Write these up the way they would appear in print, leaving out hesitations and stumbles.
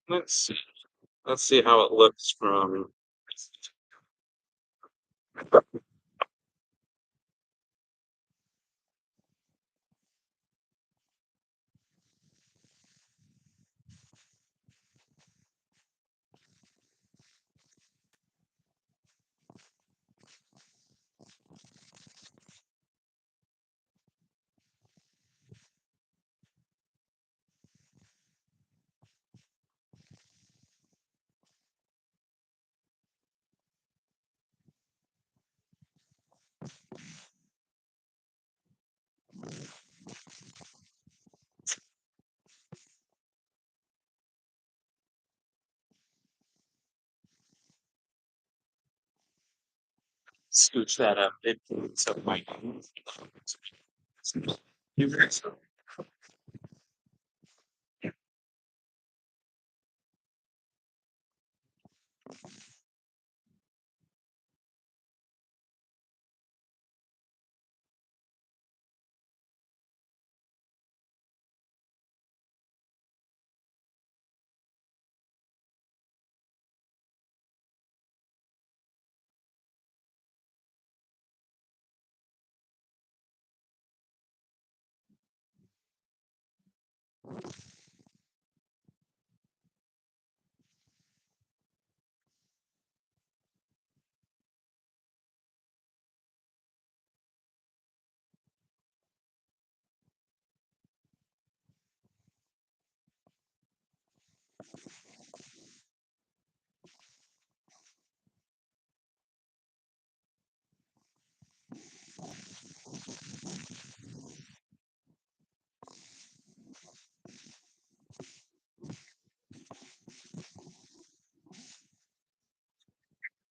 Let's see. Let's see how it looks from. Scooch that up. It's up my. You guys.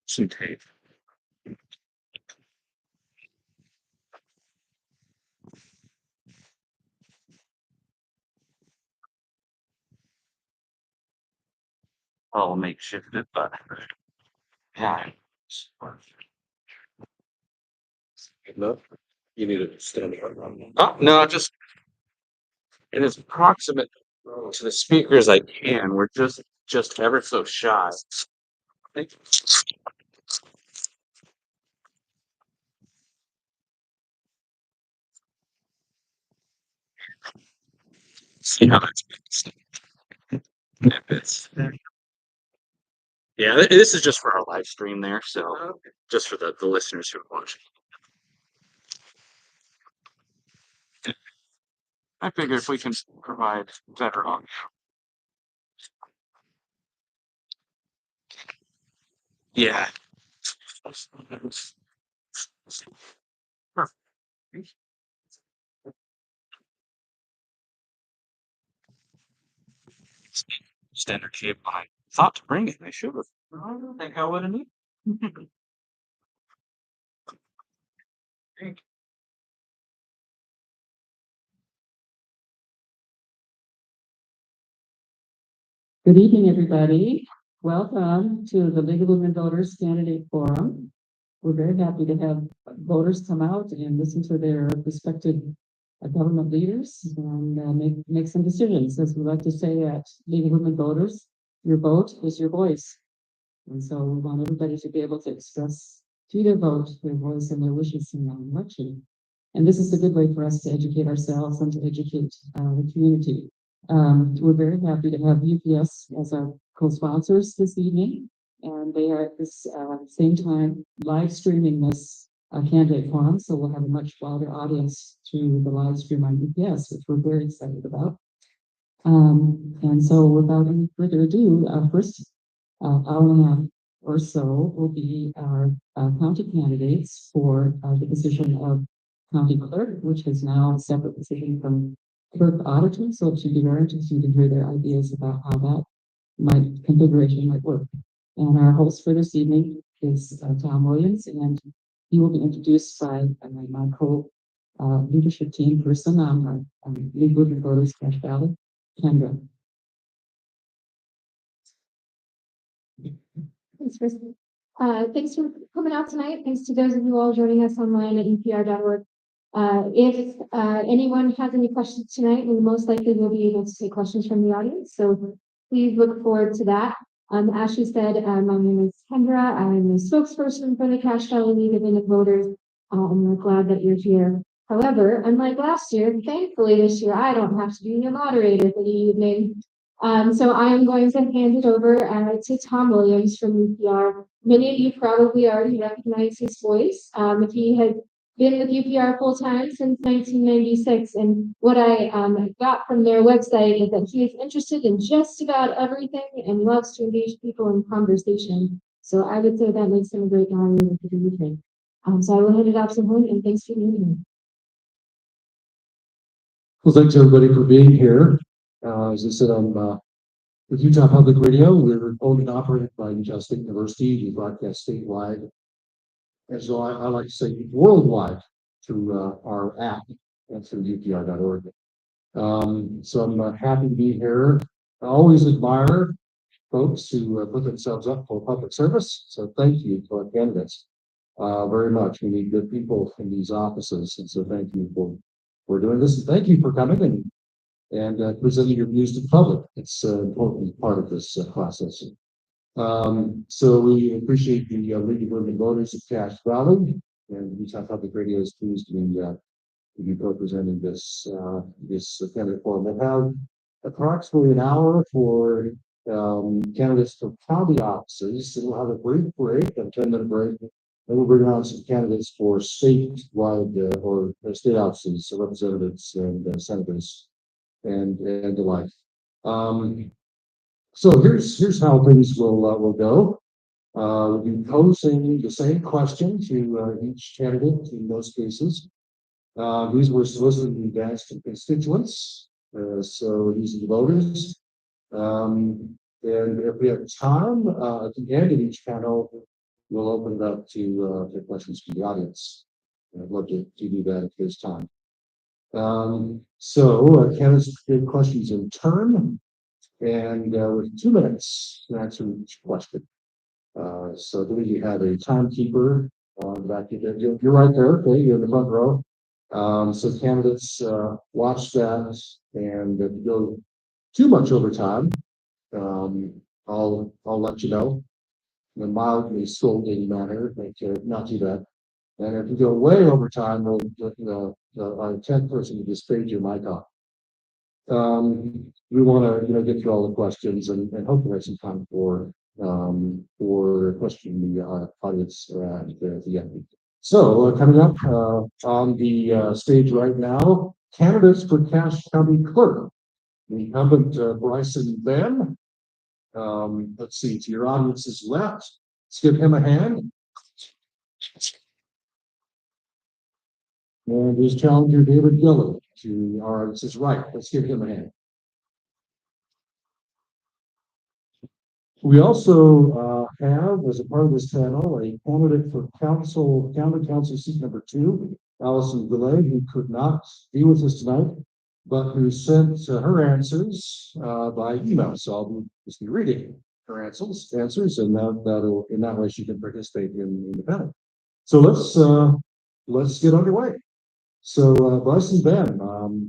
Some tape. I'll makeshift it, but yeah. No, you need to stand up. Oh no, just and as approximate to the speaker as I can. We're just ever so shy. Thank you. See how that's fits. Yeah, this is just for our live stream there, so just for the listeners who are watching. I figure if we can provide better audio. Yeah. Perfect. Standard cable. I thought to bring it. I should have. I don't think I would have needed. Good evening, everybody. Welcome to the League of Women Voters Candidate Forum. We're very happy to have voters come out and listen to their respected government leaders and make some decisions. As we like to say at League of Women Voters, your vote is your voice. And so we want everybody to be able to express through their vote, their voice, and their wishes in an election. And this is a good way for us to educate ourselves and to educate the community. We're very happy to have UPS as our co-sponsors this evening, and they are at this same time live streaming this candidate forum, so we'll have a much broader audience through the live stream on UPS, which we're very excited about. And so without any further ado, our first hour and a half or so will be our county candidates for the position of county clerk, which is now a separate position from clerk auditor. So it should be very interesting to hear their ideas about how that configuration might work. And our host for this evening is Tom Williams, and he will be introduced by my leadership team person on League of Women Voters Cache Valley, Kendra. Thanks, Chris. Thanks for coming out tonight. Thanks to those of you all joining us online at upr.org. If anyone has any questions tonight, we most likely will be able to take questions from the audience. So please look forward to that. As she said, my name is Kendra. I'm the spokesperson for the Cache Valley League of Independent Voters. And we're glad that you're here. However, unlike last year, thankfully this year I don't have to be the moderator for the evening. So I am going to hand it over to Tom Williams from UPR. Many of you probably already recognize his voice. He has been with UPR full time since 1996, and what I got from their website is that he is interested in just about everything and loves to engage people in conversation. So I would say that makes him a great moderator for the evening. So I will hand it off to him, and thanks for being here. Well, thanks everybody for being here. As I said, I'm with Utah Public Radio. We're owned and operated by Utah State University. We broadcast statewide, and so I like to say worldwide through our app and through upr.org. So I'm happy to be here. I always admire folks who put themselves up for public service. So thank you to our candidates very much. We need good people in these offices, and so thank you for doing this. And thank you for coming and presenting your views to the public. It's an important part of this process. So we appreciate the League of Women Voters of Cache Valley, and Utah Public Radio is pleased to be representing this candidate forum. We'll have approximately an hour for candidates for county offices. So we'll have a brief break, a 10-minute break. Then we'll bring on some candidates for statewide or state offices, so representatives and senators and the like. So here's how things will go. We'll be posing the same question to each candidate in most cases. These were solicited in advance to constituents, so these are the voters. And if we have time, at the end of each panel, we'll open it up to questions from the audience. I'd love to do that if there's time. So candidates take questions in turn, and with 2 minutes to answer each question. So do you have a timekeeper on the back of it? You're right there, okay, you're in the front row. So candidates watch that, and if you go too much over time, I'll let you know in a mildly scolding manner, like not too bad. And if you go way over time, our 10th person to just fade your mic off. We want to get through all the questions and hopefully have some time for questioning the audience at the end. So coming up on the stage right now, candidates for Cache County Clerk. The incumbent Bryson Ben. Let's see, to your audience's left. Let's give him a hand. And his challenger, David Gillen, to our audience's right. Let's give him a hand. We also have, as a part of this panel, a candidate for county council seat number 2, Allison Goulet, who could not be with us tonight, but who sent her answers by email. So I'll just be reading her answers, and that'll in that way she can participate in the panel. So let's get underway. So Bryson Ben,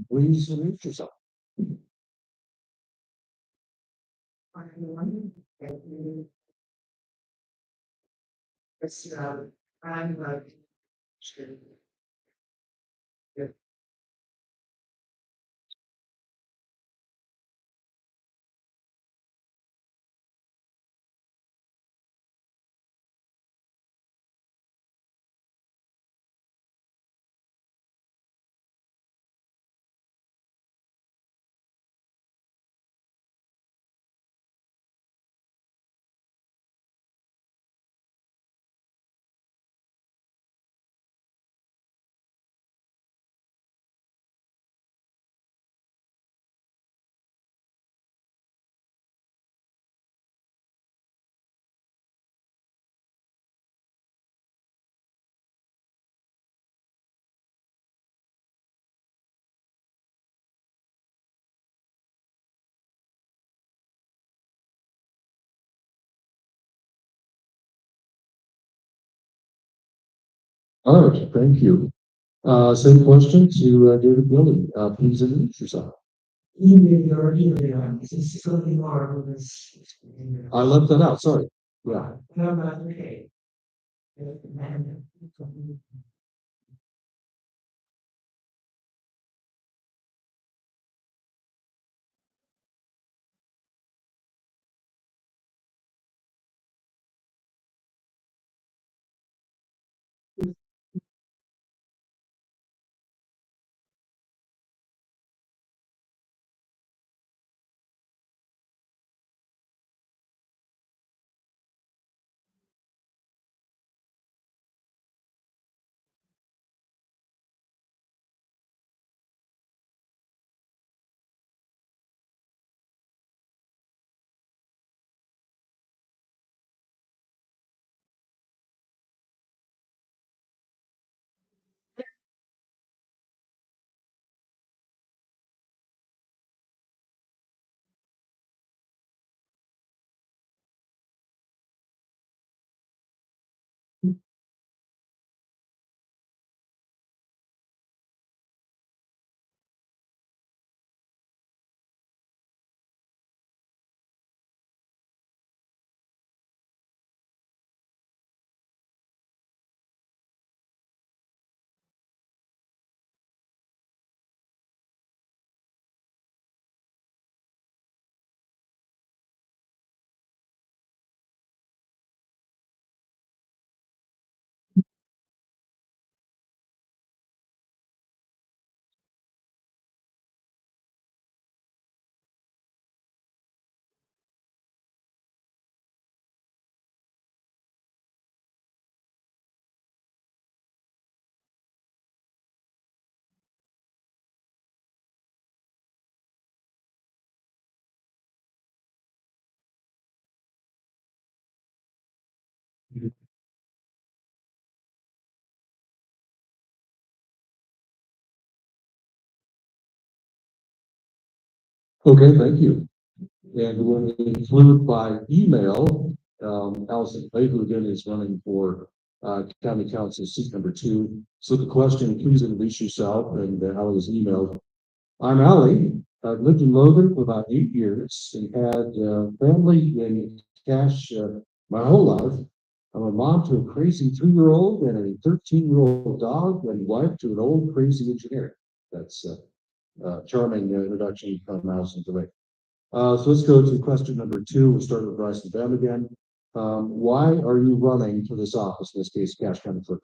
please introduce yourself. Hi, everyone. Thank you. I'm All right, thank you. Same question to David Gillen. Please introduce yourself. email or email, it's still marvelous. I left that out, sorry. Yeah, No, that's okay. okay, thank you. And we'll include by email, Allison Clay, who again is running for county council seat number 2. So the question, please introduce yourself, and Allie is emailed. I'm Allie. I've lived in Logan for about 8 years and had family in Cache my whole life. I'm a mom to a crazy 3-year-old and a 13-year-old dog, and wife to an old crazy engineer. That's charming introduction from Allison today. So let's go to question number 2. We'll start with Bryson Bam again. Why are you running for this office, in this case, Cache County Clerk?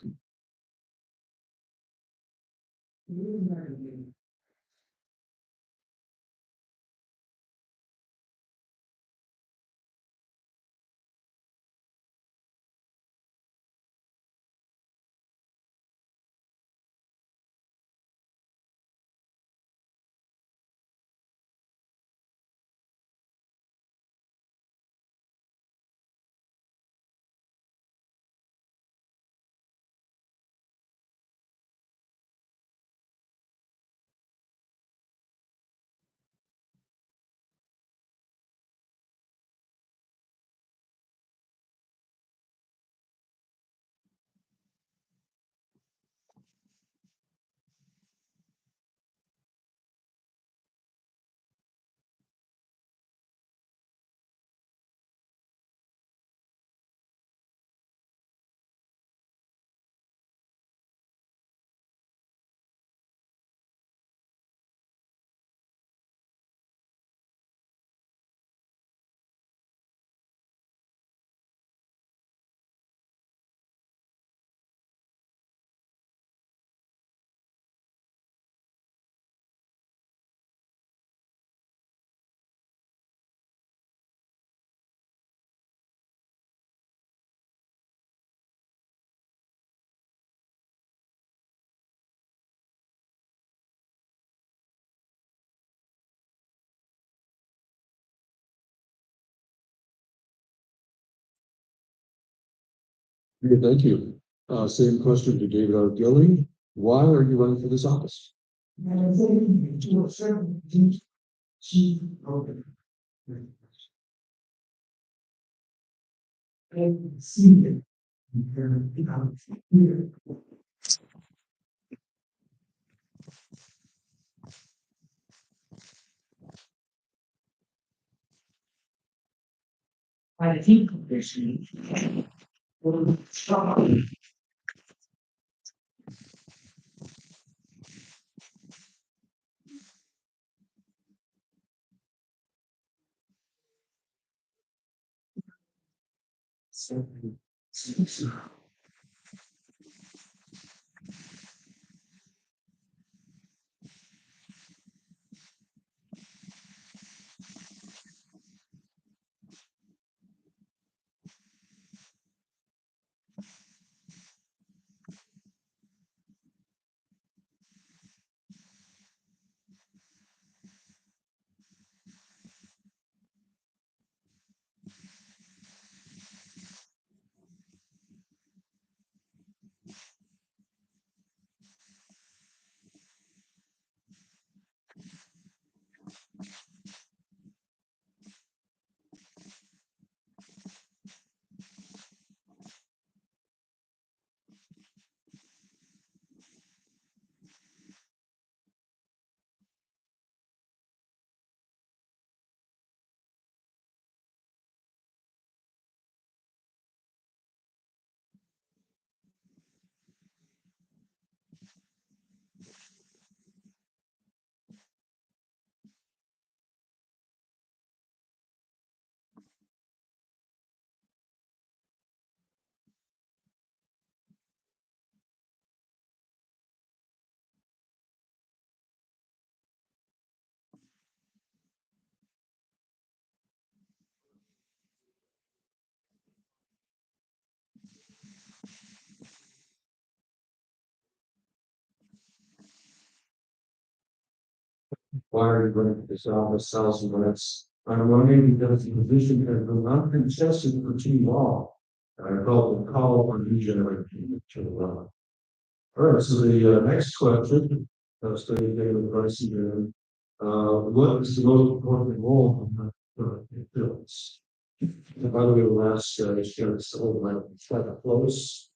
Okay, thank you. Same question to David R. Gilly. Why are you running for this office? And I think to a certain deep, chief program. And see it. And become here. I think condition. Why are you running this office 1,000 minutes? I'm running because the position has been uncontested for too long. I felt the call for new generation to run. All right, so the next question, study David Price again. What is the most important role in the films? And by the way, the last share is all my quite close.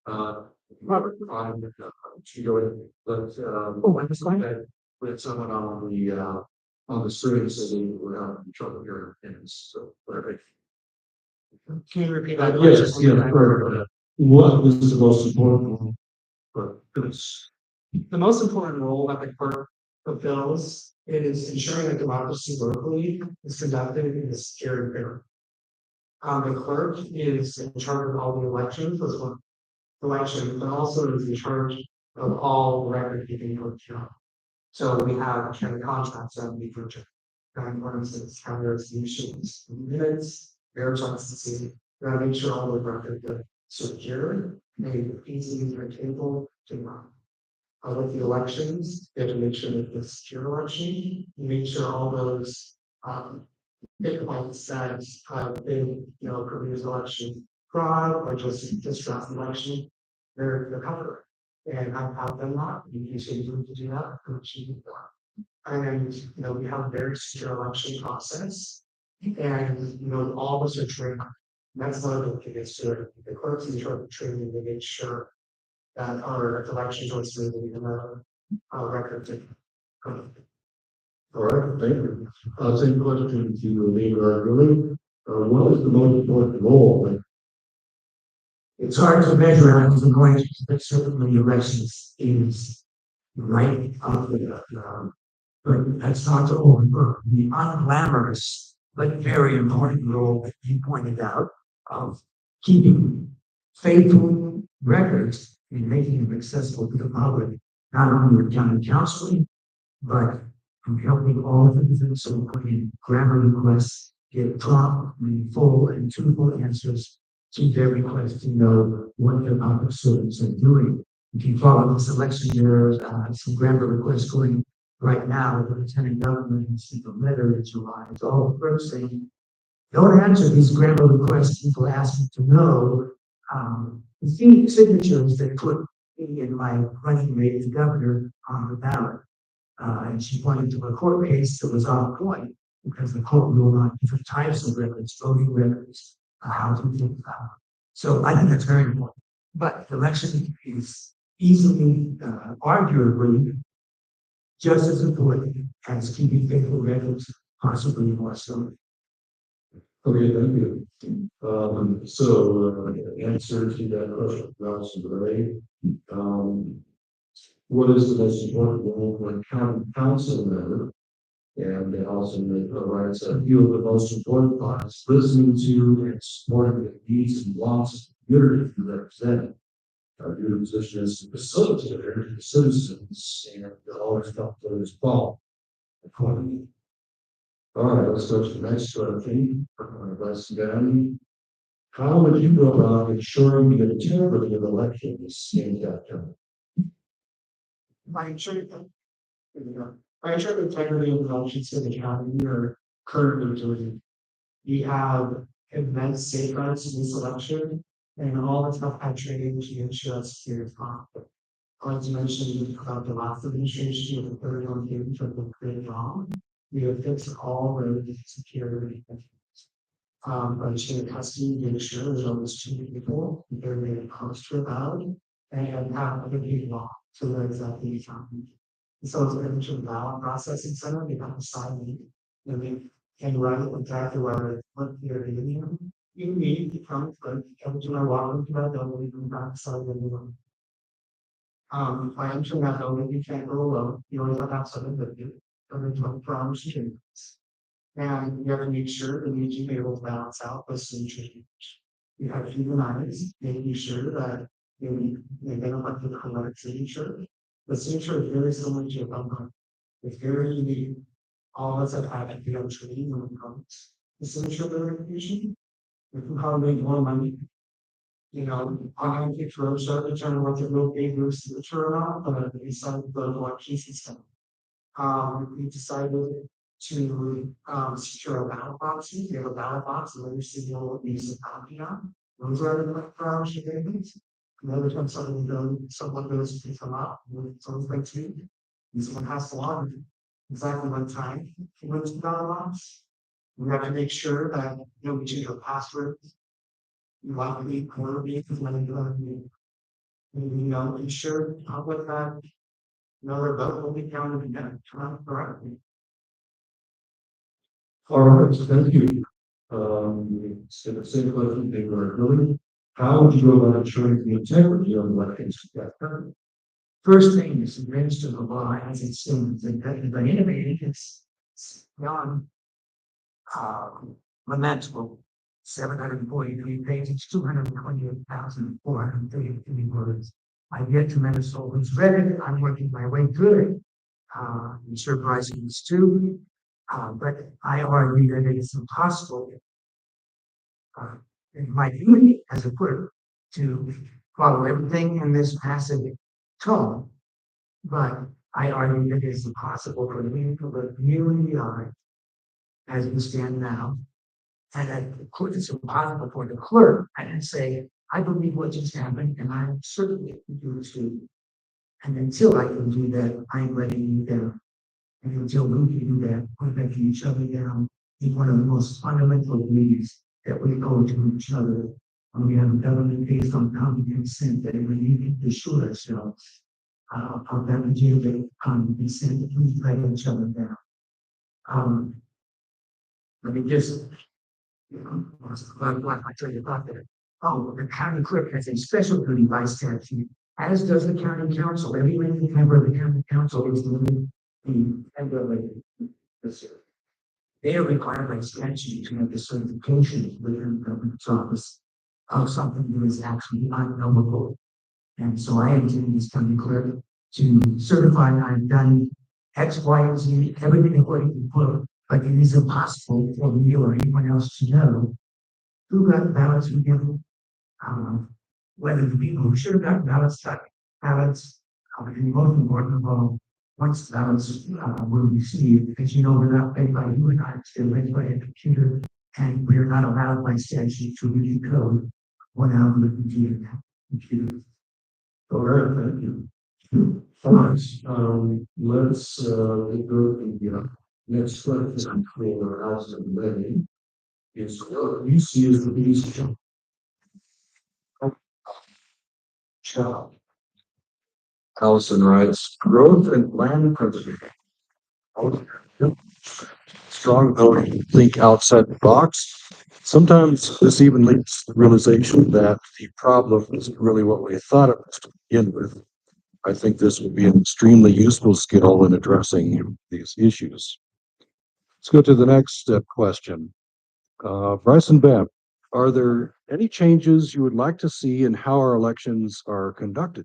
Robert, I'm to go in, but Oh, I was going. that with someone on the stream, so they were having trouble hearing things. So whatever. Can you repeat Yes, yeah, right. What is the most important one for this? The most important role that the clerk fulfills is ensuring that democracy locally is conducted in a secure manner. The clerk is in charge of all the elections, as well election, but also is in charge of all record keeping for the job. So we have county contracts that we purchase. For instance, county resolutions, minutes, marriage licenses, we gotta make sure all the records are secure, made easy to table to run. With the elections, you have to make sure that it's a secure election, make sure all those pick points that they previous election fraud or just distrust election, they're covered. And I've had them not, you should need to do that, which you do. And we have a very secure election process. And all of us are trained. That's one of the biggest to it. The clerks in charge of training to make sure that our elections are smoothly and our records are. All right, thank you. Same question to you, Leader Really. What is the most important role? It's hard to measure as the noise, but certainly elections is right up there. But that's not to overlook the unglamorous but very important role that you pointed out of keeping faithful records and making them accessible to the public, not only with county counseling, but from helping all citizens so when grammar requests get prompt and full and truthful answers to their request to know what their public servants are doing. If you follow this election, there's some grammar requests going right now. The lieutenant governor has sent a letter in July to all the clerks saying, don't answer these grammar requests. People asking to know the signatures that put me and my running mate as governor on the ballot. And she pointed to a court case that was on point because the court ruled on different types of records, voting records, how to do that. So I think that's very important. But the election is easily, arguably, just as important as keeping faithful records, possibly more so. Okay, thank you. Answer to that question, Council Ray. What is the most important role for a county council member? And they also provides a few of the most important parts, listening to and supporting the needs and wants of the community you represent. Your position is to facilitate the citizens and always help those involved. Accordingly. All right, let's go to the next thing. Vice Chair. How would you go about ensuring the integrity of elections in that county? By ensuring the integrity of the elections in the county, we are currently doing. We have immense safeguards in this election, and all the stuff I training to ensure that security is possible. As mentioned about the last administration of the 31 games that were created wrong, we have fixed all the security. By chain of custody, make sure there's always 2 people, they're made post about, and have other people off, so that exactly happening. So it's an into the ballot processing center, they have to sign in, and they can write exactly what they're in. You need to come, but come to my wallet, but don't leave them back, so anyone. By entering that building, you can't go alone, you always have something with you, and then 24 students. And you have to make sure that you be able to balance out those signatures. You have to humanize, making sure that they identify the correct signature. The signature is very similar to a thumbprint. It's very unique. All of us have had it, we have training when it comes. The signature verification, if you how make more money. I'm keep for trying to work at real big groups to turn on, but we decided to go to election system. We decided to secure a ballot box. We have a ballot box, and every single piece of copy on. Those are the electronic database. Another time someone goes to come up with something like two. This one has to log exactly one time he went to the ballot box. We have to make sure that we change our password. You want to be quarterly because when you ensure with that another vote will be counted again correctly. All right, so thank you. So the same question they were really. How would you go about ensuring the integrity of elections? First thing is to register the law as it stands, and that by innovating it's beyond lamentable. 743 pages, 228,433 words. I've yet tremendous soul who's read it. I'm working my way through it. I'm sure Bryce is too. But I argue that it is impossible in my duty as a clerk to follow everything in this passive tone. But I argue that it is impossible for me to look you in the eye as we stand now. And it's impossible for the clerk and say, I believe what just happened, and I certainly can do it too. And until I can do that, I'm letting you down. And until we can do that, we're letting each other down in one of the most fundamental ways that we owe to each other. And we have a government based on common consent that we need to assure ourselves of that legitimate common consent that we let each other down. Let me just I tell you about that. Oh, the county clerk has a special duty by statute, as does the county council. Every member of the county council is the member of the. They are required by statute to have the certification within the government's office of something that is actually unknowable. And so I am doing this county clerk to certify I've done X, Y, and Z, everything according to the book. But it is impossible for me or anyone else to know who got ballots we give them, whether the people who should have gotten ballots got ballots, and most important of all, once the ballots were received, because we're not paid by you and I, it's still paid by a computer, and we're not allowed by statute to decode 1 hour of the computer. All right, thank you. All right, let's go to the next question for Allison Levy. Is what you see as the biggest challenge. Allison writes, growth and land preservation. strong ability to think outside the box. Sometimes this even leads to the realization that the problem isn't really what we thought it was to begin with. I think this would be an extremely useful skill in addressing these issues. Let's go to the next question. Bryce and Bev, are there any changes you would like to see in how our elections are conducted?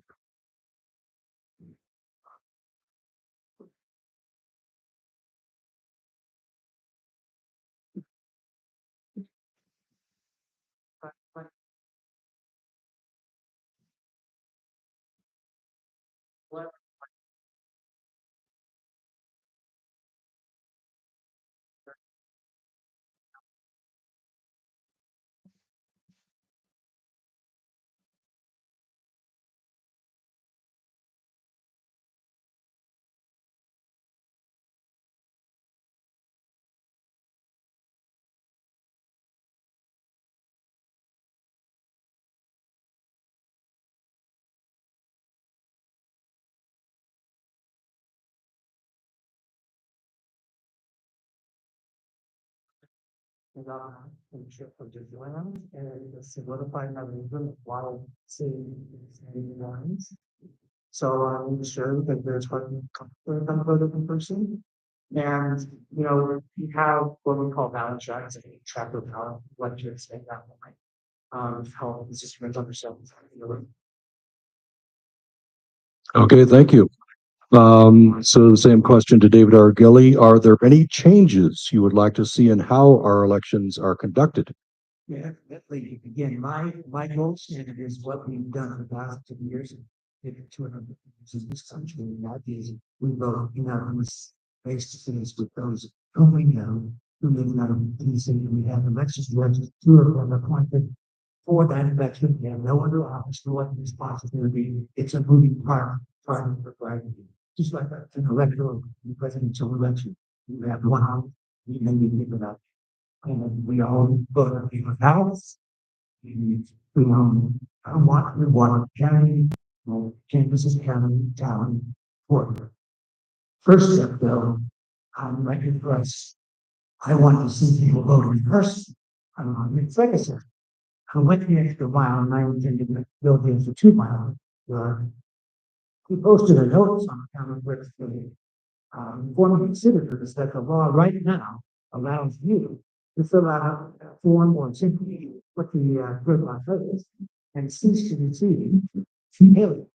And solidify my movement while seeing lines. So I'm sure that there's one comfort in person. And, you know, you have what we call balance tracks and chapter power, what to expect that way. How it's just understand. Okay, thank you. So the same question to David R. Gilly. Are there any changes you would like to see in how our elections are conducted? Yeah, definitely. Again, my goal standard is what we've done in the past 2 years. Maybe 200 years in this country, and that is we vote unanimous face to face with those whom we know, who live in our city. We have elections judges, 2 of them appointed for that election. We have no other office, no other responsibility. It's a moving part for just like an electoral presidential election. You have one house, you may be given up. And we all vote on people's house. We want county, campuses, county, town, for first step though, I'm ready for us. I want to see people vote in person. It's like I said, I went the extra mile and I intended to build the extra 2 miles. We posted a notice on the county website. Informing citizens that the law right now allows you to fill out a form or simply put the grid line purpose and cease to receive email.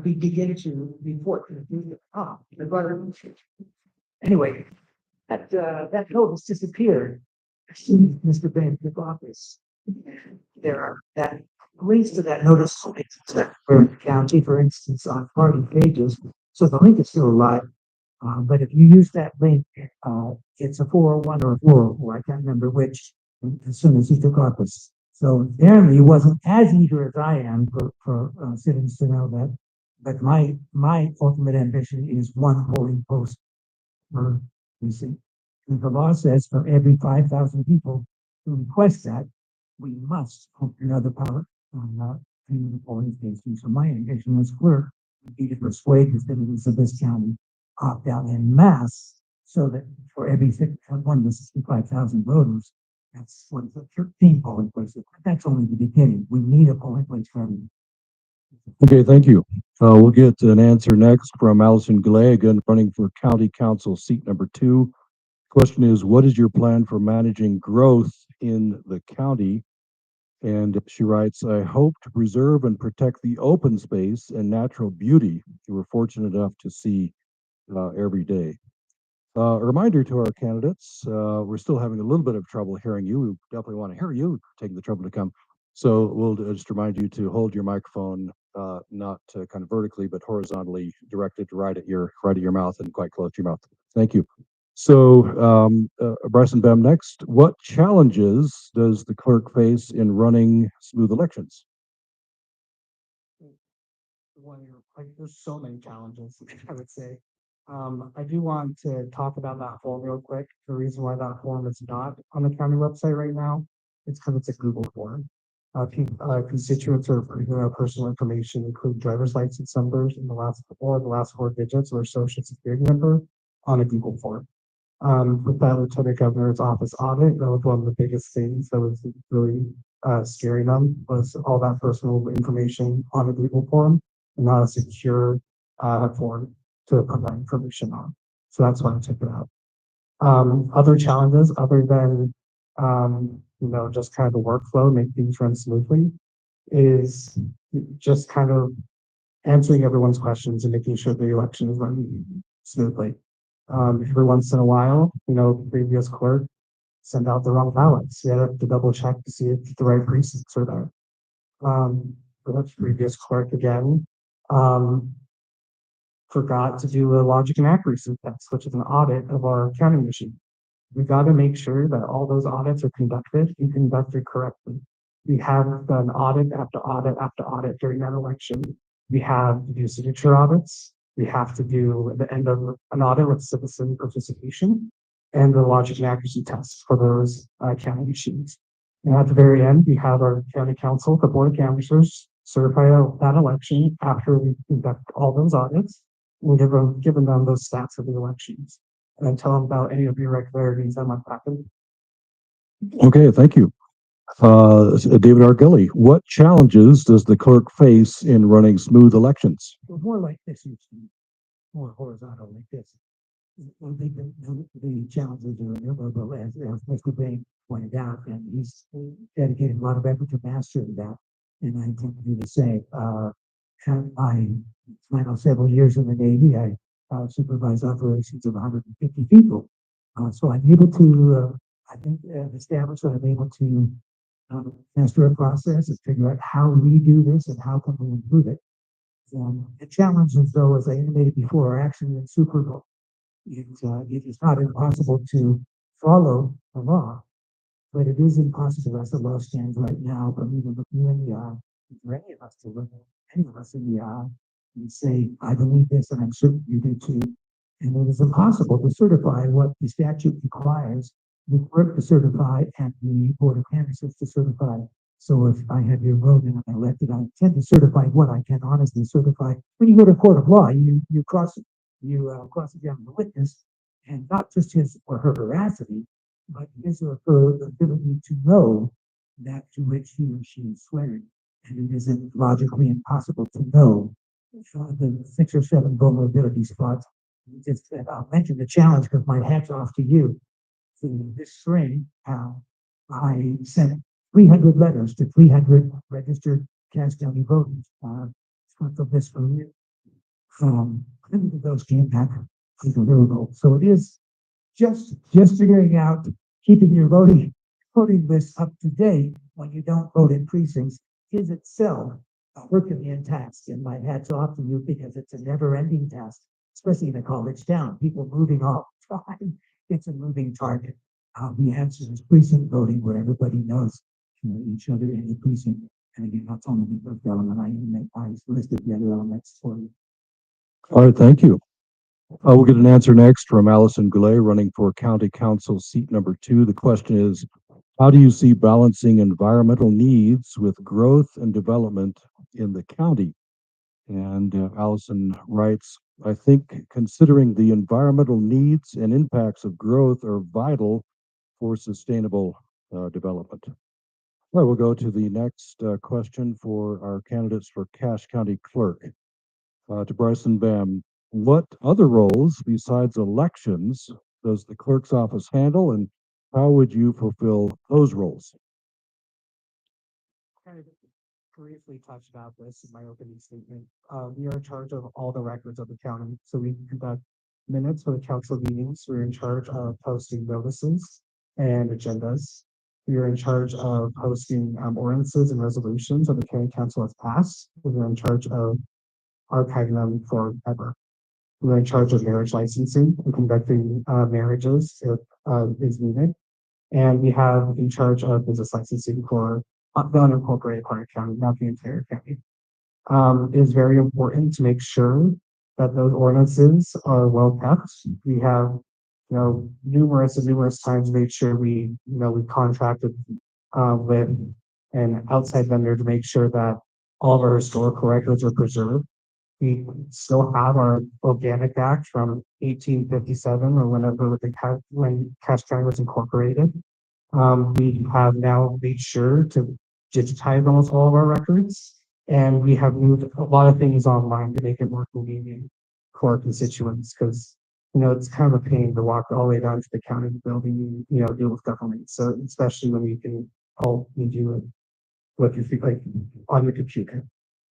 We begin to report to the brother. Anyway, that notice disappeared as soon as Mr. Ben took office. There are that links to that notice for the county, for instance, on party pages. So the link is still alive. But if you use that link, it's a 401 or a 404, I can't remember which, as soon as he took office. So apparently he wasn't as eager as I am for citizens to know that. But my ultimate ambition is 1 polling post per precinct. And the law says for every 5,000 people who request that, we must open another ballot on the polling station. So my ambition as clerk would be to persuade the citizens of this county opt out en masse, so that for every one of the 65,000 voters, that's 13 polling places. But that's only the beginning. We need a polling place for everyone. Okay, thank you. We'll get an answer next from Allison Glay, again running for County Council seat number 2. Question is, what is your plan for managing growth in the county? And she writes, I hope to preserve and protect the open space and natural beauty we're fortunate enough to see every day. A reminder to our candidates, we're still having a little bit of trouble hearing you. We definitely want to hear you, taking the trouble to come. So we'll just remind you to hold your microphone, not kind of vertically, but horizontally directed right at your mouth and quite close to your mouth. Thank you. So, Bryce and Bem next. What challenges does the clerk face in running smooth elections? There's so many challenges, I would say. I do want to talk about that form real quick. The reason why that form is not on the county website right now, it's because it's a Google form. Constituents or personal information include driver's license numbers in the last 4 digits or social security number. on a Google form. With that Lieutenant Governor's office audit, that was one of the biggest things that was really scaring them, was all that personal information on a Google form and not a secure form to put that information on. So that's why I took it out. Other challenges other than just kind of the workflow, make things run smoothly, is just kind of answering everyone's questions and making sure the election is running smoothly. Every once in a while, the previous clerk sent out the wrong ballots. We had to double check to see if the right precincts are there. The previous clerk again forgot to do a logic and accuracy test, which is an audit of our counting machine. We got to make sure that all those audits are conducted and conducted correctly. We have done audit after audit after audit during that election. We have to do signature audits. We have to do the end of an audit with citizen participation and the logic and accuracy tests for those counting machines. And at the very end, we have our county council, the board of canvassers, certify that election after we conduct all those audits. We given them those stats of the elections and then tell them about any of the irregularities that might happen. Okay, thank you. David R. Gilly, what challenges does the clerk face in running smooth elections? More like this, more horizontal like this. I think the challenges are innumerable, as Mr. Bain pointed out, and he's dedicated a lot of effort to mastering that. And I intend to do the same. My final several years in the Navy, I supervised operations of 150 people. So I'm able to, establish that I'm able to master a process and figure out how we do this and how can we improve it. The challenges, though, as I indicated before, are actually super. It is not impossible to follow the law, but it is impossible as the law stands right now for me to look you in the eye, for any of us to look any of us in the eye and say, I believe this and I'm certain you do too. And it is impossible to certify what the statute requires the clerk to certify and the board of canvassers to certify. So if I have your vote and I'm elected, I intend to certify what I can honestly certify. When you go to court of law, you cross-examine the witness, and not just his or her veracity, but his or her ability to know that to which he or she is swearing. And it isn't logically impossible to know the 6 or 7 vulnerability spots. I'll mention the challenge because my hat's off to you. So this spring, I sent 300 letters to 300 registered Cass County voters. Of this from you. Many of those came back unbelievable. So it is just figuring out keeping your voting list up to date when you don't vote in precincts is itself a Herculean task. And my hat's off to you because it's a never-ending task, especially in a college town. People moving all the time. It's a moving target. The answer is precinct voting, where everybody knows each other in the precinct. And again, that's only the first element. I listed the other elements for you. All right, thank you. We'll get an answer next from Allison Goulet, running for County Council seat number 2. The question is, how do you see balancing environmental needs with growth and development in the county? And Allison writes, I think considering the environmental needs and impacts of growth are vital for sustainable development. All right, we'll go to the next question for our candidates for Cache County Clerk. To Bryson Bam, what other roles besides elections does the clerk's office handle, and how would you fulfill those roles? Kind of briefly touched about this in my opening statement. We are in charge of all the records of the county. So we conduct minutes for the council meetings. We're in charge of posting notices and agendas. We are in charge of posting ordinances and resolutions that the county council has passed. We're in charge of archiving them forever. We're in charge of marriage licensing and conducting marriages if is needed. And we have in charge of business licensing for the unincorporated part of county, not the entire county. It is very important to make sure that those ordinances are well kept. We have, numerous times made sure we contracted with an outside vendor to make sure that all of our historical records are preserved. We still have our Organic Act from 1857 or whenever when Cache County was incorporated. We have now made sure to digitize almost all of our records, and we have moved a lot of things online to make it more convenient for our constituents, because it's kind of a pain to walk all the way down to the county building, deal with government. So especially when you do it with your feet, like on your computer.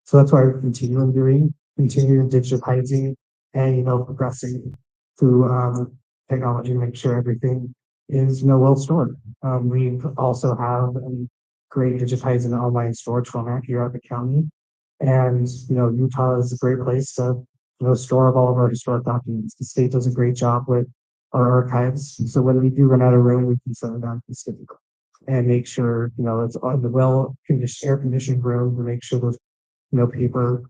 So that's why we're continuing digitizing and, progressing through, technology to make sure everything is, well stored. We also have a great digitizing online storage format here at the county. And, Utah is a great place to, store all of our historic documents. The state does a great job with our archives. So when we do run out of room, we can send it down to the city and make sure, it's on the air conditioned room to make sure those, paper,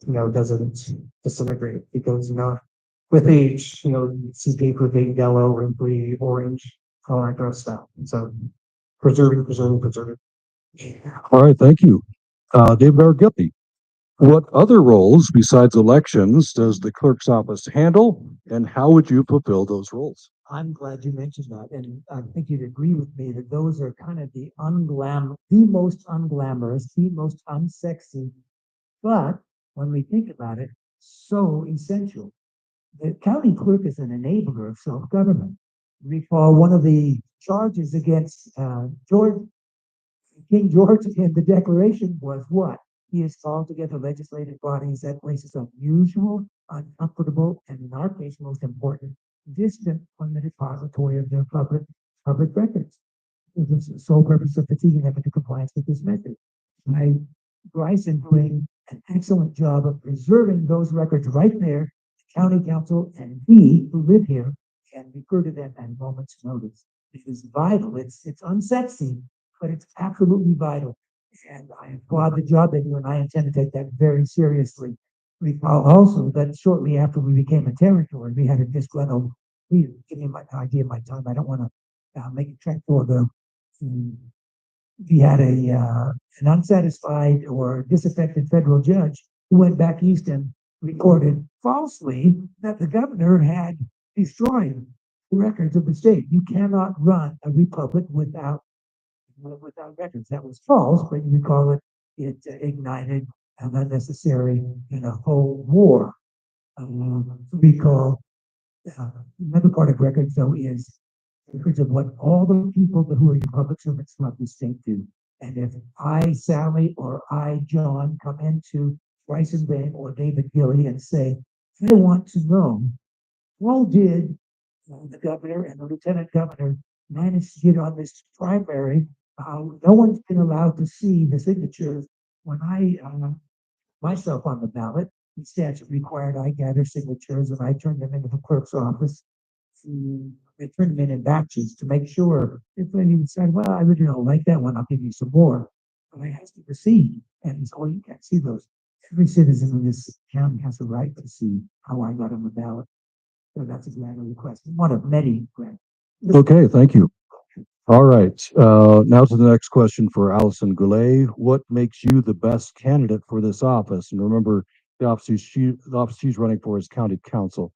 doesn't disintegrate, because, with age, you see paper getting yellow, wrinkly, orange, all that gross stuff. And so preserving. All right, thank you. David R. Guppy, what other roles besides elections does the clerk's office handle, and how would you fulfill those roles? I'm glad you mentioned that, and I think you'd agree with me that those are kind of the most unglamorous, the most unsexy, but when we think about it, so essential. The county clerk is an enabler of self-government. Recall one of the charges against King George in the Declaration was what? He has called together legislative bodies at places unusual, uncomfortable, and in our case, most important, distant from the depository of their public records. With the sole purpose of fatiguing them into compliance with this method. Bryson doing an excellent job of preserving those records right there. The county council and we who live here can refer to them at a moment's notice. It is vital. It's unsexy, but it's absolutely vital. And I applaud the job they do, and I intend to take that very seriously. Recall also that shortly after we became a territory, we had a disgruntled leader. Give me my idea of my time. I don't want to make it track for the. We had an unsatisfied or disaffected federal judge who went back east and reported falsely that the governor had destroyed the records of the state. You cannot run a republic without records. That was false, but you recall it ignited an unnecessary whole war. Recall another part of records, though, is records of what all the people who are your public servants throughout the state do. And if I, Sally, or I, John, come into Bryson Bank or David Gilly and say, I want to know, how did the governor and the lieutenant governor manage to get on this primary? No one's been allowed to see the signatures when I myself on the ballot. The statute required I gather signatures and I turn them into the clerk's office. They turn them in batches to make sure if anyone said, well, I really don't like that one, I'll give you some more. But I have to receive, and so you can't see those. Every citizen in this county has a right to see how I got on the ballot. So that's a grant request, one of many grants. Okay, thank you. All right, now to the next question for Allison Goulet. What makes you the best candidate for this office? And remember, the office she's running for is county council.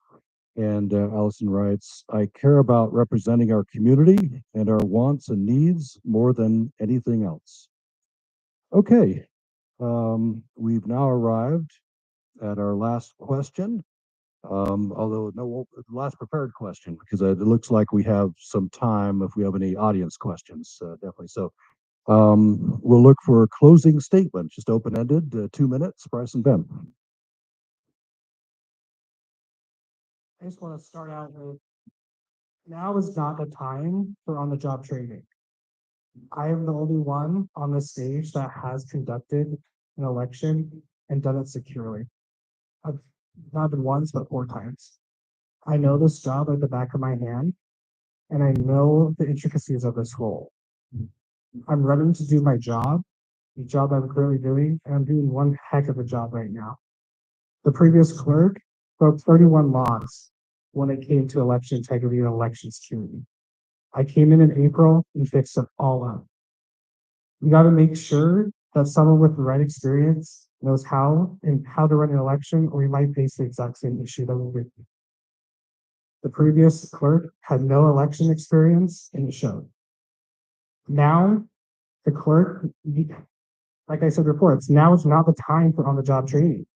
And Allison writes, I care about representing our community and our wants and needs more than anything else. Okay, we've now arrived at our last question. Although no, last prepared question, because it looks like we have some time if we have any audience questions, definitely. So we'll look for a closing statement, just open-ended, 2 minutes, Bryce and Ben. I just want to start out with, now is not the time for on-the-job training. I am the only one on the stage that has conducted an election and done it securely. I've not been once, but 4 times. I know this job at the back of my hand, and I know the intricacies of this role. I'm running to do my job, the job I'm currently doing, and I'm doing one heck of a job right now. The previous clerk broke 31 laws when it came to election integrity and election security. I came in April and fixed it all up. We got to make sure that someone with the right experience knows how to run an election, or we might face the exact same issue that we did. The previous clerk had no election experience and it showed. Now, the clerk, like I said before, it's not the time for on-the-job training.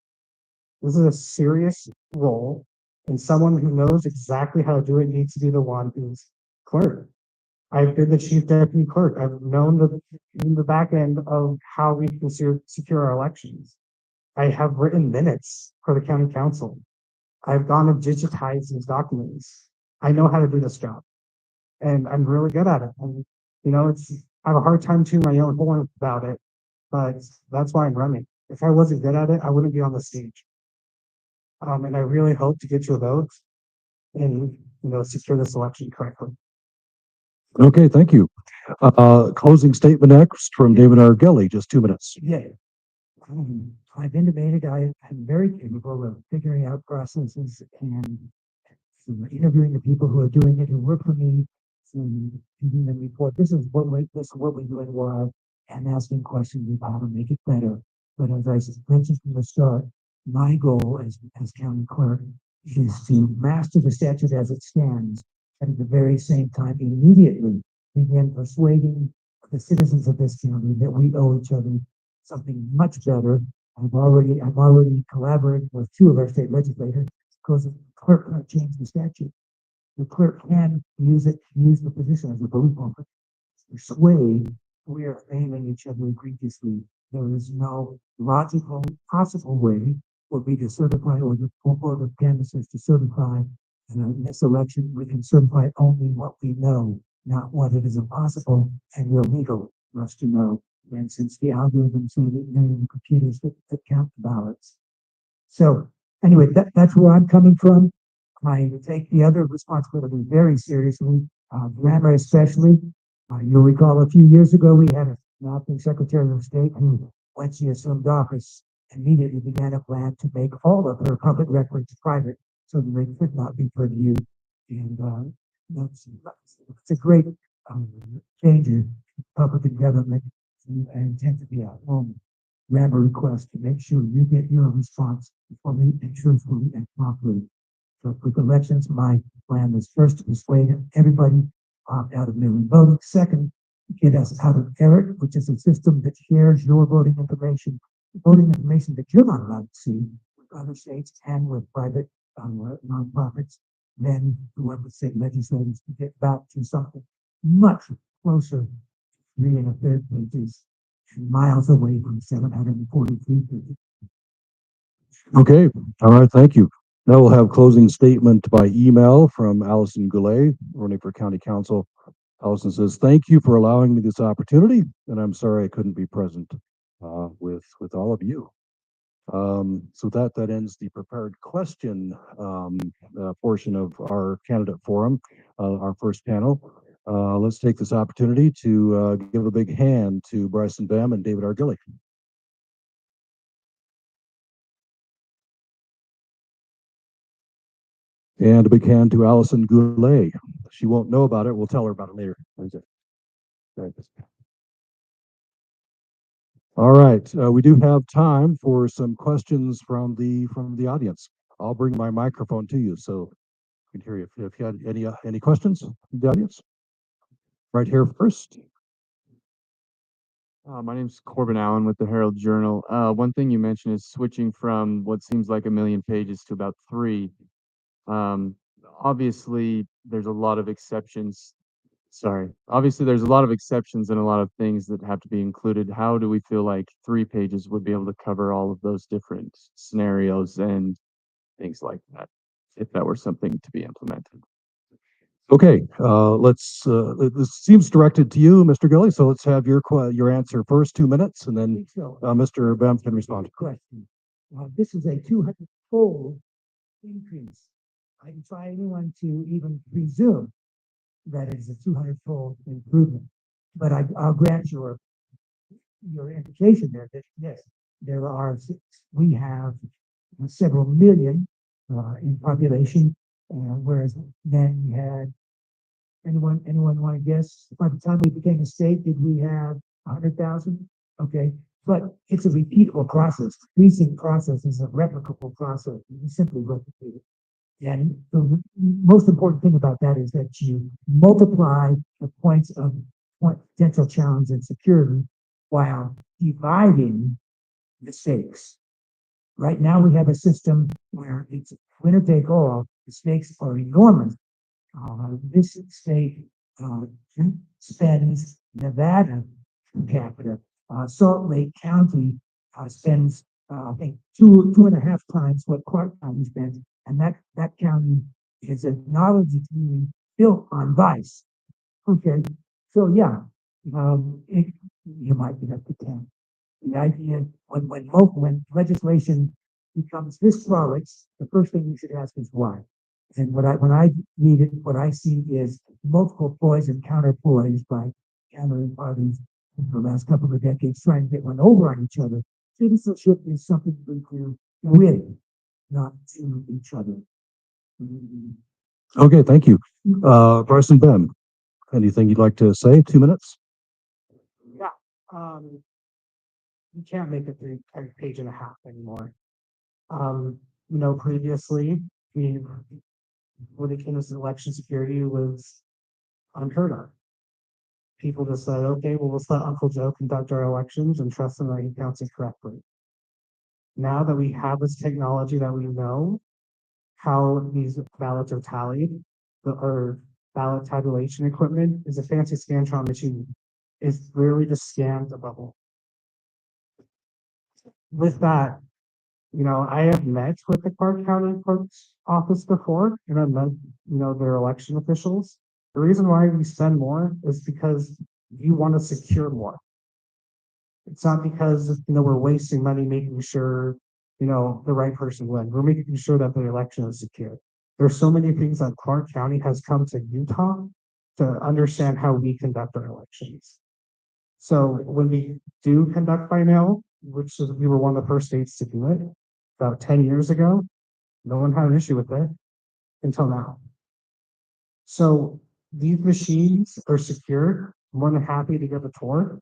This is a serious role, and someone who knows exactly how to do it needs to be the one who's clerk. I've been the chief deputy clerk. I've known the back end of how we can secure our elections. I have written minutes for the county council. I've gone and digitized these documents. I know how to do this job, and I'm really good at it. And I have a hard time chewing my own horn about it, but that's why I'm running. If I wasn't good at it, I wouldn't be on the stage. And I really hope to get your vote and secure this election correctly. Okay, thank you. Closing statement next from David R. Gilly, just 2 minutes. Yeah. I've innovated. I'm very capable of figuring out processes and interviewing the people who are doing it, who work for me, and giving them report. This is what we're doing well, and asking questions about how to make it better. But as I mentioned from the start, my goal as county clerk is to master the statute as it stands, and at the very same time, immediately begin persuading the citizens of this county that we owe each other something much better. I'm already collaborating with 2 of our state legislators because the clerk can't change the statute. The clerk can use the position as a voting officer to persuade. We are failing each other egregiously. There is no logical, possible way for me to certify, or the full board of canvassers to certify in this election. We can certify only what we know, not what it is impossible and illegal for us to know. And since the algorithms are the computers that count the ballots. So anyway, that's where I'm coming from. I take the other responsibility very seriously, grammar especially. You'll recall a few years ago, we had an acting Secretary of State who, when she assumed office, immediately began a plan to make all of her public records private so that they could not be reviewed. And it's a great danger in public government. I intend to be a home grammar request to make sure you get your response fully and truthfully and properly. So with elections, my plan was first to persuade everybody opt out of mail-in voting. Second, get us out of ERIC, which is a system that shares your voting information that you're not allowed to see with other states and with private nonprofits. Then whoever state legislators to get back to something much closer to 3 1/3 pages and miles away from 743 pages. Okay, all right, thank you. Now we'll have closing statement by email from Allison Goulet, running for County Council. Allison says, "Thank you for allowing me this opportunity, and I'm sorry I couldn't be present with all of you." So that ends the prepared question portion of our candidate forum, our first panel. Let's take this opportunity to give a big hand to Bryson Bam and David R. Gilly. And a big hand to Allison Goulet. She won't know about it. We'll tell her about it later. All right, we do have time for some questions from the audience. I'll bring my microphone to you so you can hear you. If you had any questions from the audience, right here first. My name's Corbin Allen with the Herald Journal. One thing you mentioned is switching from what seems like 1,000,000 pages to about 3. Obviously, there's a lot of exceptions. Obviously, there's a lot of exceptions and a lot of things that have to be included. How do we feel like 3 pages would be able to cover all of those different scenarios and things like that, if that were something to be implemented? Okay, this seems directed to you, Mr. Gilly, so let's have your answer first, 2 minutes, and then Mr. Bam can respond. Question. This is a 200-fold increase. I defy anyone to even presume that it is a 200-fold improvement. But I'll grant your implication there that yes, we have several million in population, whereas then we had anyone want to guess by the time we became a state, did we have 100,000? Okay, but it's a repeatable process. Precinct process is a replicable process. You simply replicate it. And the most important thing about that is that you multiply the points of potential challenge and security while dividing the stakes. Right now, we have a system where it's winner take all. The stakes are enormous. This state spends Nevada per capita. Salt Lake County spends, I think, two and a half times what Clark County spends, and that county is a knowledge community built on vice. Okay, so yeah, you might get up to 10. The idea when legislation becomes this flawless, the first thing you should ask is why. And when I read it, what I see is multiple ploys and counter ploys by countering parties in the last couple of decades trying to get one over on each other. Citizenship is something we do with, not to each other. Okay, thank you. Bryson Ben, anything you'd like to say? 2 minutes? Yeah, you can't make it through a page and a half anymore. Previously, when it came to election security, was unheard of. People just said, okay, well, let's let Uncle Joe conduct our elections and trust him that he counts it correctly. Now that we have this technology that we know how these ballots are tallied, our ballot tabulation equipment is a fancy Scantron machine. It's really just scans a bubble. With that, I have met with the Clark County Clerk's office before, and I've met, their election officials. The reason why we spend more is because you want to secure more. It's not because, we're wasting money making sure, the right person wins. We're making sure that the election is secure. There's so many things that Clark County has come to Utah to understand how we conduct our elections. So when we do conduct by mail, we were one of the first states to do it about 10 years ago, no one had an issue with it until now. So these machines are secure. I'm more than happy to give a tour.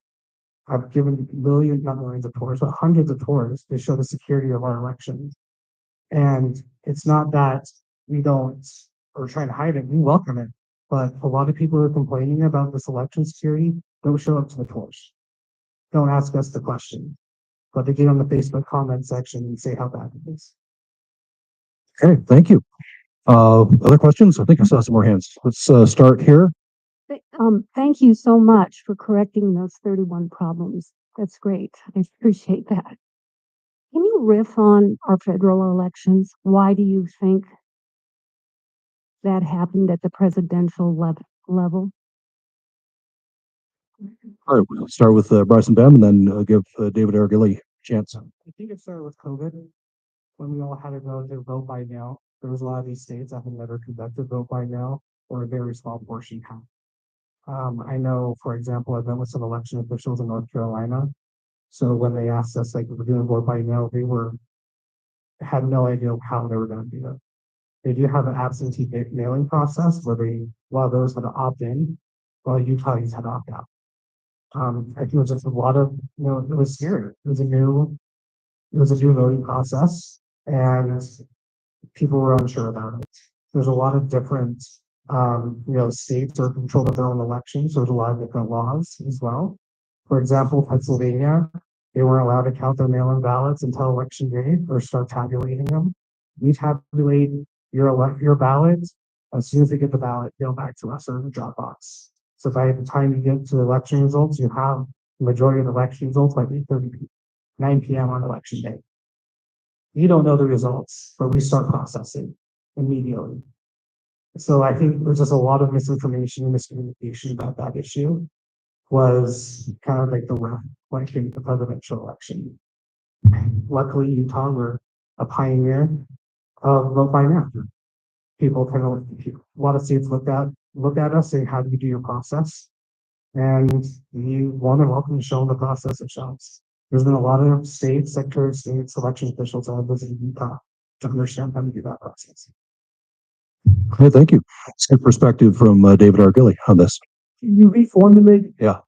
I've given not millions of tours, but hundreds of tours to show the security of our elections. And it's not that we don't or trying to hide it, we welcome it. But a lot of people are complaining about this election security, don't show up to the tours. Don't ask us the question. But they get on the Facebook comment section and say how bad it is. Okay, thank you. Other questions? I think I saw some more hands. Let's start here. Thank you so much for correcting those 31 problems. That's great. I appreciate that. Can you riff on our federal elections? Why do you think that happened at the presidential level? All right, we'll start with Bryson Bem and then give David Argilli a chance. I think it started with COVID when we all had to go to vote by mail. There was a lot of these states that had never conducted vote by mail, or a very small portion have. I know, for example, I've met with some election officials in North Carolina. So when they asked us, like, we're doing vote by mail, had no idea how they were going to do it. They do have an absentee mailing process where while those had to opt in, while Utahs had to opt out. I think it was just a lot of, it was scary. It was a new voting process, and people were unsure about it. There's a lot of different, states are controlled of their own elections. So there's a lot of different laws as well. For example, Pennsylvania, they weren't allowed to count their mail-in ballots until election day or start tabulating them. We tabulate your ballot as soon as they get the ballot mailed back to us or in the drop box. So by the time you get to the election results, you have the majority of the election results by 9 p.m. on election day. You don't know the results, but we start processing immediately. So I think there's just a lot of misinformation and miscommunication about that issue. Was kind of like the rough when it came to the presidential election. Luckily, Utah were a pioneer of vote by mail. A lot of states look at us, say, how do you do your process? And you want to welcome to show them the process it shows. There's been a lot of states, Secretary of State's election officials that have visited Utah to understand how to do that process. Okay, thank you. It's good perspective from David Argilli on this. Can you reformulate? Yeah.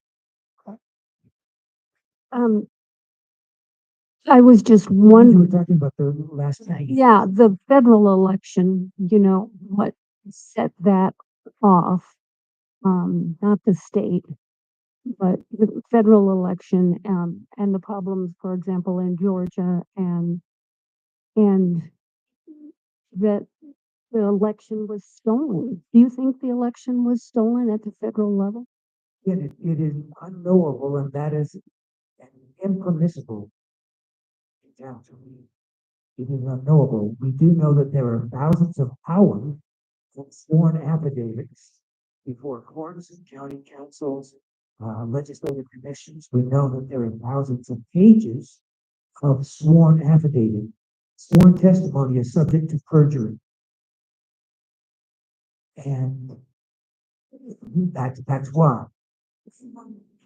I was just You wondering, were talking about the last night. yeah, the federal election, what set that off? Not the state, but the federal election, and the problems, for example, in Georgia and that the election was stolen. Do you think the election was stolen at the federal level? It is unknowable, and that is an impermissible conjecture. It is unknowable. We do know that there are thousands of hours of sworn affidavits before courts and county councils, legislative commissions. We know that there are thousands of pages of sworn affidavit. Sworn testimony is subject to perjury. And that's why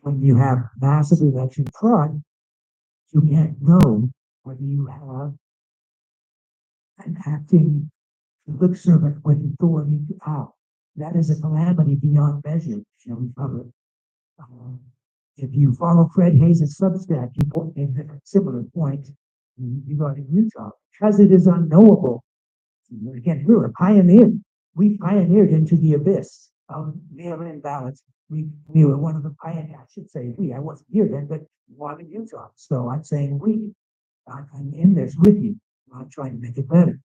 when you have massive election fraud, you can't know whether you have an acting lip servant with authority to act. That is a calamity beyond measure, shall we cover it. If you follow Fred Hayes' Substack, he made a similar point regarding Utah, because it is unknowable. Again, we were pioneered. We pioneered into the abyss of mail-in ballots. We were one of the pioneers, I should say we, I wasn't here then, but one in Utah. So I'm saying we, I'm in this with you. I'm trying to make it better.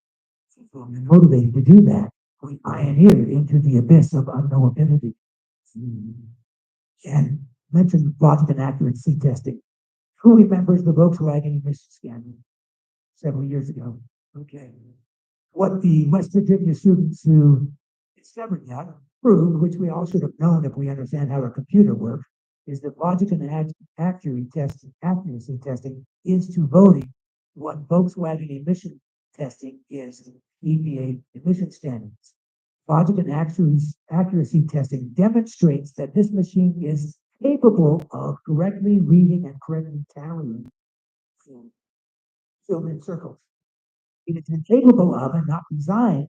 So I'm motivated to do that. We pioneered into the abyss of unknowability. And mentioned logic and accuracy testing. Who remembers the Volkswagen emission scandal several years ago? Okay. What the West Virginia students who discovered that proved, which we all should have known if we understand how a computer works, is that logic and accuracy testing is to voting what Volkswagen emission testing is EPA emission standards. Logic and accuracy testing demonstrates that this machine is capable of correctly reading and correctly tallying filled in circles. It is incapable of and not designed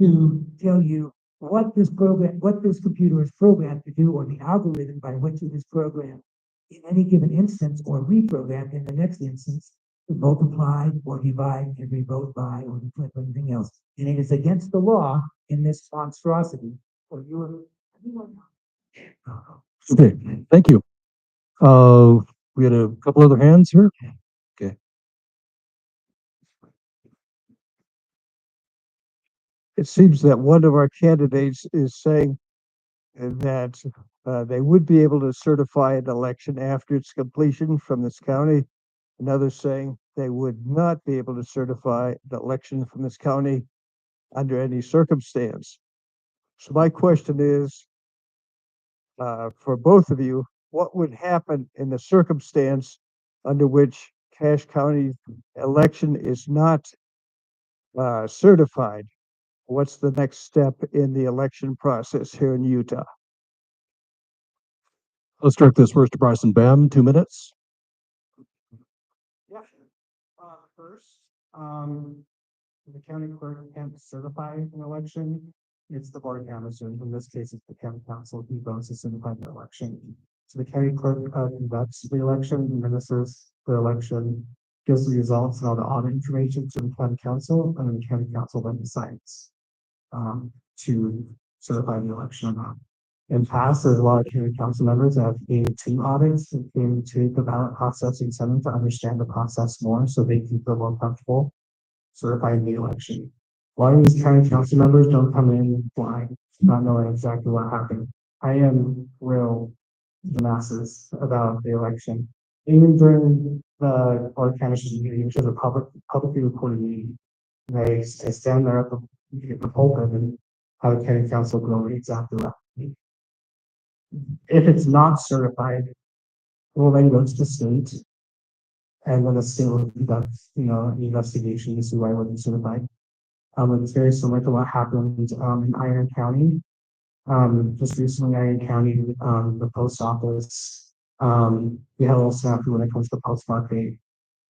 to tell you what this computer is programmed to do, or the algorithm by which it is programmed in any given instance, or reprogrammed in the next instance to multiply or divide every vote by, or to flip anything else. And it is against the law in this monstrosity for you. Okay, thank you. We had a couple other hands here. Okay. It seems that one of our candidates is saying that they would be able to certify an election after its completion from this county. Another saying they would not be able to certify the election from this county under any circumstance. So my question is, for both of you, what would happen in the circumstance under which Cache County election is not certified? What's the next step in the election process here in Utah? Let's direct this first to Bryson Bam, 2 minutes. Yeah. First, the county clerk can't certify an election. It's the board of canvassers. In this case, it's the county council who votes to certify the election. So the county clerk conducts the election, administers the election, gives the results and all the audit information to the county council, and then the county council then decides to certify the election or not. In past, there's a lot of county council members that have been to audits and came to the ballot processing center to understand the process more, so they can feel more comfortable certifying the election. A lot of these county council members don't come in blind, not knowing exactly what happened. I am real the masses about the election. Even during the board of canvassers meeting, which is a publicly recorded meeting, they stand there at the pulpit and have a county council go exactly what happened. If it's not certified, well, then it goes to state, and then the state will conduct, an investigation to see why it wasn't certified. It's very similar to what happened in Iron County. Just recently, Iron County, the post office, we had a little snafu when it comes to postmark date,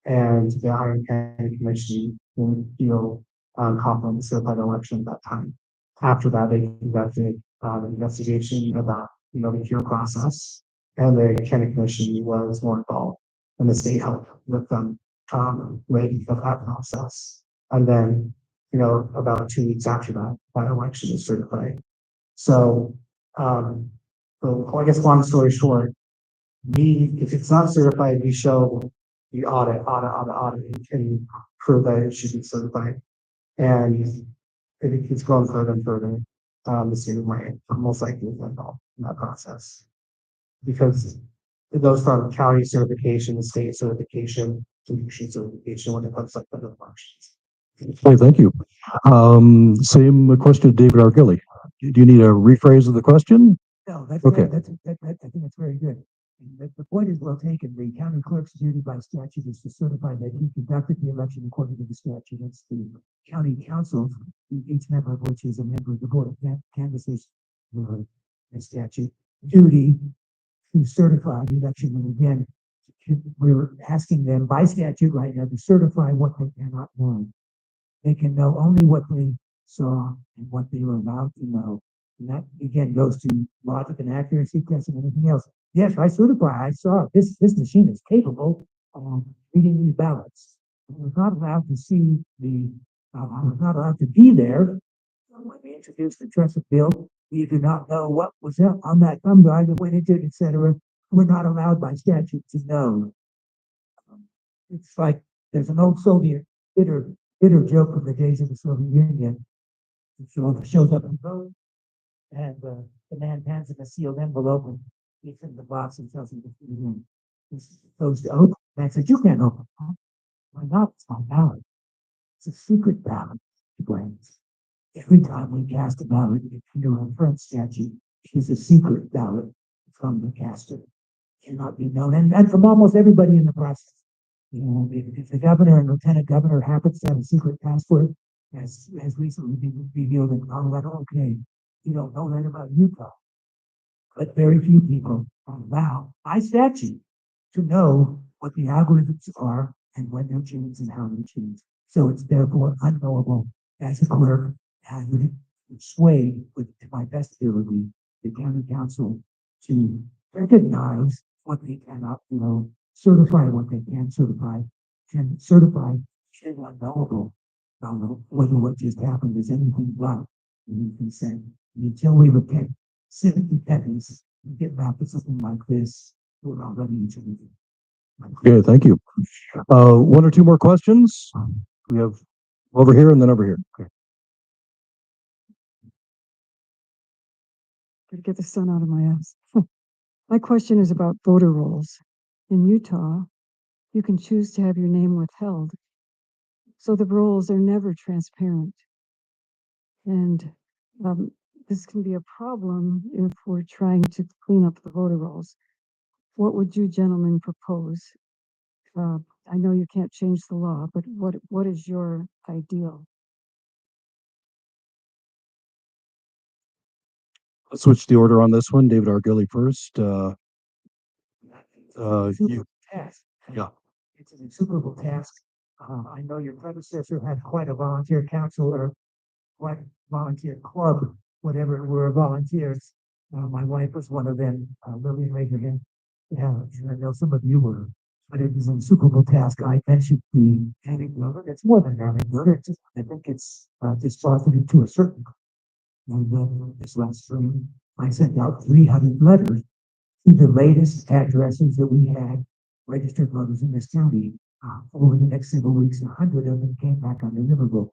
and the Iron County Commission didn't feel confident to certify the election at that time. After that, they conducted an investigation about the hearing process, and the county commission was more involved, and the state helped with them ready for that process. And then, about 2 weeks after that, that election is certified. So, so I guess long story short, if it's not certified, we show the audit, and prove that it should be certified. And if it keeps going further and further, the student might most likely end up in that process. Because it goes from county certification, state certification, commission certification when it comes like other functions. Okay, thank you. Same question to David Argilli. Do you need a rephrase of the question? No, that's, Okay. I think that's very good. The point is well taken. The county clerk's duty by statute is to certify that he conducted the election according to the statute. It's the county council, each member of which is a member of the board of canvassers, the statute duty to certify the election. And again, we're asking them by statute right now to certify what they cannot know. They can know only what they saw and what they were allowed to know. And that again goes to logic and accuracy testing and anything else. Yes, I certify, I saw this machine is capable of reading these ballots. I was not allowed to see I was not allowed to be there when we introduced the trusted bill. We do not know what was on that thumb drive that went into it, etc. We're not allowed by statute to know. It's like there's an old Soviet bitter joke from the days of the Soviet Union. It shows up in vote, and the man hands him a sealed envelope and he's in the box and tells him to put it in. He goes to open. The man says, "You can't open that. Why not? It's my ballot. It's a secret ballot." He blames. Every time we cast a ballot under a current statute, it is a secret ballot from the caster. It cannot be known. And from almost everybody in the process. If the governor and lieutenant governor happens to have a secret password, as recently been revealed in Colorado, okay, you don't know that about Utah. But very few people are allowed by statute to know what the algorithms are and when they're changed and how they change. So it's therefore unknowable as a clerk. I would persuade, to my best ability, the county council to recognize what they cannot know, certify what they can certify, and certify is unknowable. Whether what just happened is anything but consent. Until we repent, civic repentance, and get back to something like this, we're already in trouble. Okay, thank you. One or two more questions. We have over here and then over here. Okay. Gotta get the sun out of my ass. My question is about voter rolls. In Utah, you can choose to have your name withheld. So the rolls are never transparent. And this can be a problem if we're trying to clean up the voter rolls. What would you gentlemen propose? I know you can't change the law, but what is your ideal? Let's switch the order on this one. David Argilli first. You, Task. yeah. It's an insuperable task. I know your predecessor had quite a volunteer council or quite a volunteer club, whatever it were, volunteers. My wife was one of them, Lillian Ragerhand. Yeah, and I know some of you were, but it is an insuperable task. I mentioned the anecdote. It's more than an anecdote. It's just, I think it's dispositive to a certain. And then this last spring, I sent out 300 letters to the latest addresses that we had registered voters in this county. Over the next several weeks, 100 of them came back undeliverable.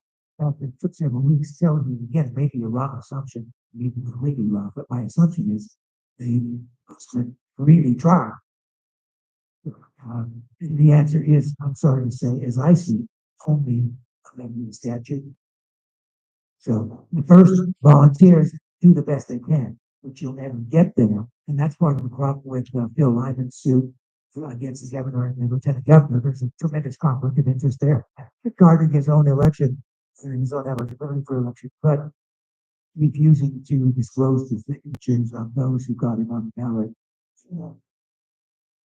It took several weeks, telling me again, maybe a wrong assumption, maybe completely wrong, but my assumption is they really try. The answer is, I'm sorry to say, as I see, only amending the statute. So the first volunteers do the best they can, but you'll never get there. And that's part of the problem with Phil Lyman's suit against the governor and the lieutenant governor. There's a tremendous conflict of interest there. Regarding his own election and his own eligibility for election, but refusing to disclose the signatures of those who got him on the ballot.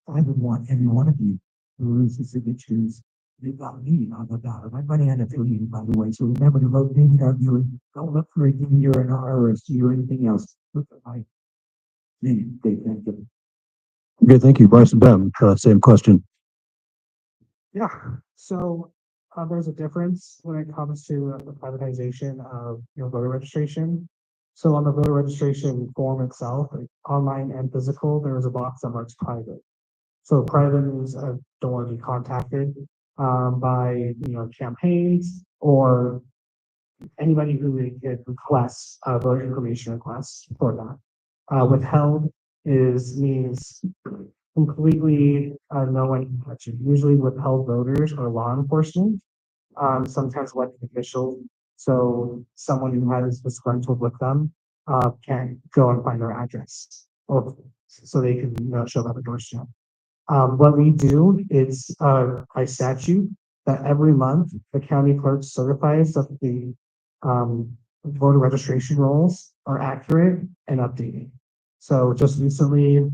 I would want every one of you to lose the signatures. They got me on the ballot. I'm running unaffiliated, by the way. So remember to vote David Argilli. Don't look for a D or an R or a C or anything else. Look at my name. Thank you. Okay, thank you. Bryce and Ben, same question. Yeah, So there's a difference when it comes to the privatization of voter registration. So on the voter registration form itself, like online and physical, there is a box that marks private. So private means don't want to be contacted by campaigns or anybody who would request voter information requests for that. Withheld means completely no one can touch it. Usually withheld voters or law enforcement, sometimes elected officials. So someone who has disgruntled with them can go and find their address, or so they can show up at the doorstep. What we do is by statute that every month the county clerk certifies that the voter registration rolls are accurate and updated. So just recently,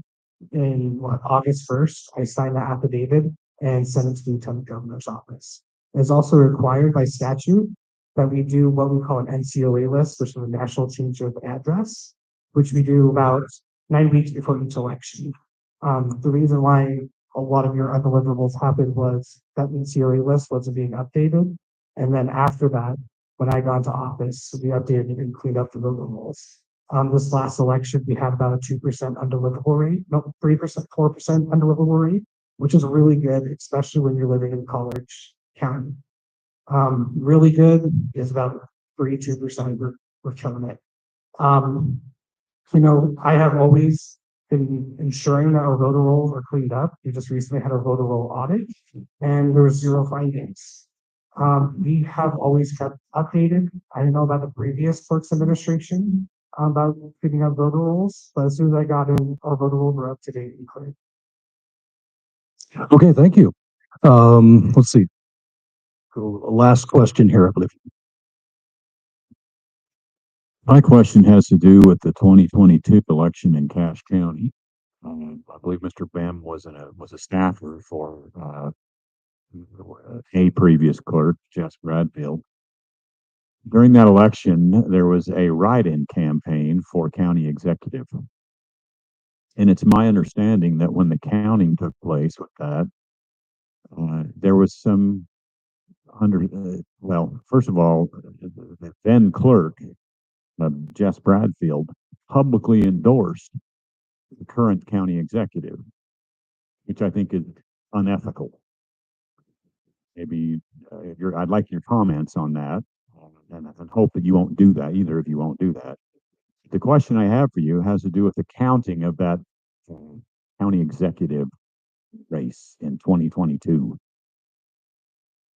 in August 1st, I signed the affidavit and sent it to the lieutenant governor's office. It's also required by statute that we do what we call an NCOA list, which is a national change of address, which we do about 9 weeks before each election. The reason why a lot of your undeliverables happened was that NCOA list wasn't being updated. And then after that, when I got into office, we updated and cleaned up the voter rolls. This last election, we had about a 2% undeliverable rate, no, 3%, 4% undeliverable rate, which is really good, especially when you're living in College County. Really good is about 32%. We're killing it. I have always been ensuring that our voter rolls are cleaned up. We just recently had a voter roll audit and there was 0 findings. We have always kept updated. I didn't know about the previous clerk's administration about cleaning up voter rolls, but as soon as I got in, our voter rolls were up to date and clear. Okay, thank you. Let's see. Last question here, I believe. My question has to do with the 2022 election in Cache County. I believe Mr. Bem was a staffer for a previous clerk, Jess Bradfield. During that election, there was a write-in campaign for county executive. And it's my understanding that when the counting took place with that, there was some first of all, the then clerk, Jess Bradfield, publicly endorsed the current county executive, which I think is unethical. Maybe I'd like your comments on that, and I hope that you won't do that. Either of you won't do that. The question I have for you has to do with the counting of that county executive race in 2022.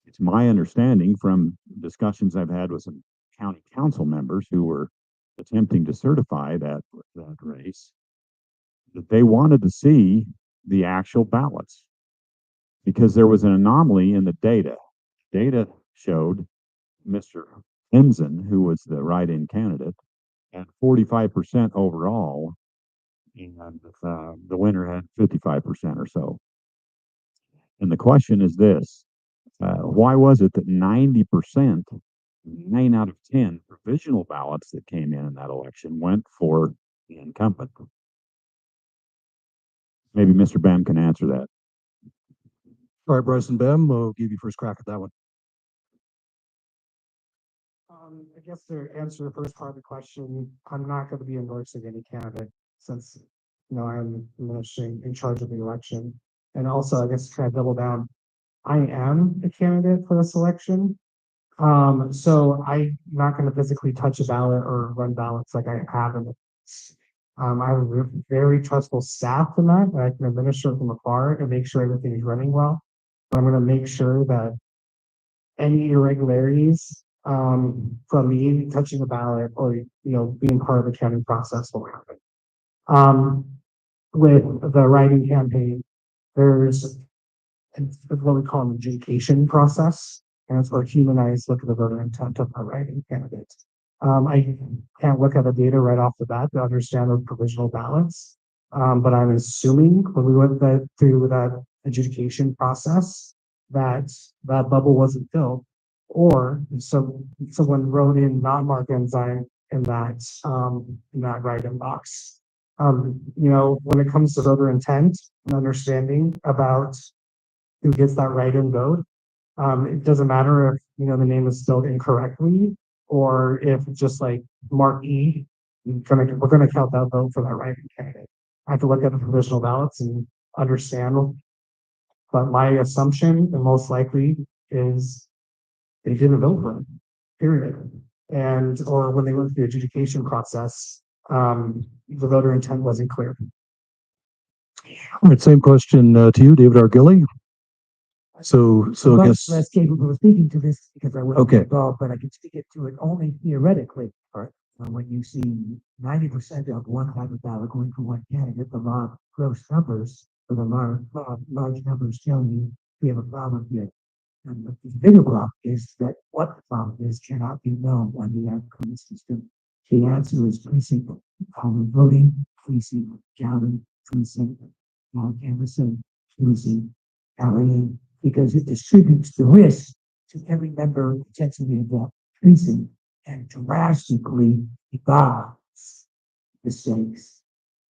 It's my understanding from discussions I've had with some county council members who were attempting to certify that race, that they wanted to see the actual ballots because there was an anomaly in the data. Data showed Mr. Ensign, who was the write-in candidate, had 45% overall, and the winner had 55% or so. And the question is this: why was it that 90%, 9 out of 10 provisional ballots that came in that election went for the incumbent? Maybe Mr. Bem can answer that. All right, Bryce and Bem, we'll give you first crack at that one. I guess to answer the first part of the question, I'm not going to be endorsing any candidate since I'm in charge of the election. And also, I guess to kind of double down, I am a candidate for this election. So I'm not going to physically touch a ballot or run ballots like I have in the past. I have a very trustful staff in that I can administer from afar and make sure everything is running well. But I'm going to make sure that any irregularities from me touching a ballot or being part of the counting process will happen. With the writing campaign, there's what we call an adjudication process, and it's a humanized look at the voter intent of our writing candidates. I can't look at the data right off the bat to understand the provisional ballots, but I'm assuming when we went through that adjudication process that that bubble wasn't filled, or someone wrote in not marked enzyme in that write-in box. When it comes to voter intent and understanding about who gets that write-in vote, It doesn't matter if, the name is spelled incorrectly, or if it's just like Mark E. We're gonna count that vote for that writing candidate. I have to look at the provisional ballots and understand, but my assumption, and most likely, is they didn't vote for him, period. And, or when they went through the adjudication process, the voter intent wasn't clear. All right, same question to you, David R. Gilly. So I guess, Less capable of speaking to this because I wasn't Okay. involved, but I can speak it to it only theoretically. All right. When you see 90% of one type of ballot going for one candidate, the law of gross numbers, or the law of large numbers telling you we have a problem here. And the bigger problem is that what the problem is cannot be known on the outcome system. The answer is precinct voting, precinct counting, precinct canvassing, precinct tallying, because it distributes the risk to every member potentially of that precinct and drastically evolves mistakes.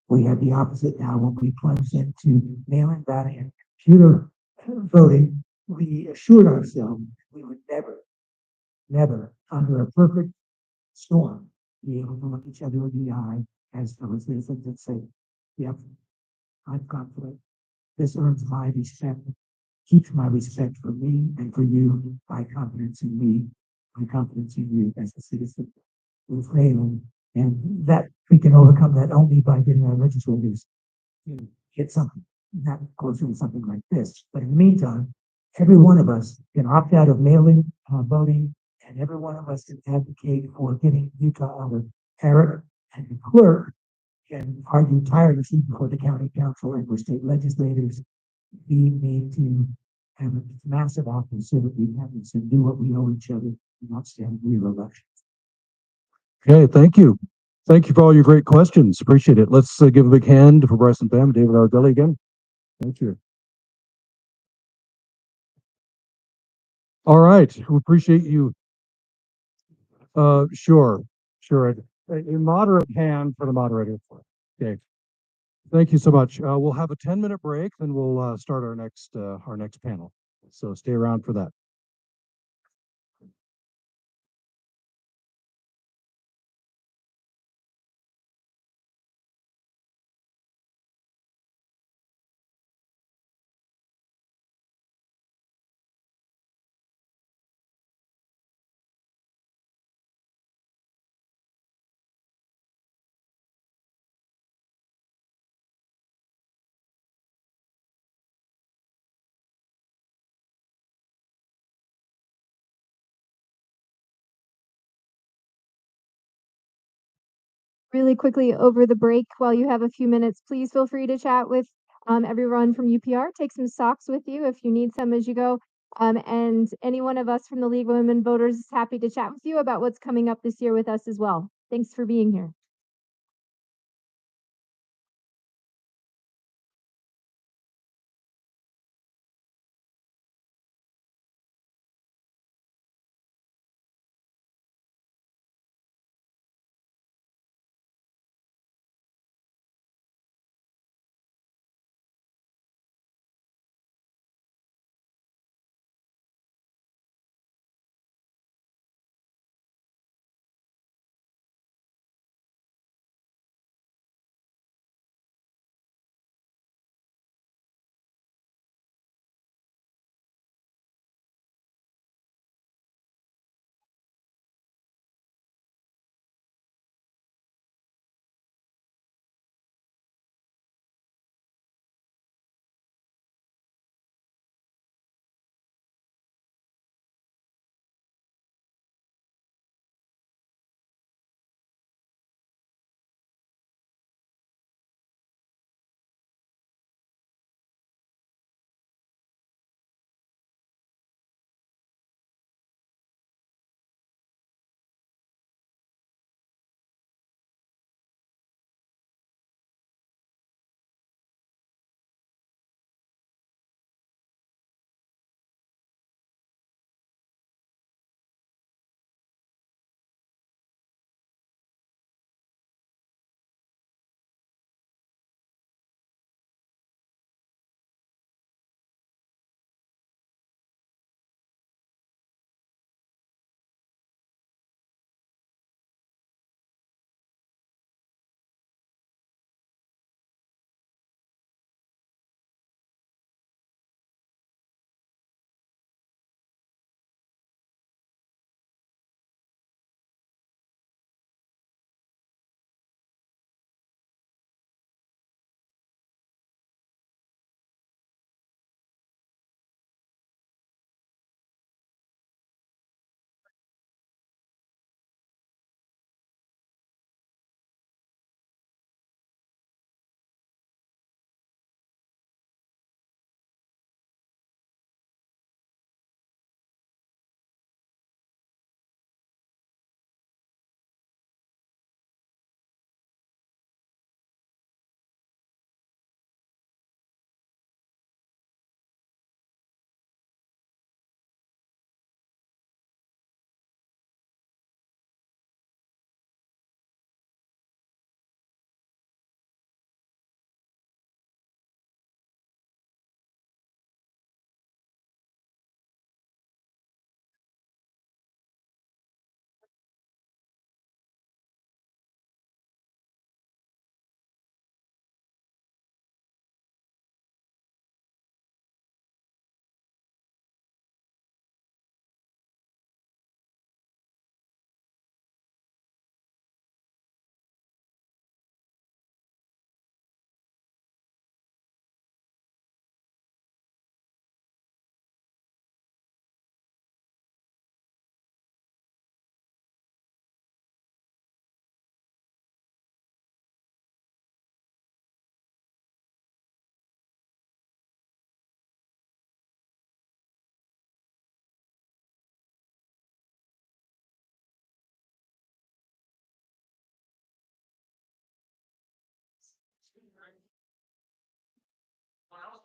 We have the opposite now when we plunge into mail-in ballot and computer voting. We assured ourselves we would never, under a perfect storm, be able to look each other in the eye as fellow citizens and say, yep, I'm confident. This earns my respect, keeps my respect for me and for you, my confidence in me, my confidence in you as a citizen. We're failing, and that we can overcome that only by getting our legislators to get something that goes through something like this. But in the meantime, every one of us can opt out of mail-in voting, and every one of us can advocate for getting Utah out of error, and the clerk can argue tirelessly before the county council and for state legislators. We need to have a massive office so that we have this and do what we owe each other and not stand re-election. okay, thank you. Thank you for all your great questions. Appreciate it. Let's give a big hand for Bryce and Pam, David R. Gilly again. Thank you. All right, we appreciate you. Sure. A moderate hand for the moderator. Okay. Thank you so much. We'll have a 10-minute break, then we'll start our next panel. So stay around for that. Really quickly over the break, while you have a few minutes, please feel free to chat with everyone from UPR. Take some socks with you if you need some as you go. And any one of us from the League of Women Voters is happy to chat with you about what's coming up this year with us as well. Thanks for being here.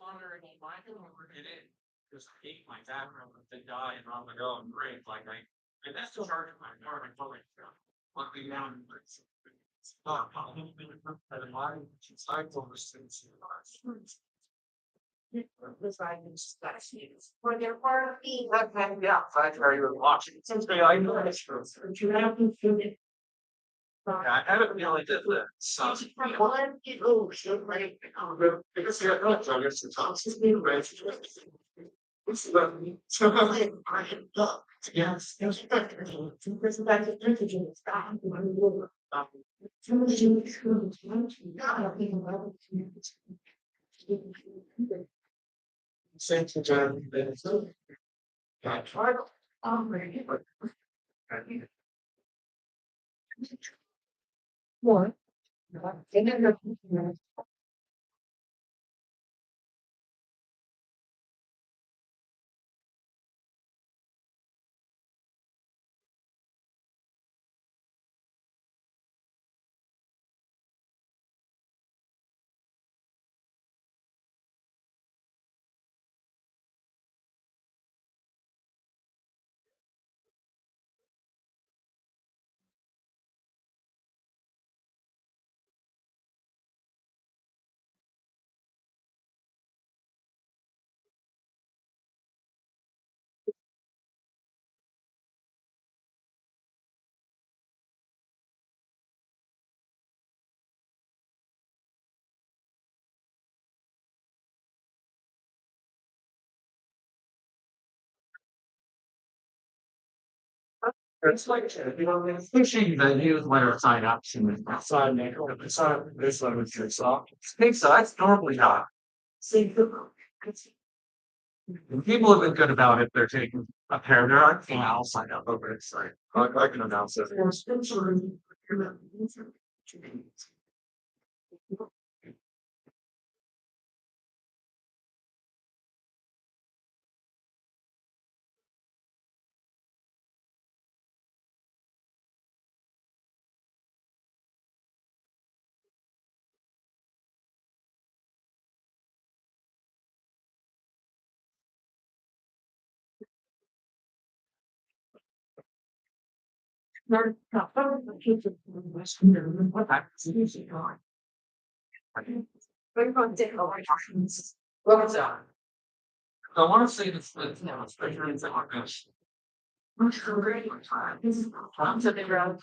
wondering, why did I get in? Because I hate my background, if they die and I'm like, oh, great, like and that's the charge of my car, I totally. Looking down. For their part of being. Yeah, I tell you, watching. Since I know this. You have to feel it. I had a feeling that the sun. Because you're not, so I guess it's on. Yes. Thank you, John. I tried. What? It's like, it's fishing the newsletter sign ups and sign this one with your soft. Think so, that's normally not. See, people have been good about it, they're taking a pair, they're like, yeah, I'll sign up over it, sorry. I can announce it. What's that? I wanna say this, you know, it's like, it's like this. I'm sure great. I'm sitting around.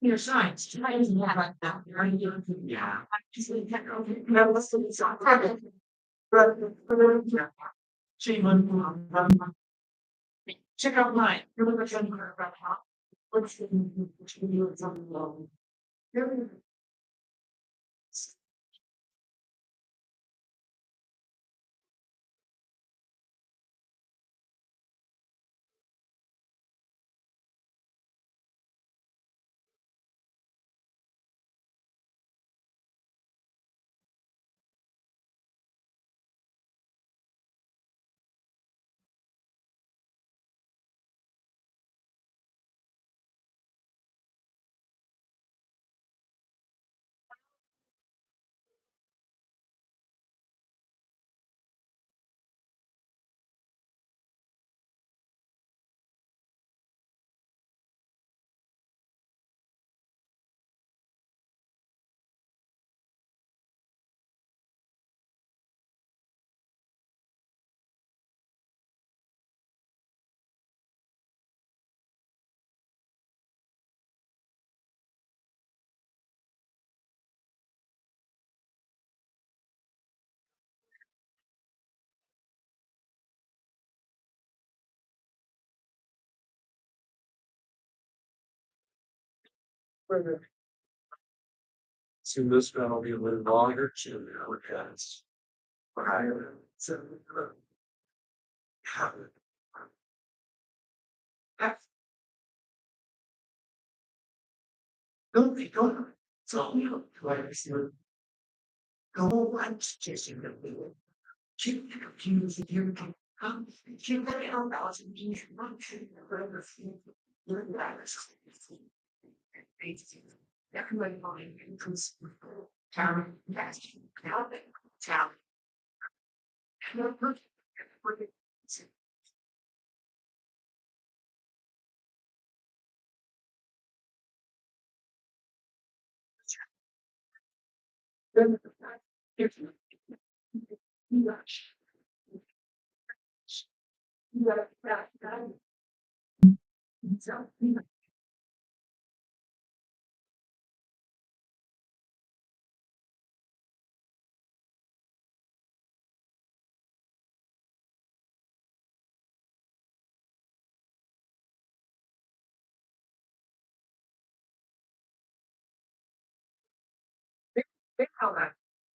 Your signs. Yeah. Check out mine. So this one will be a little longer too, because. So. Don't be going. So you know, like, go watch Jason. Keep confused if you can come. Keep the hell out of you. Everybody mind because town, that's town.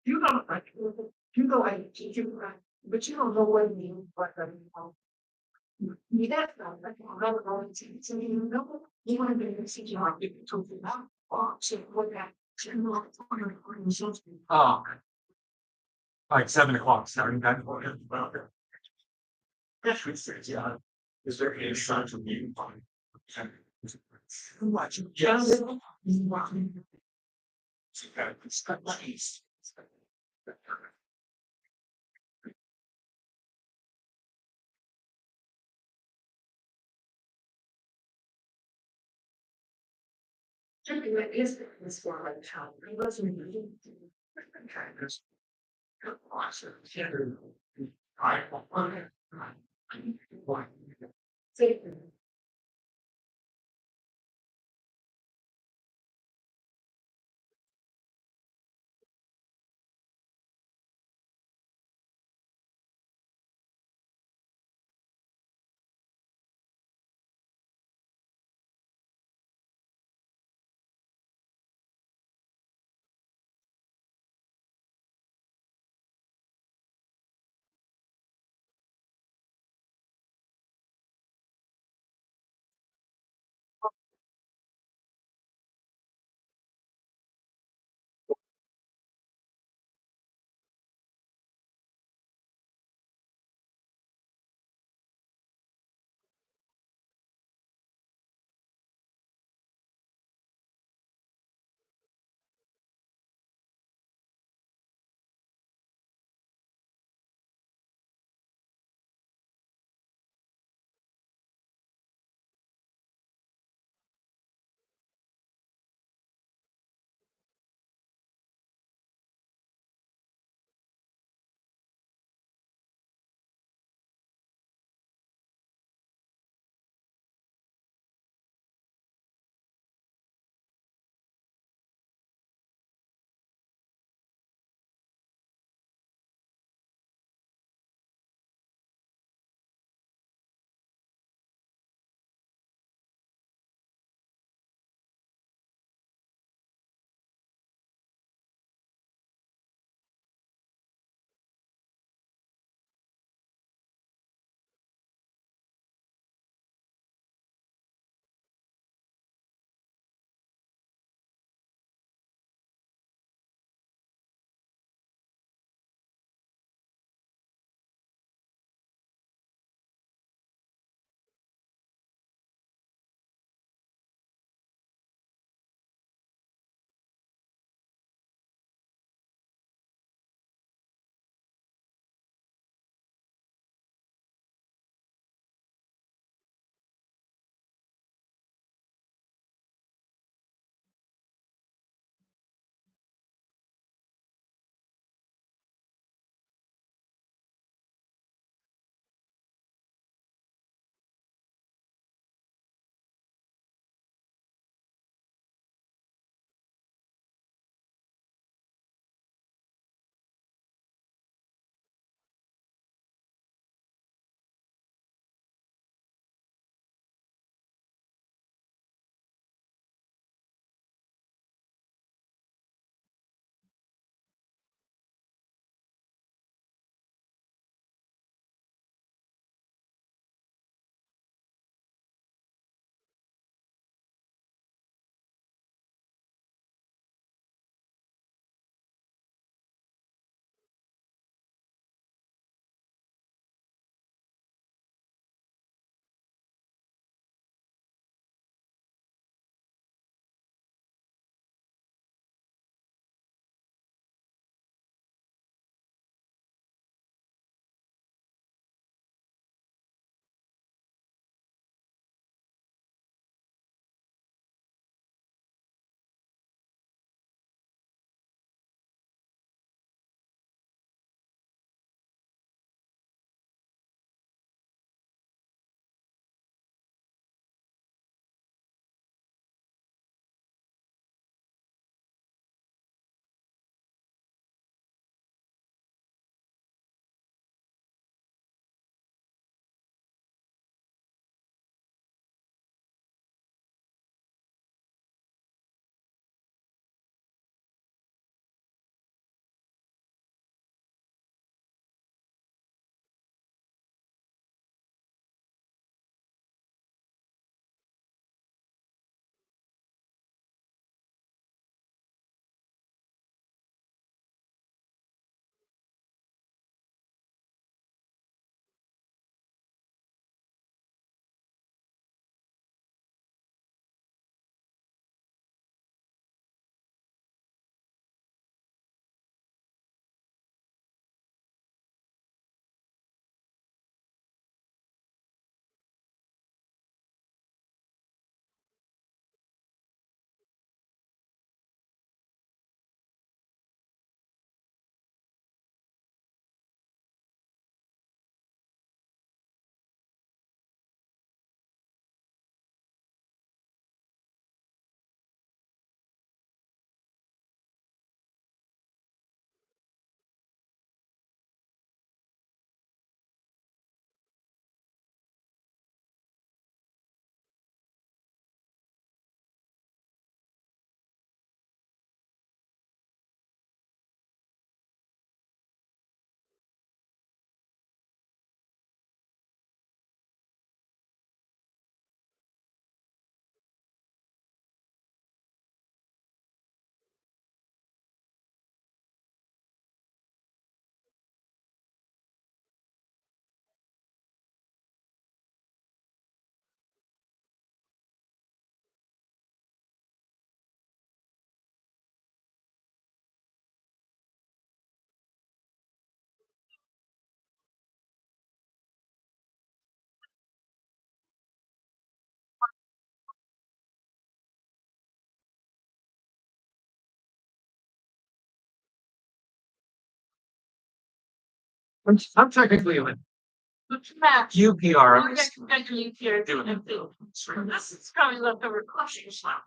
You don't like you know I teach you but you don't know what it means what you that's not like I'm not going to you know you want to be a teacher like you talk about so what that Oh, like 7 o'clock, starting back. that's research, yeah. Is there any sign from you? Watch just this for like how it wasn't really I'm technically like UPR. I'm just This is probably leftover crushing slap.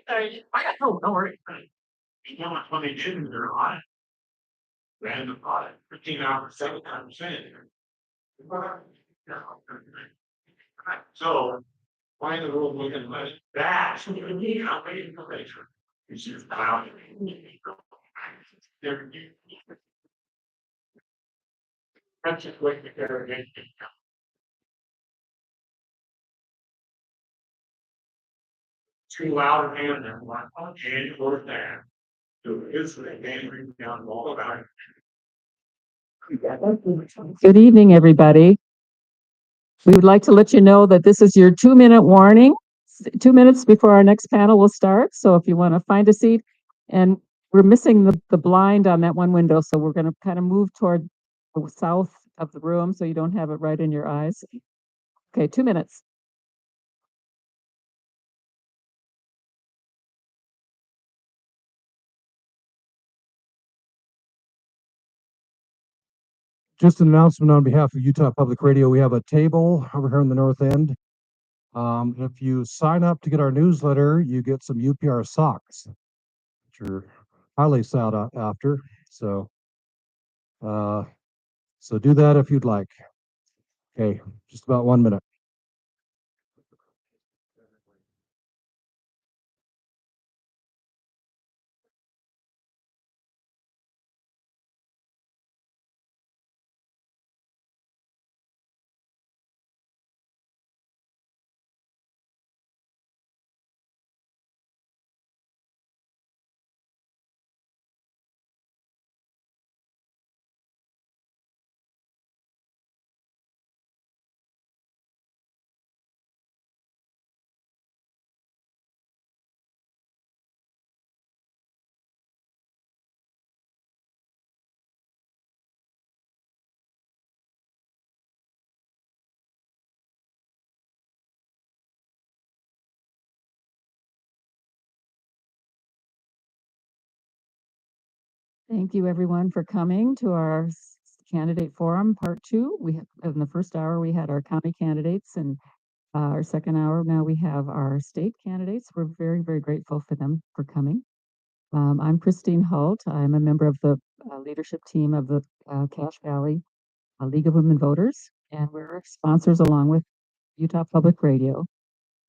Sorry. no worry. You know how much money did in their audit? Random audit, 15 hours, 7%. So, why in the world we can let that? You need how many information? It's just about. That's just what the interrogation. Too loud and then one and or that. So it's the game down all about it. Good evening, everybody. We would like to let you know that this is your 2-minute warning, 2 minutes before our next panel will start. So if you want to find a seat, and we're missing the blind on that one window, so we're going to kind of move toward the south of the room so you don't have it right in your eyes. Okay, 2 minutes. Just an announcement on behalf of Utah Public Radio. We have a table over here in the north end. If you sign up to get our newsletter, you get some UPR socks, which are highly sought after. So do that if you'd like. Okay, just about 1 minute. Thank you, everyone, for coming to our candidate forum, part 2. We have, in the first hour, we had our county candidates, and our second hour, now we have our state candidates. We're very, very grateful for them for coming. I'm Christine Holt. I'm a member of the leadership team of the Cache Valley League of Women Voters, and we're sponsors along with Utah Public Radio.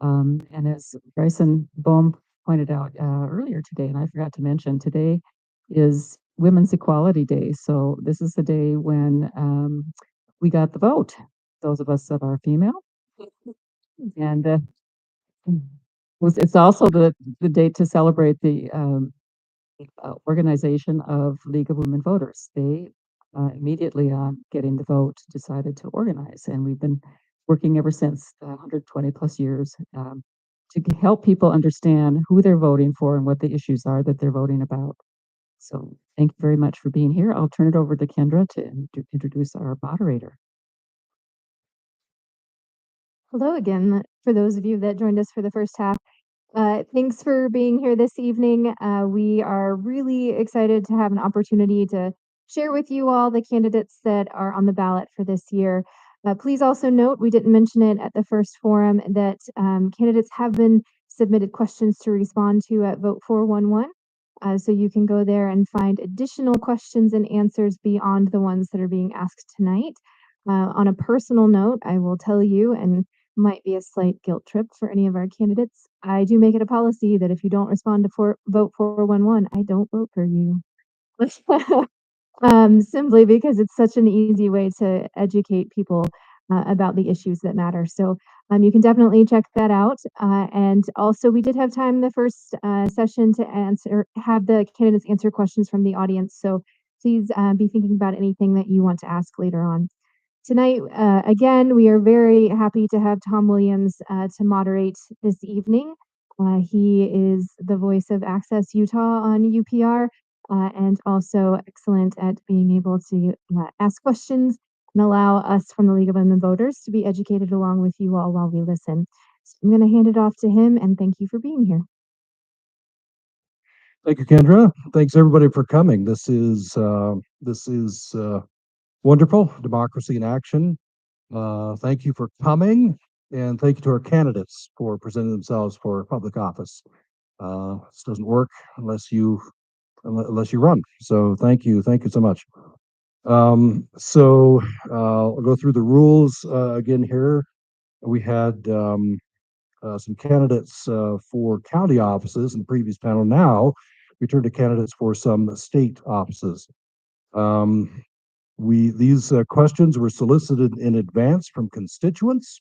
And as Bryson Bohm pointed out earlier today, and I forgot to mention, today is Women's Equality Day. So this is the day when we got the vote, those of us that are female. And it's also the date to celebrate the organization of League of Women Voters. They immediately on getting the vote decided to organize, and we've been working ever since 120 plus years to help people understand who they're voting for and what the issues are that they're voting about. So thank you very much for being here. I'll turn it over to Kendra to introduce our moderator. Hello again, for those of you that joined us for the first half. Thanks for being here this evening. We are really excited to have an opportunity to share with you all the candidates that are on the ballot for this year. Please also note, we didn't mention it at the first forum, that candidates have been submitted questions to respond to at Vote 411. So you can go there and find additional questions and answers beyond the ones that are being asked tonight. On a personal note, I will tell you, and might be a slight guilt trip for any of our candidates, I do make it a policy that if you don't respond to Vote 411, I don't vote for you. Simply because it's such an easy way to educate people about the issues that matter. So you can definitely check that out. And also, we did have time in the first session to have the candidates answer questions from the audience. So please be thinking about anything that you want to ask later on. Tonight, again, we are very happy to have Tom Williams to moderate this evening. He is the voice of Access Utah on UPR and also excellent at being able to ask questions and allow us from the League of Women Voters to be educated along with you all while we listen. So I'm going to hand it off to him, and thank you for being here. Thank you, Kendra. Thanks everybody for coming. This is wonderful, democracy in action. Thank you for coming, and thank you to our candidates for presenting themselves for public office. This doesn't work unless you run. So thank you so much. I'll go through the rules again here. We had some candidates for county offices in the previous panel. Now we turn to candidates for some state offices. These questions were solicited in advance from constituents,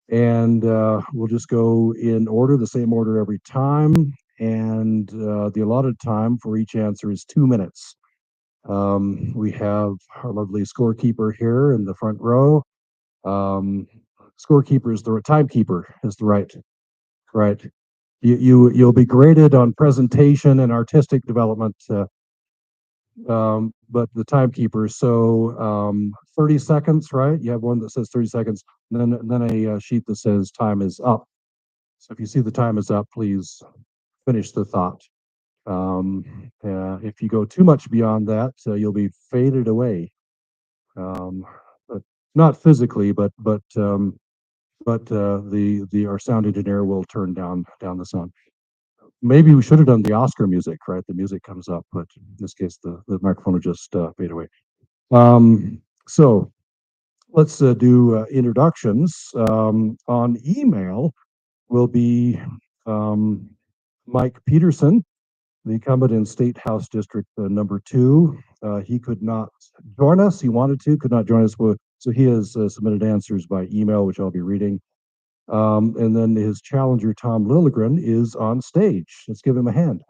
and we'll just go in order, the same order every time. And the allotted time for each answer is 2 minutes. We have our lovely scorekeeper here in the front row. Scorekeeper is the timekeeper is the right. You'll be graded on presentation and artistic development, but the timekeeper. So 30 seconds, right? You have one that says 30 seconds, and then a sheet that says time is up. So if you see the time is up, please finish the thought. If you go too much beyond that, you'll be faded away. But not physically, but our sound engineer will turn down the sound. Maybe we should have done the Oscar music, right? The music comes up, but in this case, the microphone will just fade away. So let's do introductions. On email will be Mike Peterson, the incumbent in State House District number 2. He could not join us. He wanted to, could not join us. So he has submitted answers by email, which I'll be reading. And then his challenger, Tom Lilligren, is on stage. Let's give him a hand.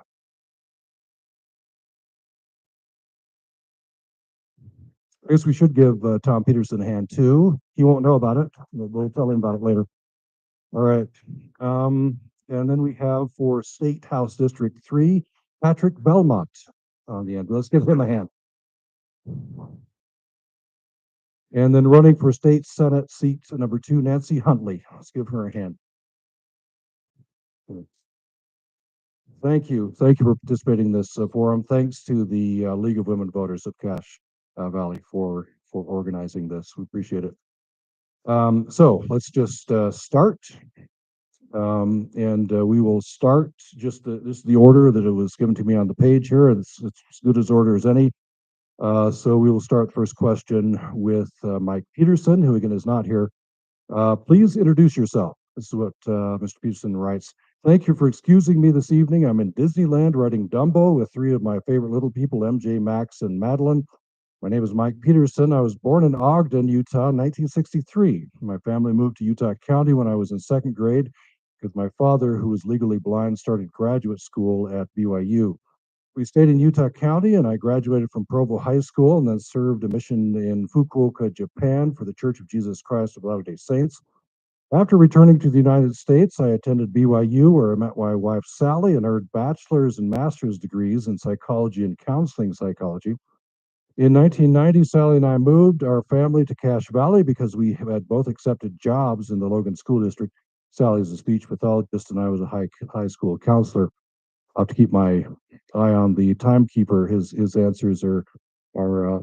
I guess we should give Tom Peterson a hand too. He won't know about it. We'll tell him about it later. All right. And then we have for State House District 3, Patrick Belmont on the end. Let's give him a hand. And then running for State Senate seat number 2, Nancy Huntley. Let's give her a hand. Thank you for participating in this forum. Thanks to the League of Women Voters of Cache Valley for organizing this. We appreciate it. So let's just start. We will start just the order that it was given to me on the page here. It's as good as order as any. So we will start first question with Mike Peterson, who again is not here. Please introduce yourself. This is what Mr. Peterson writes. Thank you for excusing me this evening. I'm in Disneyland riding Dumbo with 3 of my favorite little people, MJ, Max, and Madeline. My name is Mike Peterson. I was born in Ogden, Utah, in 1963. My family moved to Utah County when I was in 2nd grade because my father, who was legally blind, started graduate school at BYU. We stayed in Utah County, and I graduated from Provo High School and then served a mission in Fukuoka, Japan for the Church of Jesus Christ of Latter-day Saints. After returning to the United States, I attended BYU, where I met my wife Sally and earned bachelor's and master's degrees in psychology and counseling psychology. In 1990, Sally and I moved our family to Cache Valley because we had both accepted jobs in the Logan School District. Sally is a speech pathologist, and I was a high school counselor. I'll have to keep my eye on the timekeeper. His answers are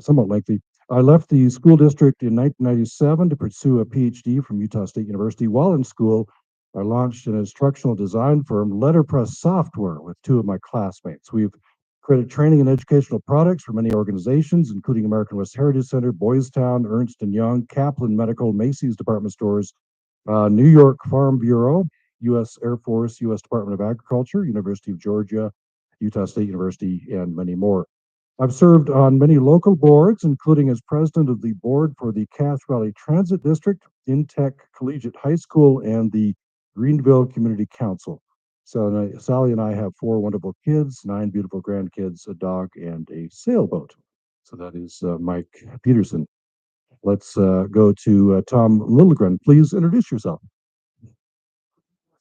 somewhat lengthy. I left the school district in 1997 to pursue a PhD from Utah State University. While in school, I launched an instructional design firm, Letterpress Software, with 2 of my classmates. We've created training and educational products for many organizations, including American West Heritage Center, Boys Town, Ernst & Young, Kaplan Medical, Macy's Department Stores, New York Farm Bureau, U.S. Air Force, U.S. Department of Agriculture, University of Georgia, Utah State University, and many more. I've served on many local boards, including as president of the board for the Cache Valley Transit District, Intech Collegiate High School, and the Greenville Community Council. So Sally and I have 4 wonderful kids, 9 beautiful grandkids, a dog, and a sailboat. So that is Mike Peterson. Let's go to Tom Lilligren. Please introduce yourself.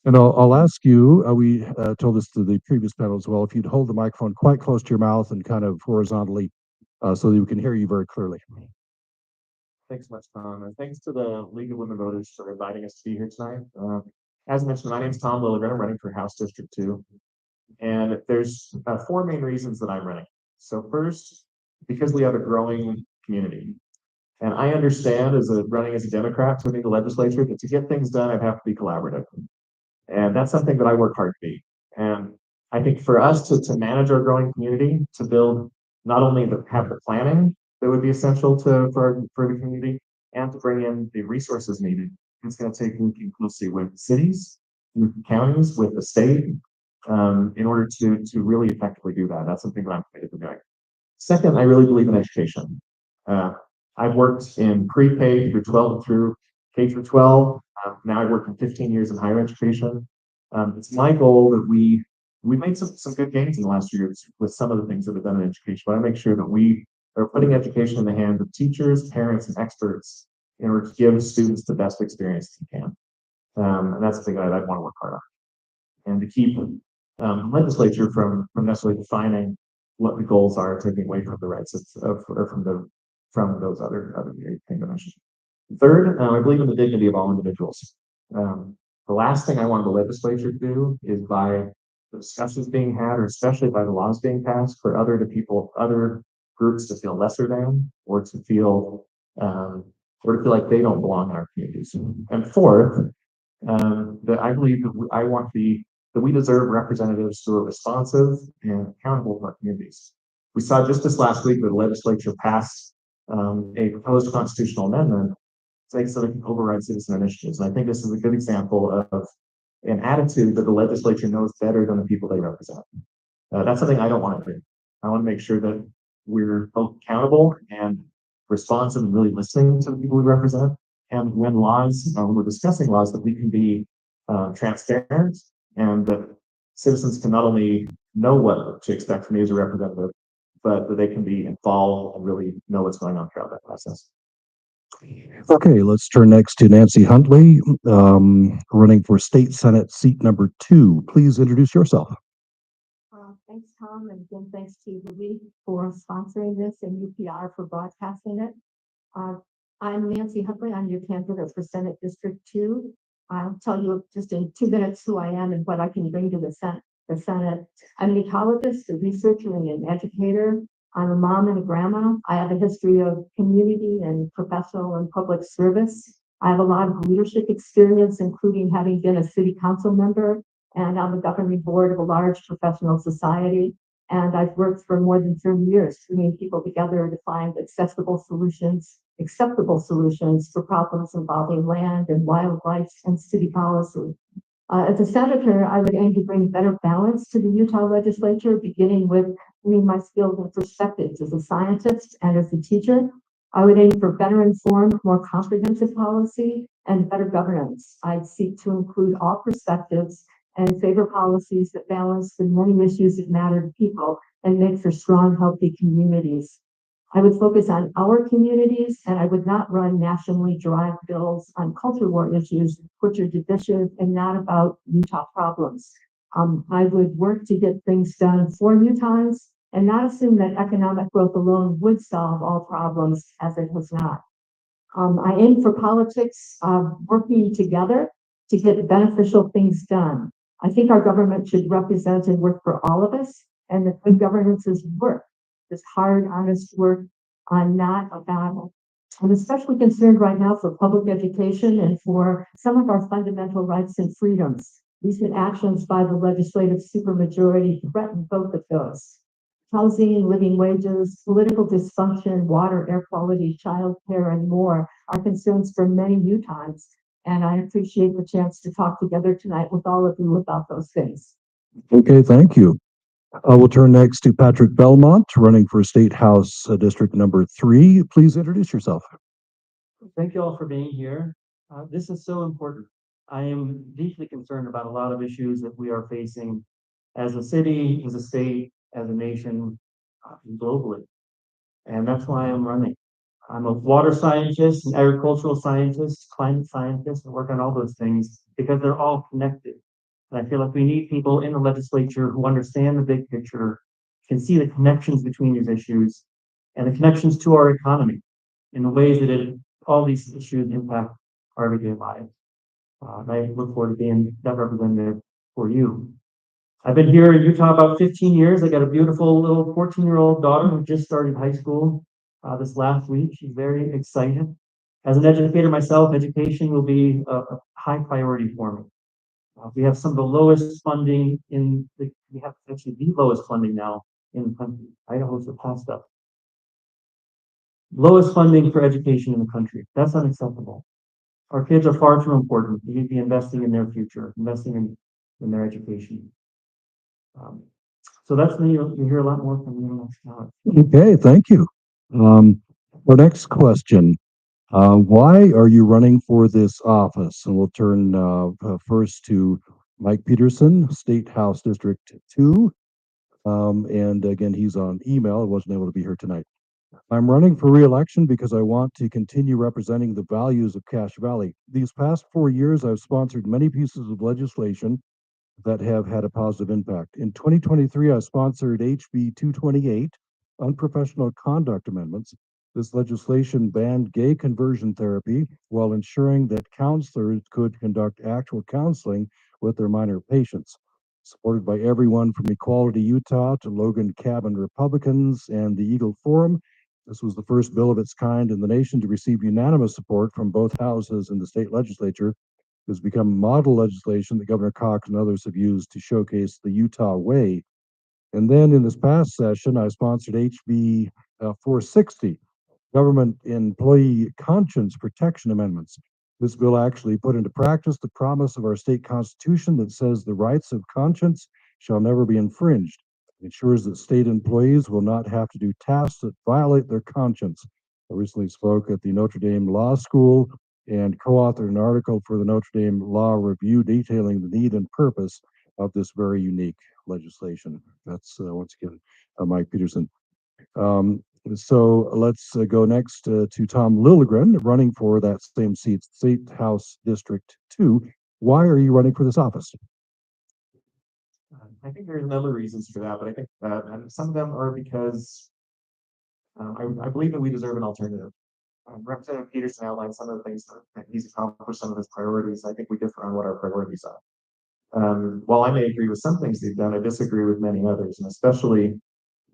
And I'll ask you, we told this to the previous panel as well, if you'd hold the microphone quite close to your mouth and kind of horizontally so that we can hear you very clearly. Thanks so much, Tom, and thanks to the League of Women Voters for inviting us to be here tonight. As mentioned, my name is Tom Lilligren. I'm running for House District 2. And there's four main reasons that I'm running. So first, because we have a growing community. And I understand running as a Democrat to the legislature, that to get things done, I'd have to be collaborative. And that's something that I work hard to be. And I think for us to manage our growing community, to build not only have the planning that would be essential for the community, and to bring in the resources needed, it's going to take working closely with cities, with counties, with the state, in order to really effectively do that. That's something that I'm committed to doing. Second, I really believe in education. I've worked in pre-K through 12 through K through 12. Now I work in 15 years in higher education. It's my goal that we made some good gains in the last few years with some of the things that we've done in education. But I make sure that we are putting education in the hands of teachers, parents, and experts in order to give students the best experience we can. And that's something that I want to work hard on. And to keep the legislature from necessarily defining what the goals are, taking away from the rights from those other things I mentioned. Third, I believe in the dignity of all individuals. The last thing I want the legislature to do is by the discussions being had, or especially by the laws being passed, for other groups to feel lesser than, or to feel like they don't belong in our communities. And fourth, that I believe that we deserve representatives who are responsive and accountable to our communities. We saw just this last week that the legislature passed a proposed constitutional amendment so they can override citizen initiatives. And I think this is a good example of an attitude that the legislature knows better than the people they represent. That's something I don't want to do. I want to make sure that we're both accountable and responsive and really listening to the people we represent. And when we're discussing laws, that we can be transparent, and that citizens can not only know what to expect from me as a representative, but that they can be involved and really know what's going on throughout that process. Okay, let's turn next to Nancy Huntley, running for State Senate seat number 2. Please introduce yourself. Thanks, Tom, and again, thanks to Louis for sponsoring this and UPR for broadcasting it. I'm Nancy Huntley. I'm your candidate for Senate District 2. I'll tell you just in 2 minutes who I am and what I can bring to the Senate. I'm an ecologist, a researcher, and an educator. I'm a mom and a grandma. I have a history of community and professional and public service. I have a lot of leadership experience, including having been a city council member and on the governing board of a large professional society. And I've worked for more than 30 years bringing people together to find acceptable solutions for problems involving land and wildlife and city policy. As a senator, I would aim to bring better balance to the Utah legislature, beginning with my skills and perspectives as a scientist and as a teacher. I would aim for better informed, more comprehensive policy and better governance. I'd seek to include all perspectives and favor policies that balance the many issues that matter to people and make for strong, healthy communities. I would focus on our communities, and I would not run nationally derived bills on culture war issues, which are divisive and not about Utah problems. I would work to get things done for Utahns and not assume that economic growth alone would solve all problems, as it has not. I aim for politics working together to get beneficial things done. I think our government should represent and work for all of us, and that good governance is work. This hard, honest work on not a battle. I'm especially concerned right now for public education and for some of our fundamental rights and freedoms. Recent actions by the legislative supermajority threaten both of those. Housing, living wages, political dysfunction, water, air quality, child care, and more are concerns for many Utahns. And I appreciate the chance to talk together tonight with all of you about those things. Okay, thank you. We'll turn next to Patrick Belmont, running for State House District number 3. Please introduce yourself. Thank you all for being here. This is so important. I am deeply concerned about a lot of issues that we are facing as a city, as a state, as a nation, globally. And that's why I'm running. I'm a water scientist, an agricultural scientist, climate scientist, and work on all those things because they're all connected. And I feel like we need people in the legislature who understand the big picture, can see the connections between these issues and the connections to our economy in the ways that all these issues impact our everyday lives. I look forward to being that representative for you. I've been here in Utah about 15 years. I got a beautiful little 14-year-old daughter who just started high school this last week. She's very excited. As an educator myself, education will be a high priority for me. We have some of the lowest funding we have actually the lowest funding now in the country. Idaho's surpassed us. Lowest funding for education in the country. That's unacceptable. Our kids are far too important. We need to be investing in their future, investing in their education. So that's me. You'll hear a lot more from me next time. Okay, thank you. Our next question. Why are you running for this office? And we'll turn first to Mike Peterson, State House District 2. And again, he's on email. I wasn't able to be here tonight. I'm running for re-election because I want to continue representing the values of Cache Valley. These past 4 years, I've sponsored many pieces of legislation that have had a positive impact. In 2023, I sponsored HB 228, Unprofessional Conduct Amendments. This legislation banned gay conversion therapy while ensuring that counselors could conduct actual counseling with their minor patients. Supported by everyone from Equality Utah to Logan Cabin Republicans and the Eagle Forum, this was the first bill of its kind in the nation to receive unanimous support from both houses in the state legislature. It has become model legislation that Governor Cox and others have used to showcase the Utah way. And then in this past session, I sponsored HB 460, Government Employee Conscience Protection Amendments. This bill actually put into practice the promise of our state constitution that says the rights of conscience shall never be infringed. It ensures that state employees will not have to do tasks that violate their conscience. I recently spoke at the Notre Dame Law School and co-authored an article for the Notre Dame Law Review detailing the need and purpose of this very unique legislation. That's once again Mike Peterson. So let's go next to Tom Lilligren, running for that same seat, State House District 2. Why are you running for this office? I think there's a number of reasons for that, but I think and some of them are because I believe that we deserve an alternative. Representative Peterson outlined some of the things that he's accomplished, some of his priorities. I think we differ on what our priorities are. While I may agree with some things they've done, I disagree with many others, and especially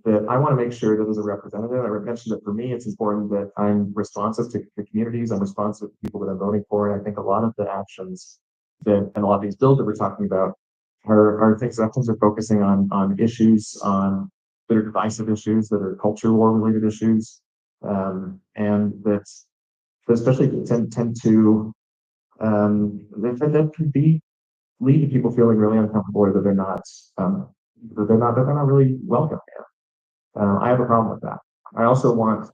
that I want to make sure that as a representative, I mentioned that for me, it's important that I'm responsive to the communities, I'm responsive to people that I'm voting for, and I think a lot of the actions and a lot of these bills that we're talking about are things that are focusing on issues that are divisive issues, that are culture war related issues, and that especially tend to that could lead to people feeling really uncomfortable or that they're not really welcome here. I have a problem with that. I also want,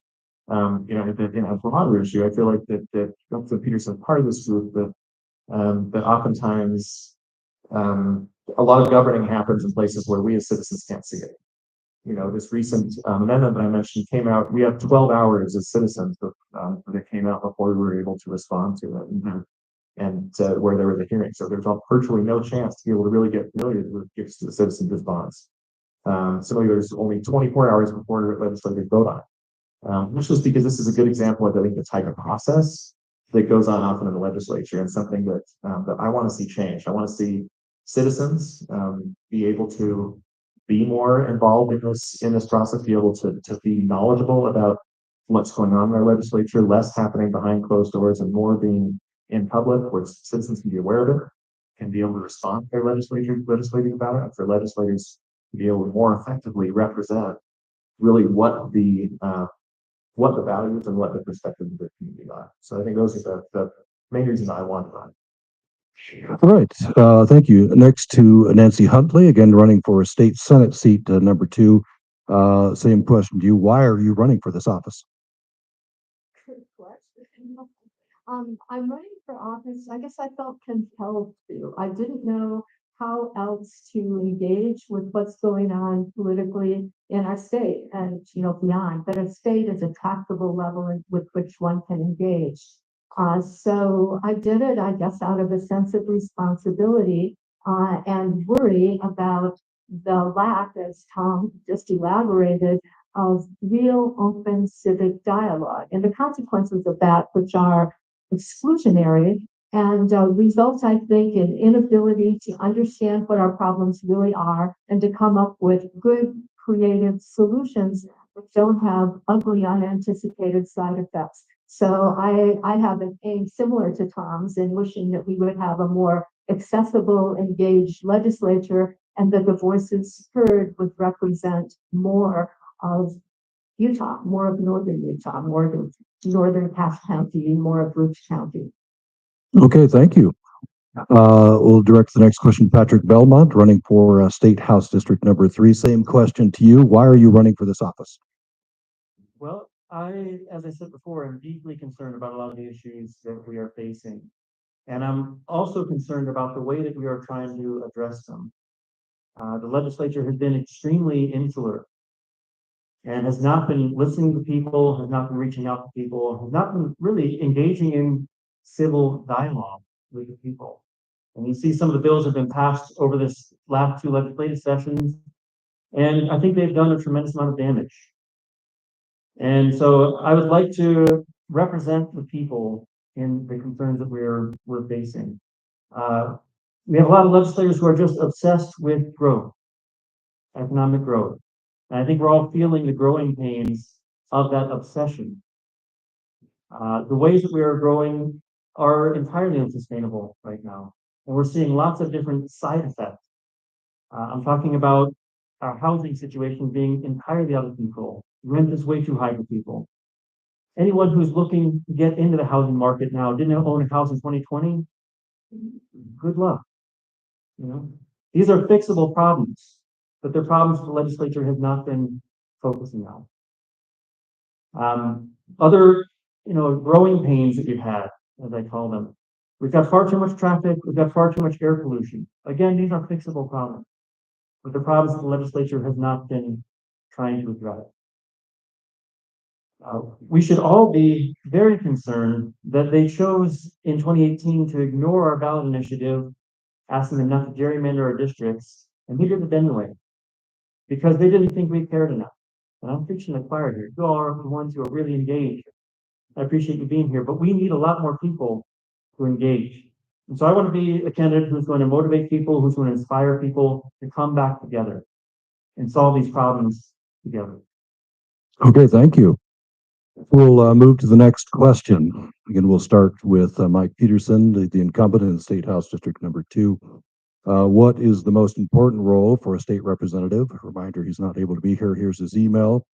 a broader issue. I feel like that Dr. Peterson, part of this group, that oftentimes a lot of governing happens in places where we as citizens can't see it. This recent amendment that I mentioned came out. We have 12 hours as citizens that came out before we were able to respond to it, and where there was a hearing. So there's virtually no chance to be able to really get familiar with the citizen response. Similarly, there's only 24 hours before legislators vote on it, which is because this is a good example of, I think, the type of process that goes on often in the legislature, and something that I want to see change. I want to see citizens be able to be more involved in this process, be able to be knowledgeable about what's going on in our legislature, less happening behind closed doors and more being in public, where citizens can be aware of it, can be able to respond to their legislating about it, and for legislators to be able to more effectively represent really what the values and what the perspectives of the community are. So I think those are the main reasons I want to run. All right, thank you. Next to Nancy Huntley, again running for a state Senate seat number 2. Same question to you. Why are you running for this office? Good question. I'm running for office. I guess I felt compelled to. I didn't know how else to engage with what's going on politically in our state and beyond. But a state is a tractable level with which one can engage. So I did it, I guess, out of a sense of responsibility and worry about the lack, as Tom just elaborated, of real open civic dialogue and the consequences of that, which are exclusionary And results, I think, in inability to understand what our problems really are and to come up with good, creative solutions that don't have ugly, unanticipated side effects. So I have an aim similar to Tom's in wishing that we would have a more accessible, engaged legislature and that the voices heard would represent more of Utah, more of northern Utah, more of northern Cass County, more of Roots County. Okay, thank you. We'll direct the next question, Patrick Belmont, running for State House District number 3. Same question to you. Why are you running for this office? Well, as I said before, I'm deeply concerned about a lot of the issues that we are facing. And I'm also concerned about the way that we are trying to address them. The legislature has been extremely insular and has not been listening to people, has not been reaching out to people, has not been really engaging in civil dialogue with the people. And you see some of the bills have been passed over this last 2 legislative sessions, and I think they've done a tremendous amount of damage. And so I would like to represent the people in the concerns that we're facing. We have a lot of legislators who are just obsessed with growth, economic growth. And I think we're all feeling the growing pains of that obsession. The ways that we are growing are entirely unsustainable right now. And we're seeing lots of different side effects. I'm talking about our housing situation being entirely out of control. Rent is way too high for people. Anyone who's looking to get into the housing market now, didn't own a house in 2020, good luck. You know, these are fixable problems, but they're problems the legislature has not been focusing on. Other, growing pains that we've had, as I call them. We've got far too much traffic. We've got far too much air pollution. Again, these are fixable problems, but the problems that the legislature has not been trying to address. We should all be very concerned that they chose in 2018 to ignore our ballot initiative, asking them not to gerrymander our districts, and we did it anyway, because they didn't think we cared enough. And I'm preaching to the choir here. You all are the ones who are really engaged. I appreciate you being here, but we need a lot more people to engage. And so I want to be a candidate who's going to motivate people, who's going to inspire people to come back together and solve these problems together. Okay, thank you. We'll move to the next question. Again, we'll start with Mike Peterson, the incumbent in State House District number 2. What is the most important role for a state representative? A reminder, he's not able to be here. Here's his email.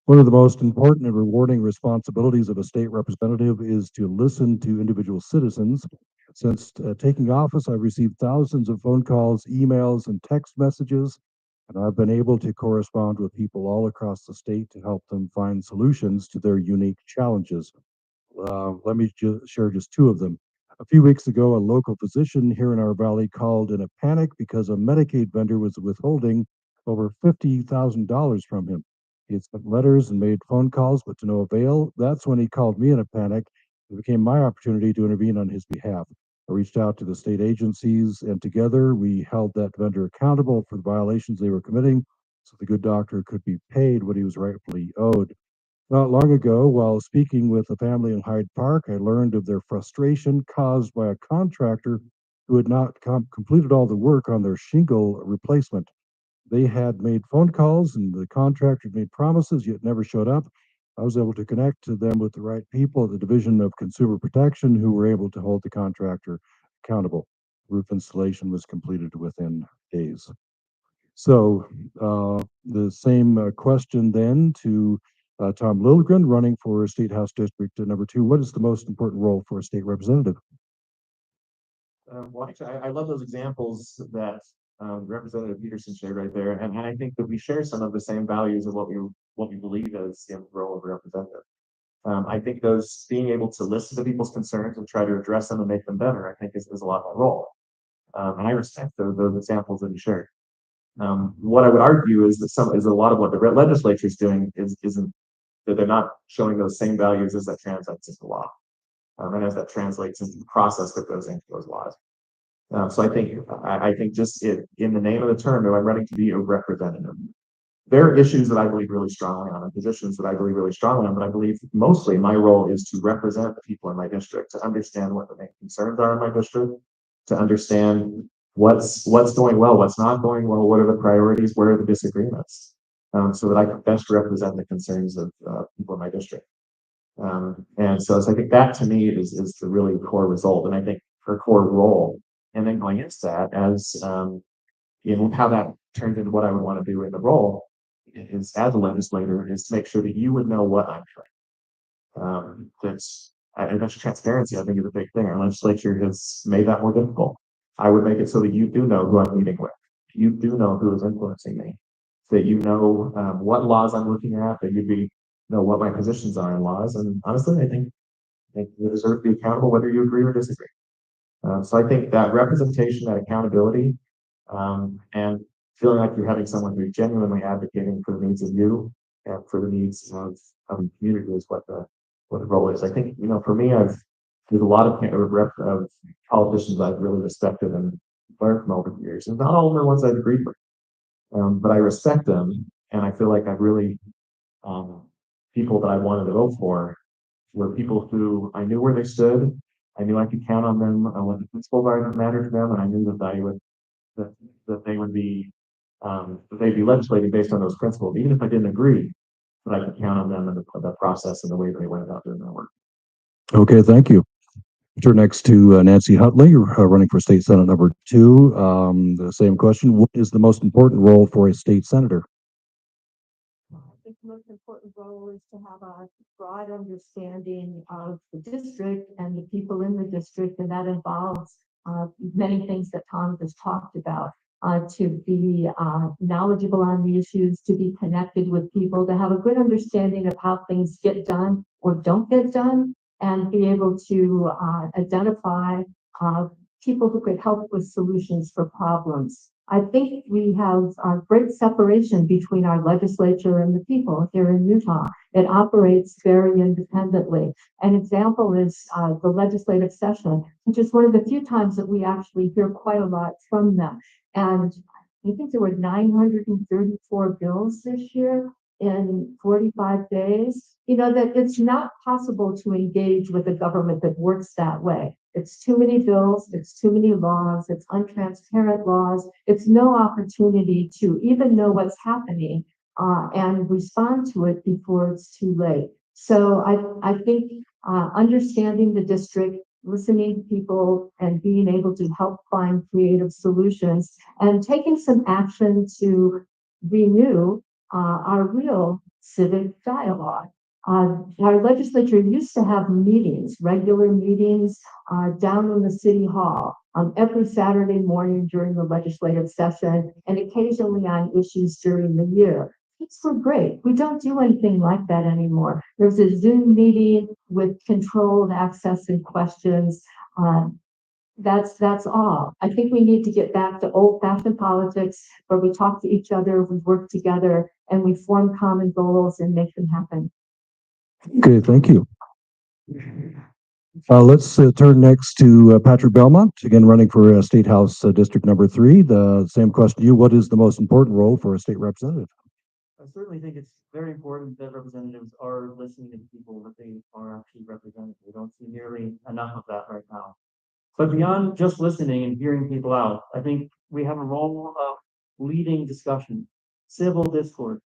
One of the most important and rewarding responsibilities of a state representative is to listen to individual citizens. Since taking office, I've received thousands of phone calls, emails, and text messages, and I've been able to correspond with people all across the state to help them find solutions to their unique challenges. Let me share just 2 of them. A few weeks ago, a local physician here in our valley called in a panic because a Medicaid vendor was withholding over $50,000 from him. He had sent letters and made phone calls, but to no avail. That's when he called me in a panic. It became my opportunity to intervene on his behalf. I reached out to the state agencies, and together we held that vendor accountable for the violations they were committing so the good doctor could be paid what he was rightfully owed. Not long ago, while speaking with a family in Hyde Park, I learned of their frustration caused by a contractor who had not completed all the work on their shingle replacement. They had made phone calls and the contractor had made promises yet never showed up. I was able to connect to them with the right people at the Division of Consumer Protection who were able to hold the contractor accountable. Roof installation was completed within days. So the same question then to Tom Lilligren, running for State House District number 2. What is the most important role for a state representative? Well, actually, I love those examples that Representative Peterson shared right there, and I think that we share some of the same values of what we believe is the role of a representative. I think those being able to listen to people's concerns and try to address them and make them better, I think is a lot of our role. And I respect those examples that you shared. What I would argue is that a lot of what the legislature is doing isn't that they're not showing those same values as that translates into law, and as that translates into the process that goes into those laws. So I think just in the name of the term, I'm running to be a representative. there are issues that I believe really strongly on and positions that I believe really strongly on, but I believe mostly my role is to represent the people in my district, to understand what the main concerns are in my district, to understand what's going well, what's not going well, what are the priorities, where are the disagreements, so that I can best represent the concerns of people in my district. And so I think that to me is the really core result, and I think her core role, and then going into that as how that turns into what I would want to do in the role is as a legislator is to make sure that you would know what I'm doing. That's transparency, I think, is a big thing. Our legislature has made that more difficult. I would make it so that you do know who I'm meeting with. You do know who is influencing me. That you know what laws I'm looking at, that you know what my positions are in laws. And honestly, I think you deserve to be accountable whether you agree or disagree. So I think that representation, that accountability, and feeling like you're having someone who's genuinely advocating for the needs of you and for the needs of the community is what the role is. I think, for me, there's a lot of politicians I've really respected and learned from over the years, and not all of them are ones I've agreed with, but I respect them, and I feel like I've really people that I wanted to vote for were people who I knew where they stood. I knew I could count on them when the principles are that mattered to them, and I knew that they would be that they'd be legislating based on those principles, even if I didn't agree. But I could count on them and the process and the way they went about doing their work. Okay, thank you. Turn next to Nancy Hutley, running for state senate number 2. The same question: what is the most important role for a state senator? I think the most important role is to have a broad understanding of the district and the people in the district, and that involves many things that Tom just talked about. To be knowledgeable on the issues, to be connected with people, to have a good understanding of how things get done or don't get done, and be able to identify people who could help with solutions for problems. I think we have a great separation between our legislature and the people here in Utah. It operates very independently. An example is the legislative session, which is one of the few times that we actually hear quite a lot from them. And I think there were 934 bills this year in 45 days. That it's not possible to engage with a government that works that way. It's too many bills, it's too many laws, it's untransparent laws, it's no opportunity to even know what's happening and respond to it before it's too late. So I think understanding the district, listening to people, and being able to help find creative solutions and taking some action to renew our real civic dialogue. Our legislature used to have meetings, regular meetings down in the city hall every Saturday morning during the legislative session, and occasionally on issues during the year. These were great. We don't do anything like that anymore. There's a Zoom meeting with controlled access and questions. That's all. I think we need to get back to old-fashioned politics where we talk to each other, we work together, and we form common goals and make them happen. Okay, thank you. Let's turn next to Patrick Belmont, again running for State House District number 3. The same question to you: what is the most important role for a state representative? I certainly think it's very important that representatives are listening to people that they are actually representing. We don't see nearly enough of that right now. But beyond just listening and hearing people out, I think we have a role of leading discussion, civil discourse,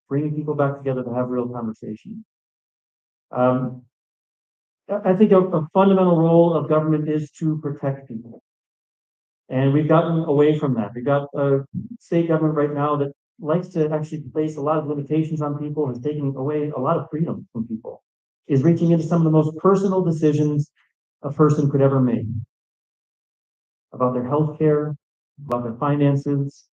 bringing people back together to have real conversation. I think a fundamental role of government is to protect people. And we've gotten away from that. We've got a state government right now that likes to actually place a lot of limitations on people and is taking away a lot of freedom from people, is reaching into some of the most personal decisions a person could ever make about their health care, about their finances.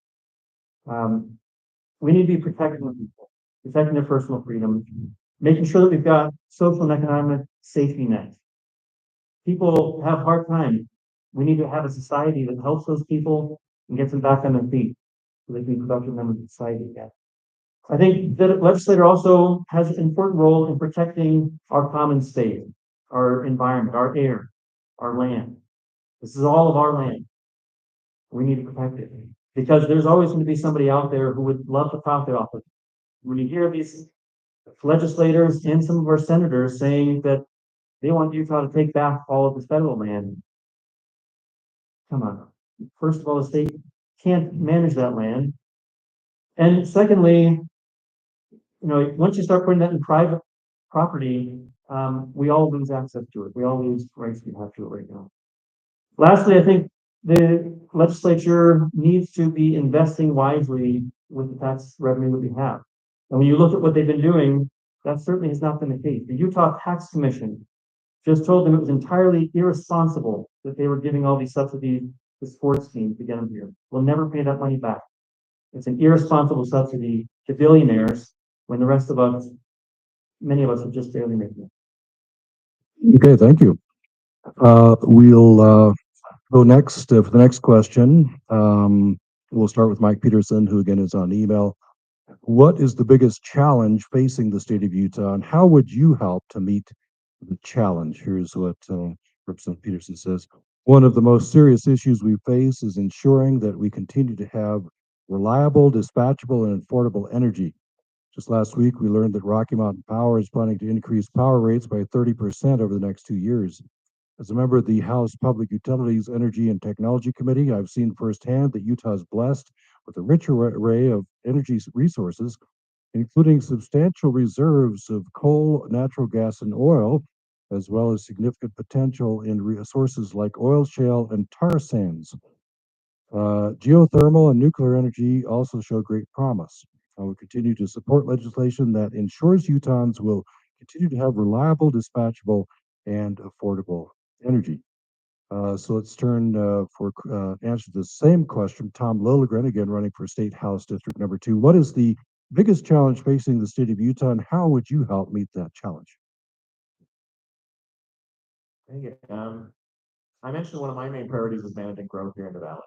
We need to be protecting the people, protecting their personal freedom, making sure that we've got social and economic safety nets. People have hard time. We need to have a society that helps those people and gets them back on their feet so they can be productive members of society again. I think that the legislator also has an important role in protecting our common space, our environment, our air, our land. This is all of our land. We need to protect it. Because there's always going to be somebody out there who would love to profit off of it. When you hear these legislators and some of our senators saying that they want Utah to take back all of the federal land, come on. First of all, the state can't manage that land. And secondly, once you start putting that in private property, we all lose access to it. We all lose rights we have to it right now. Lastly, I think the legislature needs to be investing wisely with the tax revenue that we have. And when you look at what they've been doing, that certainly has not been the case. The Utah Tax Commission just told them it was entirely irresponsible that they were giving all these subsidies to sports teams to get them here. We'll never pay that money back. It's an irresponsible subsidy to billionaires when the rest of us, many of us, are just barely making it. Okay, thank you. We'll go next for the next question. We'll start with Mike Peterson, who again is on email. What is the biggest challenge facing the state of Utah, and how would you help to meet the challenge? Here's what Representative Peterson says. One of the most serious issues we face is ensuring that we continue to have reliable, dispatchable, and affordable energy. Just last week, we learned that Rocky Mountain Power is planning to increase power rates by 30% over the next 2 years. As a member of the House Public Utilities, Energy, and Technology Committee, I've seen firsthand that Utah is blessed with a rich array of energy resources, including substantial reserves of coal, natural gas, and oil, as well as significant potential in resources like oil shale and tar sands. Geothermal and nuclear energy also show great promise. I will continue to support legislation that ensures Utahns will continue to have reliable, dispatchable, and affordable energy. So let's turn for answer the same question. Tom Lilligren, again running for State House District number 2. What is the biggest challenge facing the state of Utah, and how would you help meet that challenge? Thank you. I mentioned one of my main priorities is managing growth here in the valley.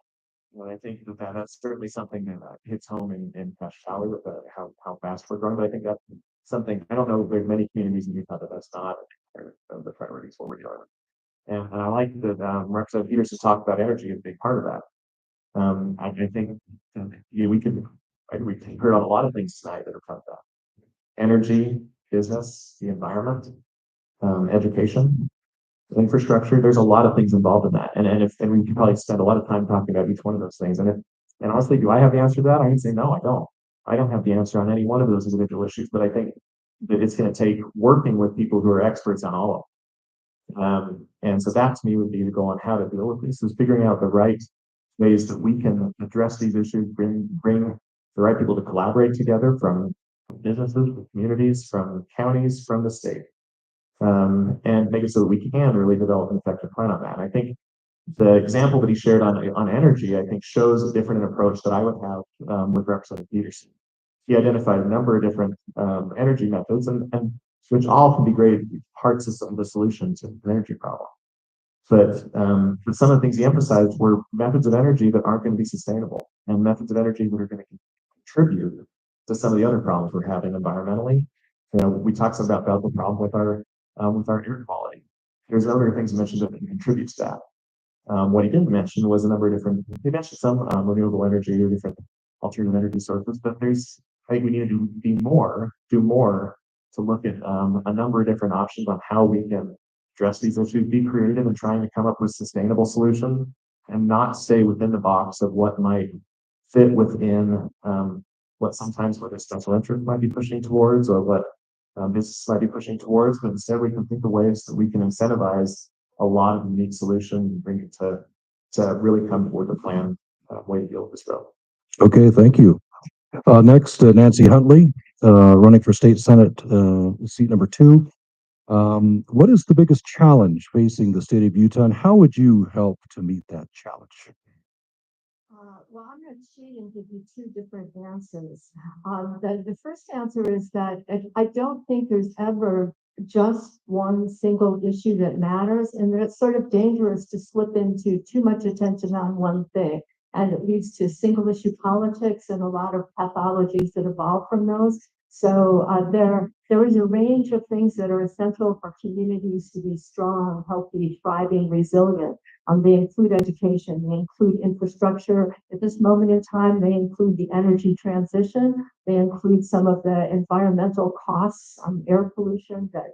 And I think that's certainly something that hits home in Cache Valley with how fast we're growing. But I think that's something, I don't know if there's many communities in Utah that's not the priorities for what we're dealing with. And I like that Representative Peterson talked about energy as a big part of that. I think we heard on a lot of things tonight that are part of that. Energy, business, the environment, education, infrastructure. There's a lot of things involved in that. And we can probably spend a lot of time talking about each one of those things. And honestly, do I have the answer to that? I can say, no, I don't. I don't have the answer on any one of those individual issues, but I think that it's going to take working with people who are experts on all of them. And so that to me would be the goal on how to deal with this, is figuring out the right ways that we can address these issues, bring the right people to collaborate together from businesses, from communities, from counties, from the state, and make it so that we can really develop an effective plan on that. And I think the example that he shared on energy, I think shows a different approach that I would have with Representative Peterson. He identified a number of different energy methods, and which all can be great parts of some of the solutions to the energy problem. But some of the things he emphasized were methods of energy that aren't going to be sustainable, and methods of energy that are going to contribute to some of the other problems we're having environmentally. We talked about the problem with our air quality. There's other things mentioned that can contribute to that. What he didn't mention was a number of different. He mentioned some renewable energy or different alternative energy sources, but I think we need to do more to look at a number of different options on how we can address these issues, be creative and trying to come up with sustainable solutions, and not stay within the box of what might fit within what the special interest might be pushing towards, or what business might be pushing towards, but instead we can think of ways that we can incentivize a lot of unique solutions and bring it to really come toward the plan way to deal with this growth. Okay, thank you. Next, Nancy Huntley, running for State Senate, seat number 2. What is the biggest challenge facing the state of Utah, and how would you help to meet that challenge? Well, I'm going to cheat and give you 2 different answers. The first answer is that I don't think there's ever just one single issue that matters, and it's sort of dangerous to slip into too much attention on one thing, and it leads to single issue politics and a lot of pathologies that evolve from those. So there There is a range of things that are essential for communities to be strong, healthy, thriving, resilient. They include education, they include infrastructure. At this moment in time, they include the energy transition. They include some of the environmental costs, air pollution that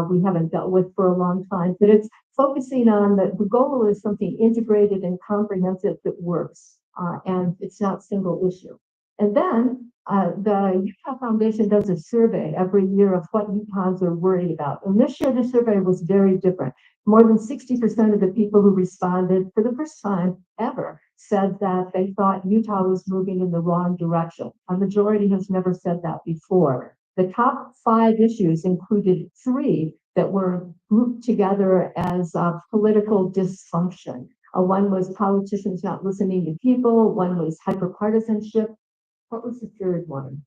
we haven't dealt with for a long time. But it's focusing on the goal is something integrated and comprehensive that works, and it's not single issue. And then the Utah Foundation does a survey every year of what Utahns are worried about. And this year, the survey was very different. More than 60% of the people who responded for the first time ever said that they thought Utah was moving in the wrong direction. A majority has never said that before. The top 5 issues included 3 that were grouped together as political dysfunction. One was politicians not listening to people. One was hyperpartisanship. What was the third one?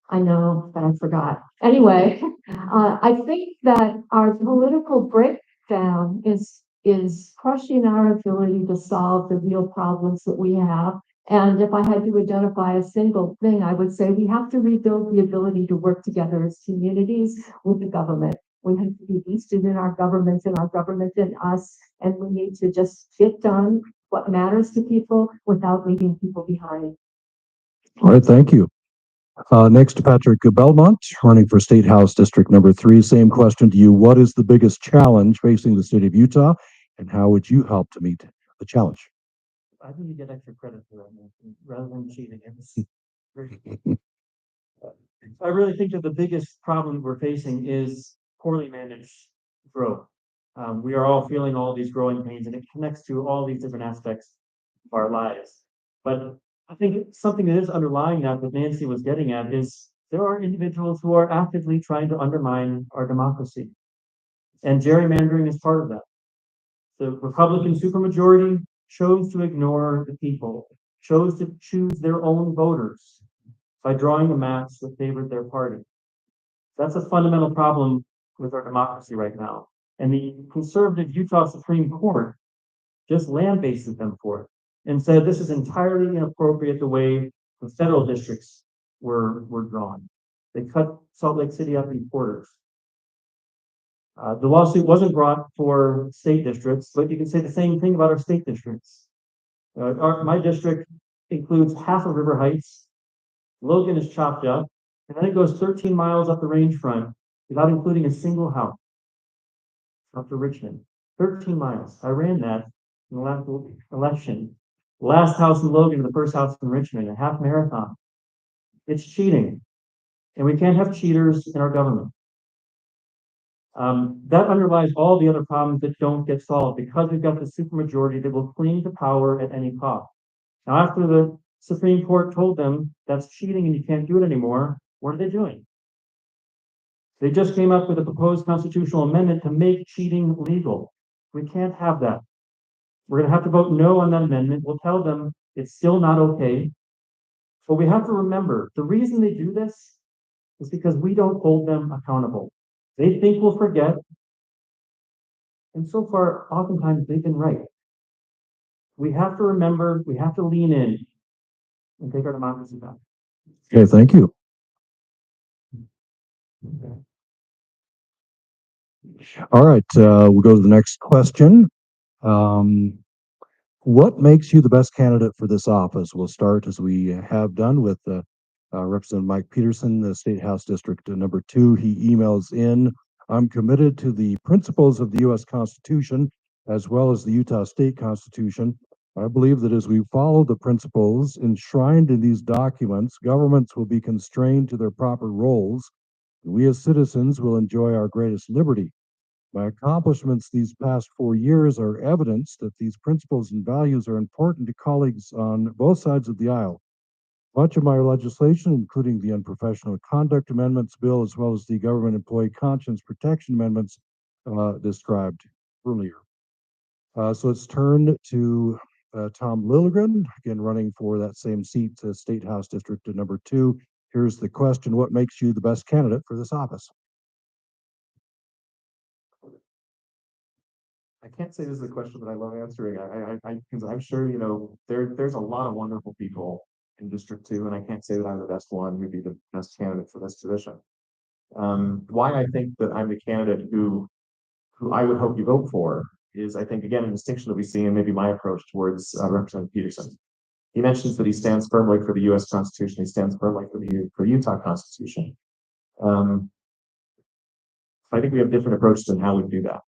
I know, but I forgot. Anyway, I think that our political breakdown is crushing our ability to solve the real problems that we have. And if I had to identify a single thing, I would say we have to rebuild the ability to work together as communities with the government. We have to be vested in our government and our government in us, and we need to just get done what matters to people without leaving people behind. All right, thank you. Next to Patrick Belmont, running for State House District number 3. Same question to you. What is the biggest challenge facing the state of Utah, and how would you help to meet the challenge? I think you get extra credit for that, Nathan, rather than cheating. I really think that the biggest problem we're facing is poorly managed growth. We are all feeling all these growing pains, and it connects to all these different aspects of our lives. But I think something that is underlying that Nancy was getting at is there are individuals who are actively trying to undermine our democracy. And gerrymandering is part of that. The Republican supermajority chose to ignore the people, chose to choose their own voters by drawing the maps that favored their party. That's a fundamental problem with our democracy right now. And the conservative Utah Supreme Court just lambasted them for it and said this is entirely inappropriate the way the federal districts were drawn. They cut Salt Lake City up in quarters. The lawsuit wasn't brought for state districts, but you can say the same thing about our state districts. My district includes half of River Heights. Logan is chopped up, and then it goes 13 miles up the range front without including a single house up to Richmond. 13 miles. I ran that in the last election. Last house in Logan, the first house in Richmond, a half marathon. It's cheating, and we can't have cheaters in our government. That underlies all the other problems that don't get solved because we've got the supermajority that will cling to power at any cost. Now, after the Supreme Court told them that's cheating and you can't do it anymore, what are they doing? They just came up with a proposed constitutional amendment to make cheating legal. We can't have that. We're going to have to vote no on that amendment. We'll tell them it's still not okay. But we have to remember the reason they do this is because we don't hold them accountable. They think we'll forget. And so far, oftentimes they've been right. We have to remember, we have to lean in and take our democracy back. Okay, thank you. All right, we'll go to the next question. What makes you the best candidate for this office? We'll start, as we have done, with Representative Mike Peterson, the State House District number 2. He emails in, I'm committed to the principles of the U.S. Constitution as well as the Utah State Constitution. I believe that as we follow the principles enshrined in these documents, governments will be constrained to their proper roles, and we as citizens will enjoy our greatest liberty. My accomplishments these past 4 years are evidence that these principles and values are important to colleagues on both sides of the aisle. Much of my legislation, including the Unprofessional Conduct Amendments Bill, as well as the Government Employee Conscience Protection Amendments described earlier. So let's turn to Tom Lilligren, again running for that same seat, State House District number 2. Here's the question: what makes you the best candidate for this office? I can't say this is a question that I love answering. Because I'm sure, you know, there's a lot of wonderful people in District 2, and I can't say that I'm the best one who'd be the best candidate candidate for this position. Why I think that I'm the candidate who I would hope you vote for is, I think, again, a distinction that we see in maybe my approach towards Representative Peterson. He mentions that he stands firmly for the U.S. Constitution. He stands firmly for Utah Constitution. I think we have different approaches in how we do that.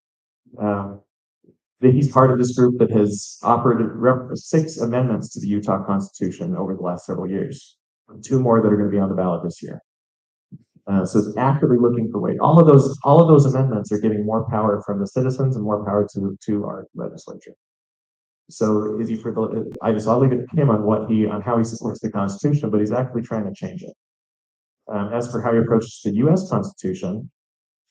That he's part of this group that has offered 6 amendments to the Utah Constitution over the last several years. 2 more that are going to be on the ballot this year. So it's actively looking for ways. All of those amendments are giving more power from the citizens and more power to our legislature. So is he for the? I'll leave it to him on how he supports the Constitution, but he's actually trying to change it. As for how he approaches the U.S. Constitution,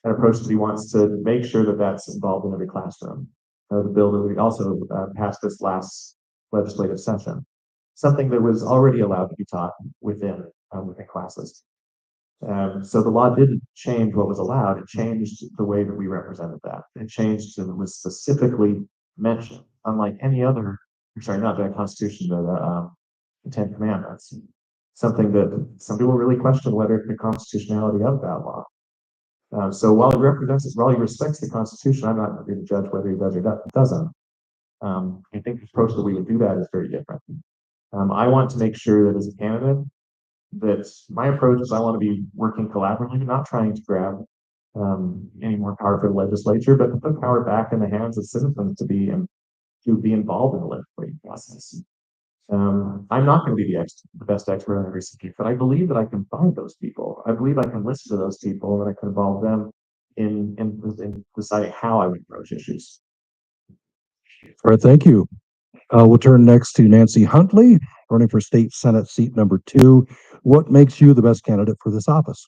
an approach that he wants to make sure that that's involved in every classroom. The bill that we also passed this last legislative session, something that was already allowed to be taught within classes. So the law didn't change what was allowed, it changed the way that we represented that. It changed and was specifically mentioned, unlike any other, not the Constitution, but the 10 Commandments. Something that some people really question whether the constitutionality of that law. So while he respects the Constitution, I'm not going to judge whether he does or doesn't. I think the approach that we would do that is very different. I want to make sure that as a candidate, that my approach is I want to be working collaboratively, not trying to grab any more power for the legislature, but to put power back in the hands of citizens to be involved in the legislative process. I'm not going to be the best expert on every subject, but I believe that I can find those people. I believe I can listen to those people and I can involve them in deciding how I would approach issues. All right, thank you. We'll turn next to Nancy Huntley, running for State Senate seat number 2. What makes you the best candidate for this office?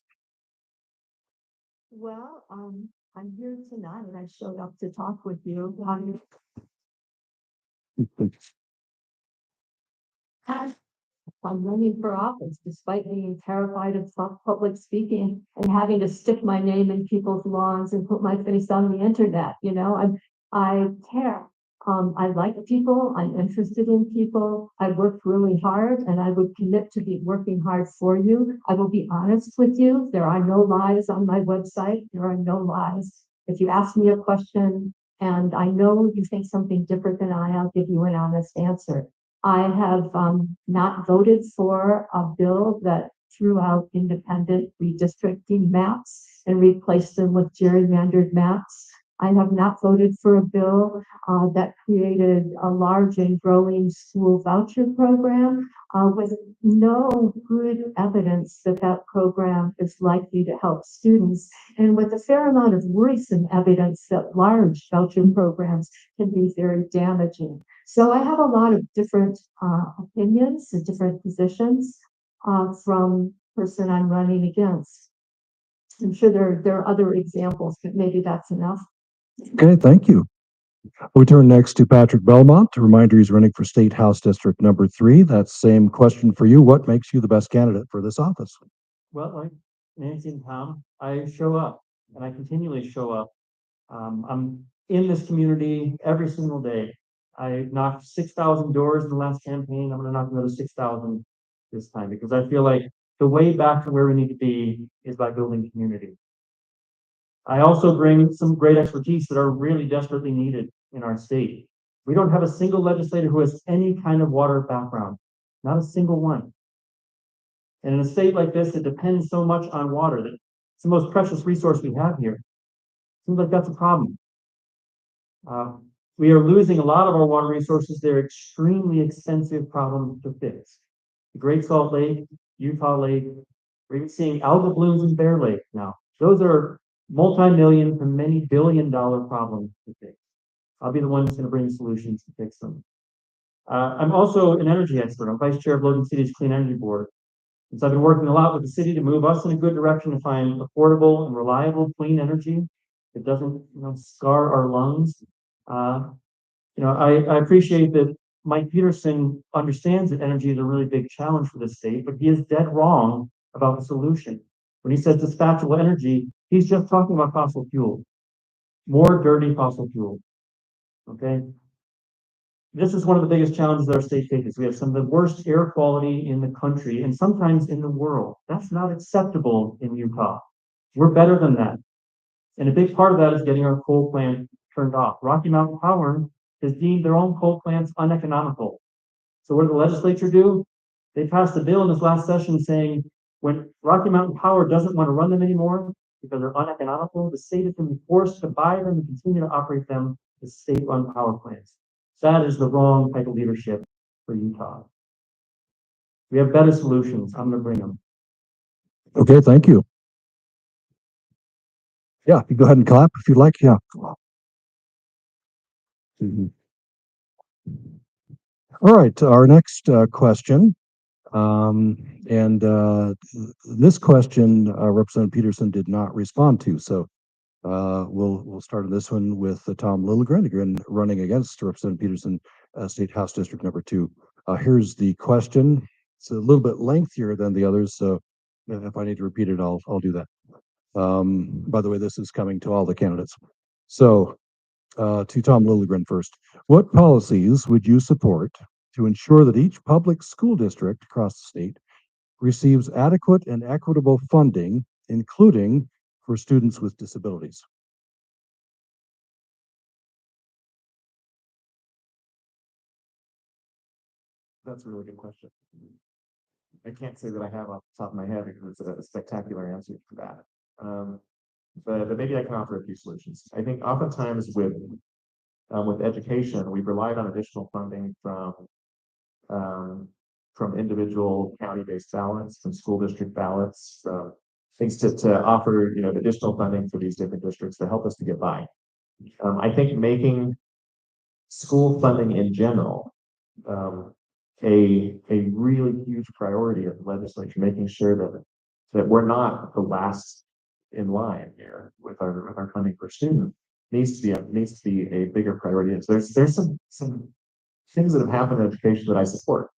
Well, I'm here tonight and I showed up to talk with you. I'm running for office despite being terrified of public speaking and having to stick my name in people's lawns and put my face on the internet. I care. I like people. I'm interested in people. I worked really hard and I would commit to be working hard for you. I will be honest with you. There are no lies on my website. There are no lies. If you ask me a question and I know you think something different than I'll give you an honest answer. I have not voted for a bill that threw out independent redistricting maps and replaced them with gerrymandered maps. I have not voted for a bill that created a large and growing school voucher program with no good evidence that that program is likely to help students, and with a fair amount of worrisome evidence that large voucher programs can be very damaging. So I have a lot of different opinions and different positions from the person I'm running against. I'm sure there are other examples, but maybe that's enough. Okay, thank you. We turn next to Patrick Belmont. A reminder, he's running for State House District number 3. That same question for you. What makes you the best candidate for this office? Well, like Nancy and Tom, I show up and I continually show up. I'm in this community every single day. I knocked 6,000 doors in the last campaign. I'm going to knock another 6,000 this time because I feel like the way back to where we need to be is by building community. I also bring some great expertise that are really desperately needed in our state. We don't have a single legislator who has any kind of water background, not a single one. And in a state like this, it depends so much on water that it's the most precious resource we have here. Seems like that's a problem. We are losing a lot of our water resources. They're extremely expensive problems to fix. The Great Salt Lake, Utah Lake, we're even seeing algal blooms in Bear Lake now. Those are multi-million to many billion-dollar problems to fix. I'll be the one that's going to bring solutions to fix them. I'm also an energy expert. I'm vice chair of Logan City's Clean Energy Board. And so I've been working a lot with the city to move us in a good direction to find affordable and reliable clean energy that doesn't, scar our lungs. I appreciate that Mike Peterson understands that energy is a really big challenge for the state, but he is dead wrong about the solution. When he says dispatchable energy, he's just talking about fossil fuel, more dirty fossil fuel. Okay. this is one of the biggest challenges our state faces. We have some of the worst air quality in the country and sometimes in the world. That's not acceptable in Utah. We're better than that. And a big part of that is getting our coal plant turned off. Rocky Mountain Power has deemed their own coal plants uneconomical. So what did the legislature do? They passed a bill in this last session saying when Rocky Mountain Power doesn't want to run them anymore because they're uneconomical, the state is going to be forced to buy them and continue to operate them as state-run power plants. That is the wrong type of leadership for Utah. We have better solutions. I'm going to bring them. Okay, thank you. Yeah, you go ahead and clap if you'd like. Yeah. Mhm. All right, our next question. This question, Representative Peterson did not respond to. So we'll start on this one with Tom Lilligren, again, running against Representative Peterson, State House District number 2. Here's the question. It's a little bit lengthier than the others, so if I need to repeat it, I'll do that. By the way, this is coming to all the candidates. So to Tom Lilligren first. What policies would you support to ensure that each public school district across the state receives adequate and equitable funding, including for students with disabilities? That's a really good question. I can't say that I have off the top of my head because it's a spectacular answer for that. But maybe I can offer a few solutions. I think oftentimes with education, we've relied on additional funding from individual county-based ballots, from school district ballots, things to offer, additional funding for these different districts to help us to get by. I think making school funding in general a really huge priority of the legislature, making sure that we're not the last in line here with our funding per student needs to be a bigger priority. There's some things that have happened in education that I support.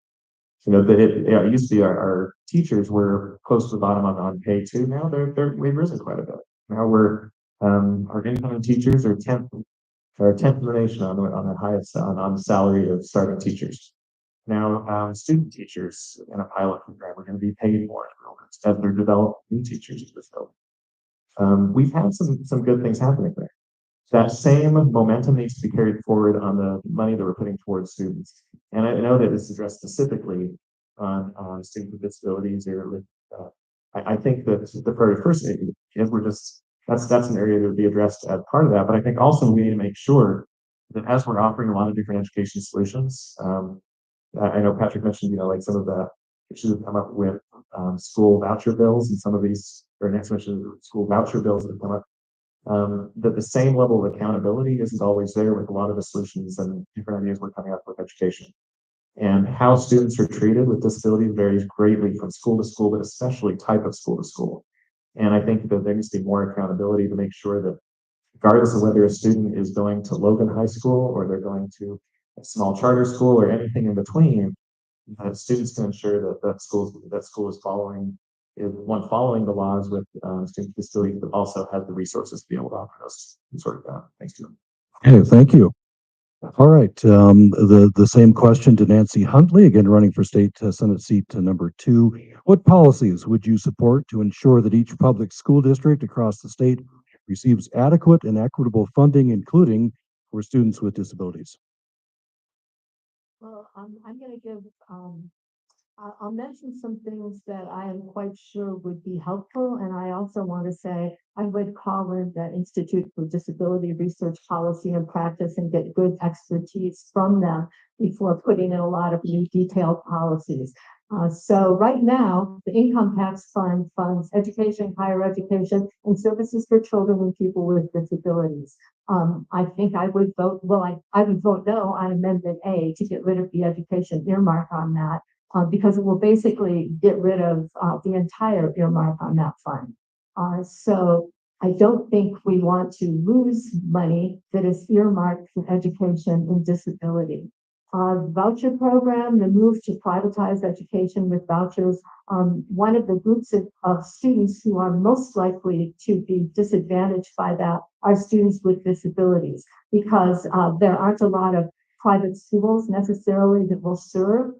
It used to be our teachers were close to the bottom on pay too. Now we've risen quite a bit. Now our incoming teachers are 10th in the nation on the highest on the salary of starting teachers. Now student teachers in a pilot program are going to be paid more as they're developing new teachers to this field. We've had some good things happening there. That same momentum needs to be carried forward on the money that we're putting towards students. And I know that it's addressed specifically on students with disabilities or I think that the very first is that's an area that would be addressed as part of that. But I think also we need to make sure that as we're offering a lot of different education solutions, I know Patrick mentioned, like some of the issues that come up with school voucher bills and some of these, or next mention school voucher bills that come up. That the same level of accountability isn't always there with a lot of the solutions and different ideas we're coming up with education. And how students are treated with disabilities varies greatly from school to school, but especially type of school to school. And I think that there needs to be more accountability to make sure that regardless of whether a student is going to Logan High School or they're going to a small charter school or anything in between, that students can ensure that school is following the laws with student disabilities, but also has the resources to be able to offer those sort of things to them. Hey, thank you. All right, the same question to Nancy Huntley, again running for state Senate seat number 2. What policies would you support to ensure that each public school district across the state receives adequate and equitable funding, including for students with disabilities? Well, I'm going to give, I'll mention some things that I am quite sure would be helpful. And I also want to say I would call in the Institute for Disability Research Policy and Practice and get good expertise from them before putting in a lot of new detailed policies. So right now, the income tax fund funds education, higher education, and services for children and people with disabilities. I think I would vote, I would vote no on Amendment A to get rid of the education earmark on that, because it will basically get rid of the entire earmark on that fund. So I don't think we want to lose money that is earmarked for education and disability. Voucher program, the move to privatize education with vouchers. One of the groups of students who are most likely to be disadvantaged by that are students with disabilities, because there aren't a lot of private schools necessarily that will serve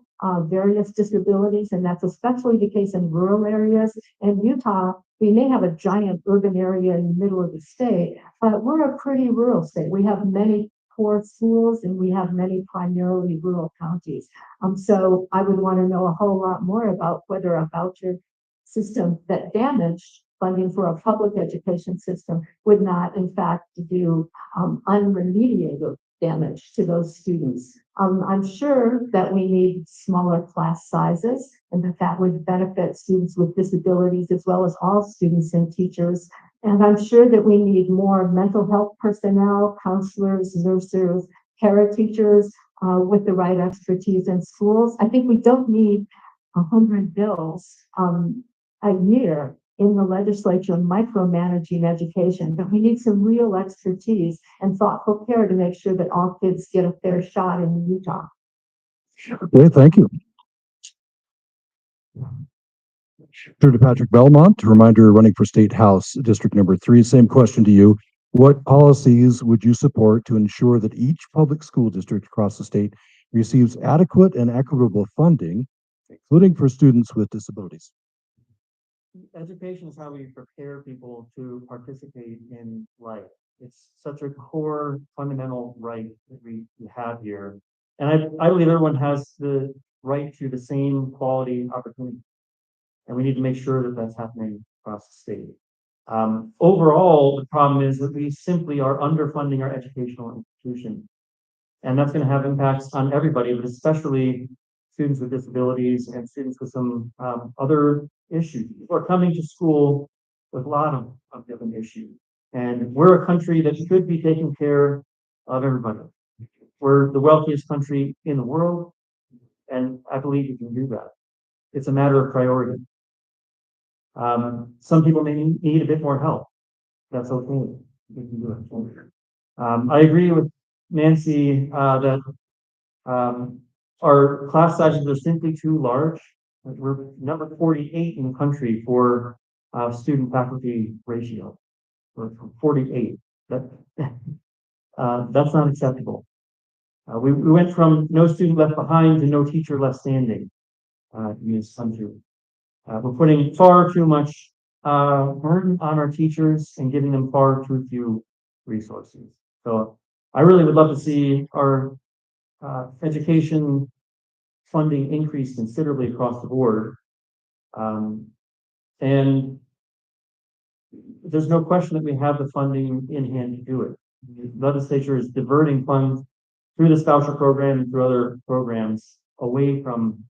various disabilities, and that's especially the case in rural areas. In Utah, we may have a giant urban area in the middle of the state, but we're a pretty rural state. We have many poor schools and we have many primarily rural counties. So I would want to know a whole lot more about whether a voucher system that damaged funding for a public education system would not in fact do unremediated damage to those students. I'm sure that we need smaller class sizes and that would benefit students with disabilities as well as all students and teachers. And I'm sure that we need more mental health personnel, counselors, nurses, para teachers with the right expertise in schools. I think we don't need 100 bills a year in the legislature micromanaging education, but we need some real expertise and thoughtful care to make sure that all kids get a fair shot in Utah. Okay, thank you. Turn to Patrick Belmont, a reminder running for State House District number 3. Same question to you. What policies would you support to ensure that each public school district across the state receives adequate and equitable funding, including for students with disabilities? Education is how we prepare people to participate in life. It's such a core fundamental right that we have here. And I believe everyone has the right to the same quality opportunity. And we need to make sure that that's happening across the state. Overall, the problem is that we simply are underfunding our educational institution. And that's going to have impacts on everybody, but especially students with disabilities and students with some other issues. People are coming to school with a lot of different issues. And we're a country that should be taking care of everybody. We're the wealthiest country in the world, and I believe we can do that. It's a matter of priority. Some people may need a bit more help. That's okay. We can do it. I agree with Nancy that our class sizes are simply too large. We're number 48 in the country for student faculty ratio. We're 48. That's not acceptable. We went from no student left behind to no teacher left standing in this country. We're putting far too much burden on our teachers and giving them far too few resources. So I really would love to see our education funding increase considerably across the board. And there's no question that we have the funding in hand to do it. The legislature is diverting funds through this voucher program and through other programs away from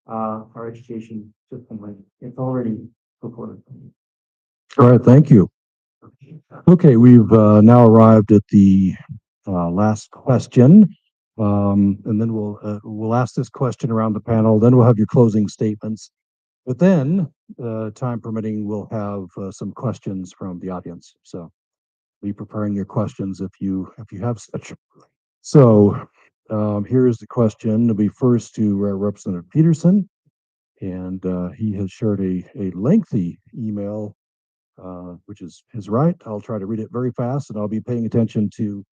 our education system. It's already supported. All right, thank you. Okay, we've now arrived at the last question. And then we'll ask this question around the panel, then we'll have your closing statements. But then, time permitting, we'll have some questions from the audience. So be preparing your questions if you have such. So here's the question. It'll be first to Representative Peterson. And he has shared a lengthy email, which is his right. I'll try to read it very fast, and I'll be paying attention to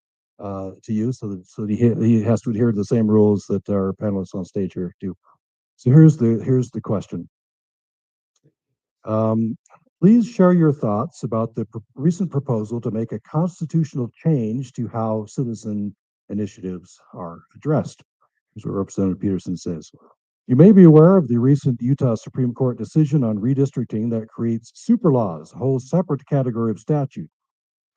you, so that he has to adhere to the same rules that our panelists on stage here do. So here's the question. Please share your thoughts about the recent proposal to make a constitutional change to how citizen initiatives are addressed. Here's what Representative Peterson says. You may be aware of the recent Utah Supreme Court decision on redistricting that creates super laws, a whole separate category of statute.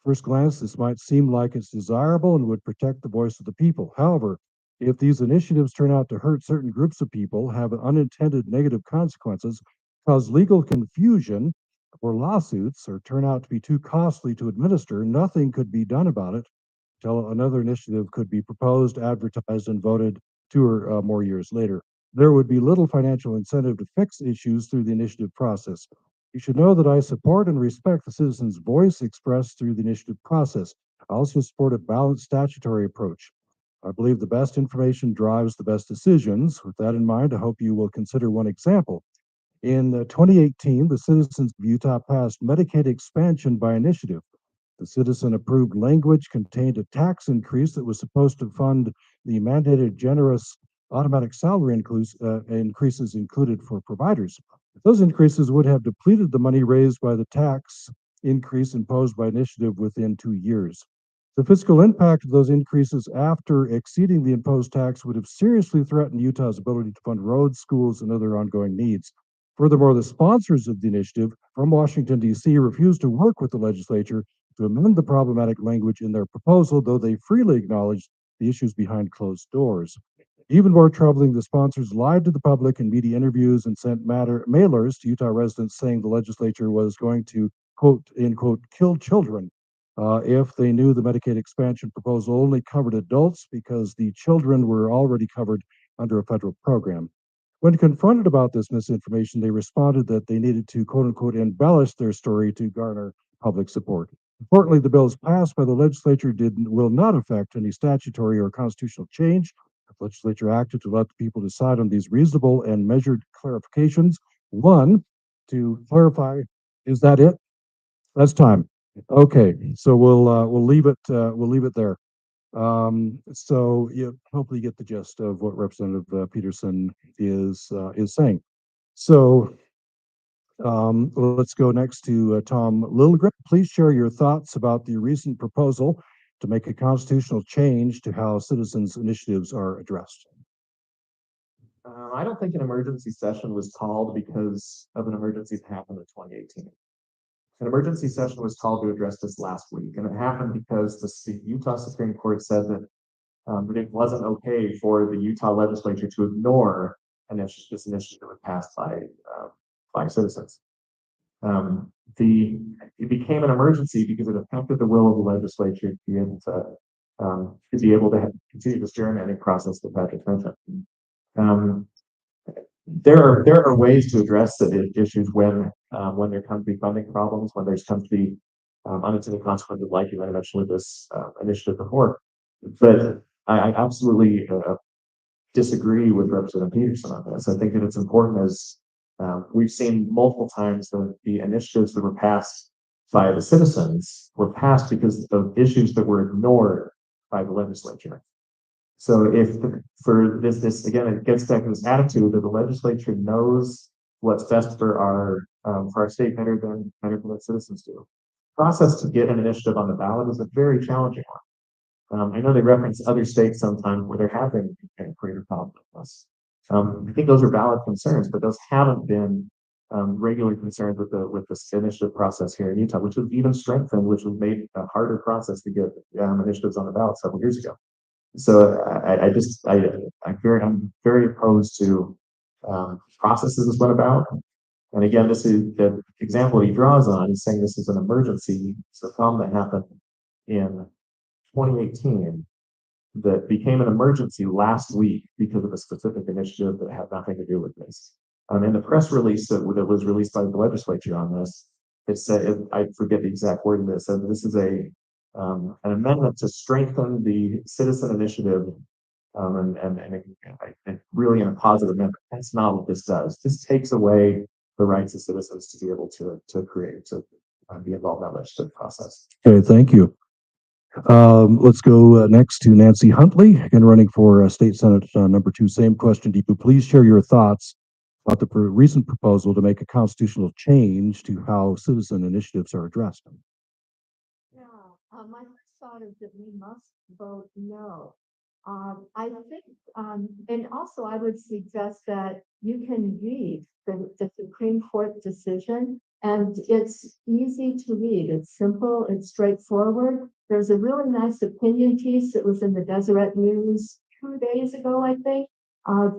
First glance, this might seem like it's desirable and would protect the voice of the people. However, if these initiatives turn out to hurt certain groups of people, have unintended negative consequences, cause legal confusion or lawsuits, or turn out to be too costly to administer, nothing could be done about it until another initiative could be proposed, advertised, and voted 2 or more years later. There would be little financial incentive to fix issues through the initiative process. You should know that I support and respect the citizens' voice expressed through the initiative process. I also support a balanced statutory approach. I believe the best information drives the best decisions. With that in mind, I hope you will consider one example. In 2018, the citizens of Utah passed Medicaid expansion by initiative. The citizen-approved language contained a tax increase that was supposed to fund the mandated generous automatic salary increases included for providers. Those increases would have depleted the money raised by the tax increase imposed by initiative within 2 years. The fiscal impact of those increases after exceeding the imposed tax would have seriously threatened Utah's ability to fund roads, schools, and other ongoing needs. Furthermore, the sponsors of the initiative from Washington, D.C. refused to work with the legislature to amend the problematic language in their proposal, though they freely acknowledged the issues behind closed doors. Even more troubling, the sponsors lied to the public in media interviews and sent mailers to Utah residents saying the legislature was going to, quote, end quote, kill children if they knew the Medicaid expansion proposal only covered adults because the children were already covered under a federal program. When confronted about this misinformation, they responded that they needed to, quote unquote, embellish their story to garner public support. Importantly, the bills passed by the legislature will not affect any statutory or constitutional change. The legislature acted to let the people decide on these reasonable and measured clarifications. One, to clarify, is that it? That's time. Okay, so we'll leave it there. So you hopefully get the gist of what Representative Peterson is saying. So let's go next to Tom Lilligren. Please share your thoughts about the recent proposal to make a constitutional change to how citizens' initiatives are addressed. I don't think an emergency session was called because of an emergency that happened in 2018. An emergency session was called to address this last week, and it happened because the Utah Supreme Court said that it wasn't okay for the Utah legislature to ignore this initiative that was passed by citizens. It became an emergency because it affected the will of the legislature to be able to continue this gerrymandering process that Patrick mentioned. There are ways to address the issues when there comes to be funding problems, when there's comes to be unintended consequences, like you mentioned with this initiative before. But I absolutely disagree with Representative Peterson on this. I think that it's important, as we've seen multiple times, that the initiatives that were passed by the citizens were passed because of issues that were ignored by the legislature. So for this again, it gets back to this attitude that the legislature knows what's best for our state better than what citizens do. The process to get an initiative on the ballot is a very challenging one. I know they reference other states sometimes where they're having greater problems with this. I think those are valid concerns, but those haven't been regular concerns with this initiative process here in Utah, which was even strengthened, which was made a harder process to get initiatives on the ballot several years ago. So I'm very opposed to processes this went about. And again, this is the example he draws on is saying this is an emergency. It's a problem that happened in 2018 that became an emergency last week because of a specific initiative that had nothing to do with this. In the press release that was released by the legislature on this, it said, I forget the exact wording, but it said this is an amendment to strengthen the citizen initiative, and really in a positive manner. That's not what this does. This takes away the rights of citizens to be able to be involved in that legislative process. Okay, thank you. Let's go next to Nancy Huntley, again running for State Senate number 2. Same question, Deepu. Please share your thoughts about the recent proposal to make a constitutional change to how citizen initiatives are addressed. Yeah, my first thought is that we must vote no. I think, and also I would suggest that you can read the Supreme Court decision, and it's easy to read. It's simple, it's straightforward. There's a really nice opinion piece that was in the Deseret News 2 days ago, I think,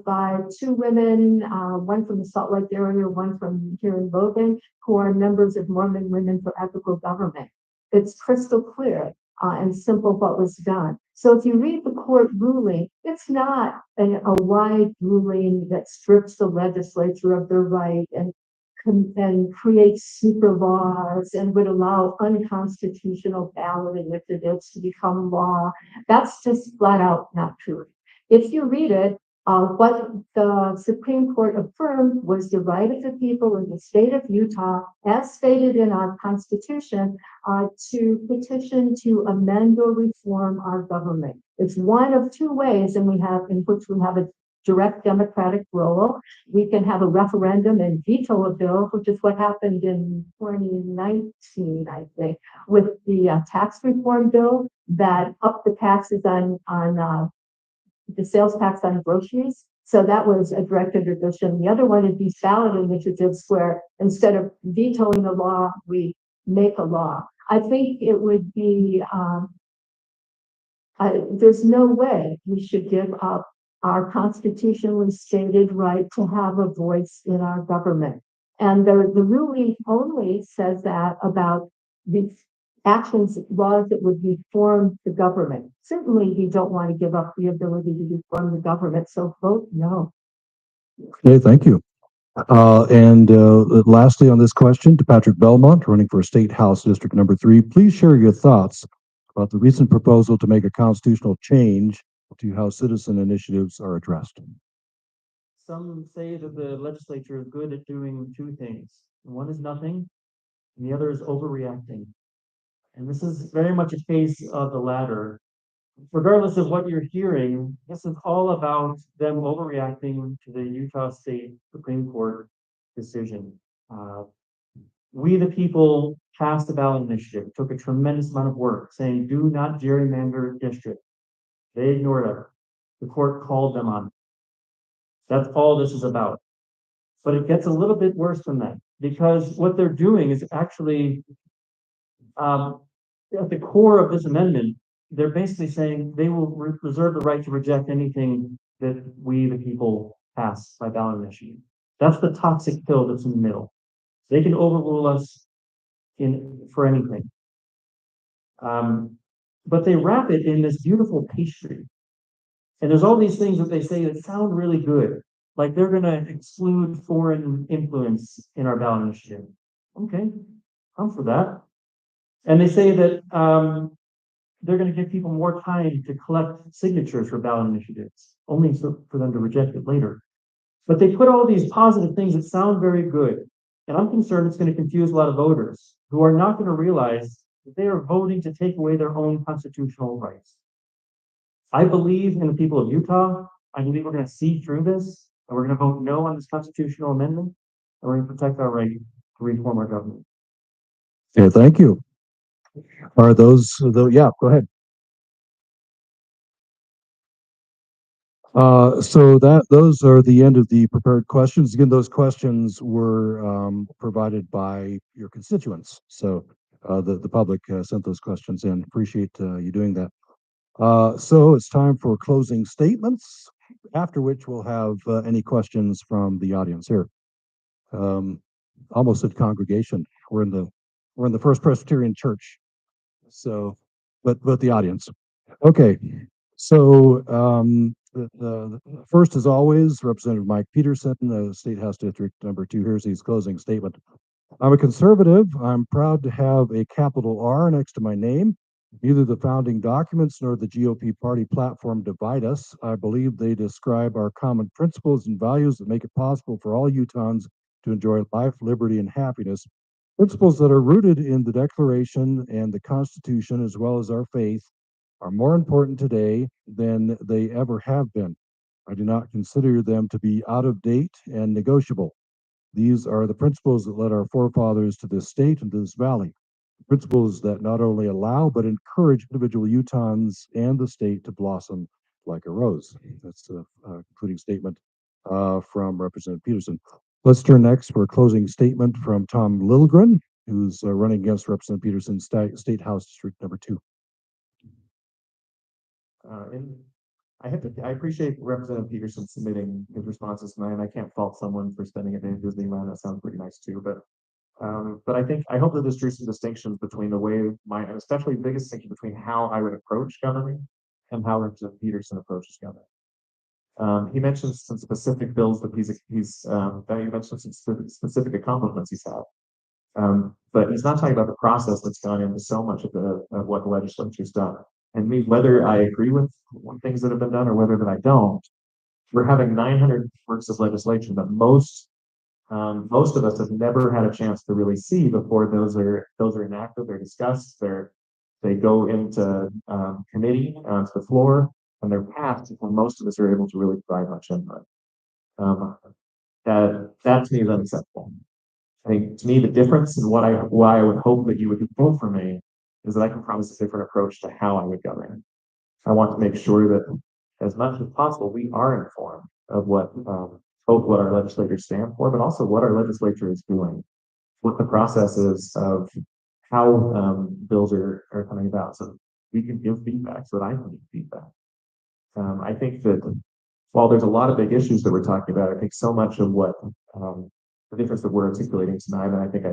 by 2 women, one from the Salt Lake area, one from here in Logan, who are members of Mormon Women for Ethical Government. It's crystal clear and simple what was done. So if you read the court ruling, it's not a wide ruling that strips the legislature of their right and creates super laws and would allow unconstitutional ballot initiatives to become law. That's just flat out not true. If you read it, what the Supreme Court affirmed was the right of the people in the state of Utah, as stated in our Constitution, to petition to amend or reform our government. It's one of two ways in which we have a direct democratic role. We can have a referendum and veto a bill, which is what happened in 2019, I think, with the tax reform bill that upped the taxes on the sales tax on groceries. So that was a direct introduction. The other one is these ballot initiatives where instead of vetoing a law, we make a law. I think it would be, there's no way we should give up our constitutionally stated right to have a voice in our government. And the ruling only says that about these actions, laws that would reform the government. Certainly, we don't want to give up the ability to reform the government, so vote no. Okay, thank you. And lastly on this question, to Patrick Belmont, running for State House District Number 3, please share your thoughts about the recent proposal to make a constitutional change to how citizen initiatives are addressed. Some say that the legislature is good at doing two things. One is nothing, and the other is overreacting. And this is very much a case of the latter. Regardless of what you're hearing, this is all about them overreacting to the Utah State Supreme Court decision. We, the people, passed the ballot initiative. It took a tremendous amount of work saying, do not gerrymander district. They ignored it. The court called them on it. That's all this is about. But it gets a little bit worse than that, because what they're doing is actually, at the core of this amendment, they're basically saying they will reserve the right to reject anything that we, the people, pass by ballot initiative. That's the toxic pill that's in the middle. They can overrule us for anything. But they wrap it in this beautiful pastry. And there's all these things that they say that sound really good. Like they're going to exclude foreign influence in our ballot initiative. Okay, I'm for that. And they say that they're going to give people more time to collect signatures for ballot initiatives, only for them to reject it later. But they put all these positive things that sound very good. And I'm concerned it's going to confuse a lot of voters who are not going to realize that they are voting to take away their own constitutional rights. I believe in the people of Utah. I believe we're going to see through this, and we're going to vote no on this constitutional amendment, and we're going to protect our right to reform our government. Yeah, thank you. Are those, yeah, go ahead. So those are the end of the prepared questions. Again, those questions were provided by your constituents. So the public sent those questions in. Appreciate you doing that. So it's time for closing statements, after which we'll have any questions from the audience here. Almost at congregation. We're in the First Presbyterian Church. So, but the audience. Okay. So the first, as always, Representative Mike Peterson, State House District Number 2. Here's his closing statement. I'm a conservative. I'm proud to have a capital R next to my name. Neither the founding documents nor the GOP party platform divide us. I believe they describe our common principles and values that make it possible for all Utahns to enjoy life, liberty, and happiness. Principles that are rooted in the Declaration and the Constitution, as well as our faith, are more important today than they ever have been. I do not consider them to be out of date and negotiable. These are the principles that led our forefathers to this state and to this valley. Principles that not only allow but encourage individual Utahns and the state to blossom like a rose. That's a concluding statement from Representative Peterson. Let's turn next for a closing statement from Tom Lilligren, who's running against Representative Peterson's State House District Number 2. I appreciate Representative Peterson submitting his responses tonight, and I can't fault someone for spending a day in Disneyland. That sounds pretty nice too. But I hope that there's true some distinctions between the way and especially the biggest distinction between how I would approach government and how Representative Peterson approaches government. He mentioned some specific bills that he mentioned some specific accomplishments he's had. But he's not talking about the process that's gone into so much of what the legislature's done. And whether I agree with things that have been done or whether that I don't, we're having 900 works of legislation that most of us have never had a chance to really see before those are enacted, they're discussed, they're They go into committee, to the floor, and they're passed before most of us are able to really provide much input. That to me is unacceptable. I think to me the difference and why I would hope that you would vote for me is that I can promise a different approach to how I would govern. I want to make sure that as much as possible we are informed of what both what our legislators stand for, but also what our legislature is doing, what the process is of how bills are coming about, so we can give feedback, so that I can give feedback. I think that while there's a lot of big issues that we're talking about, I think so much of what the difference that we're articulating tonight, and I think I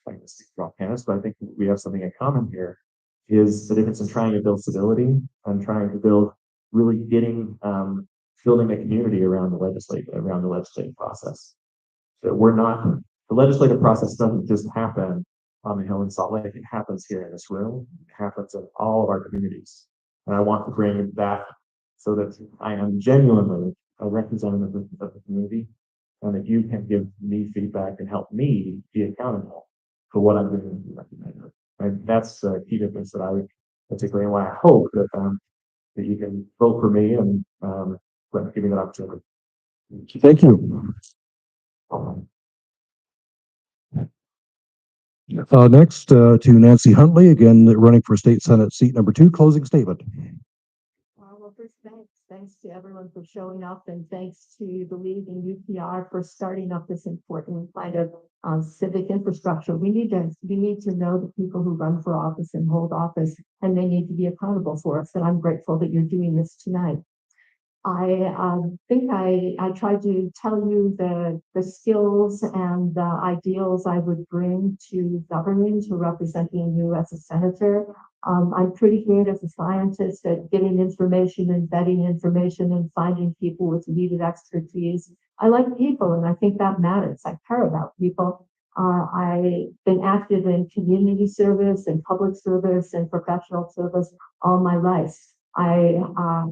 like to speak about Candace, but I think we have something in common here, is the difference in trying to build stability and trying to build really getting building a community around the legislative process. So the legislative process doesn't just happen on the Hill in Salt Lake, it happens here in this room, it happens in all of our communities. And I want to bring that so that I am genuinely a representative of the community, and that you can give me feedback and help me be accountable for what I'm doing to be recommended. And that's the key difference that I would particularly, and why I hope that that you can vote for me and give me that opportunity. Thank you. Next, to Nancy Huntley, again running for State Senate seat number 2, closing statement. Well, first, thanks to everyone for showing up, and thanks to the League and UPR for starting up this important kind of civic infrastructure. We need to know the people who run for office and hold office, and they need to be accountable for us. And I'm grateful that you're doing this tonight. I think I tried to tell you the skills and the ideals I would bring to governing, to representing you as a senator. I'm pretty good as a scientist at getting information and vetting information and finding people with needed expertise. I like people, and I think that matters. I care about people. I've been active in community service and public service and professional service all my life. I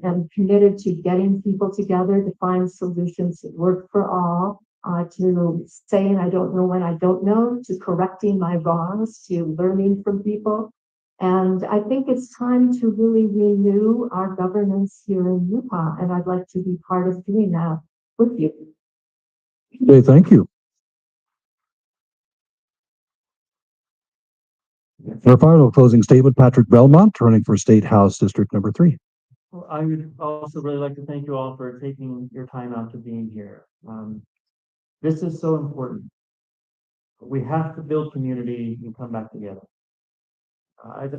am committed to getting people together to find solutions that work for all, to saying I don't know when I don't know, to correcting my wrongs, to learning from people. And I think it's time to really renew our governance here in Utah, and I'd like to be part of doing that with you. Okay, thank you. Our final closing statement, Patrick Belmont, running for State House District number 3. Well, I would also really like to thank you all for taking your time out to being here. This is so important. We have to build community and come back together.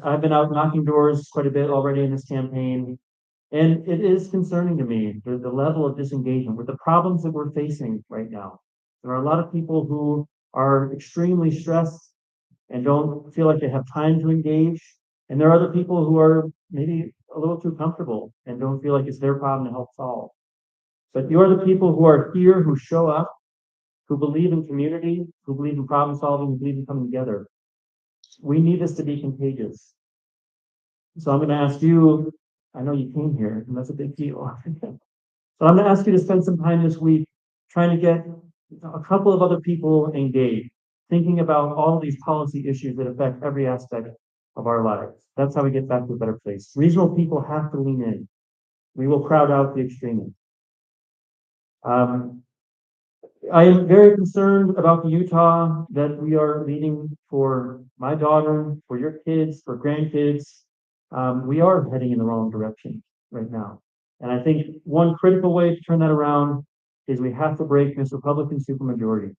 I've been out knocking doors quite a bit already in this campaign, and it is concerning to me, the level of disengagement with the problems that we're facing right now. There are a lot of people who are extremely stressed and don't feel like they have time to engage. And there are other people who are maybe a little too comfortable and don't feel like it's their problem to help solve. But you are the people who are here, who show up, who believe in community, who believe in problem solving, who believe in coming together. We need this to be contagious. So I'm going to ask you, I know you came here, and that's a big deal. So I'm going to ask you to spend some time this week trying to get a couple of other people engaged, thinking about all of these policy issues that affect every aspect of our lives. That's how we get back to a better place. Regional people have to lean in. We will crowd out the extremists. I am very concerned about the Utah that we are leading for my daughter, for your kids, for grandkids. We are heading in the wrong direction right now. And I think one critical way to turn that around is we have to break this Republican supermajority.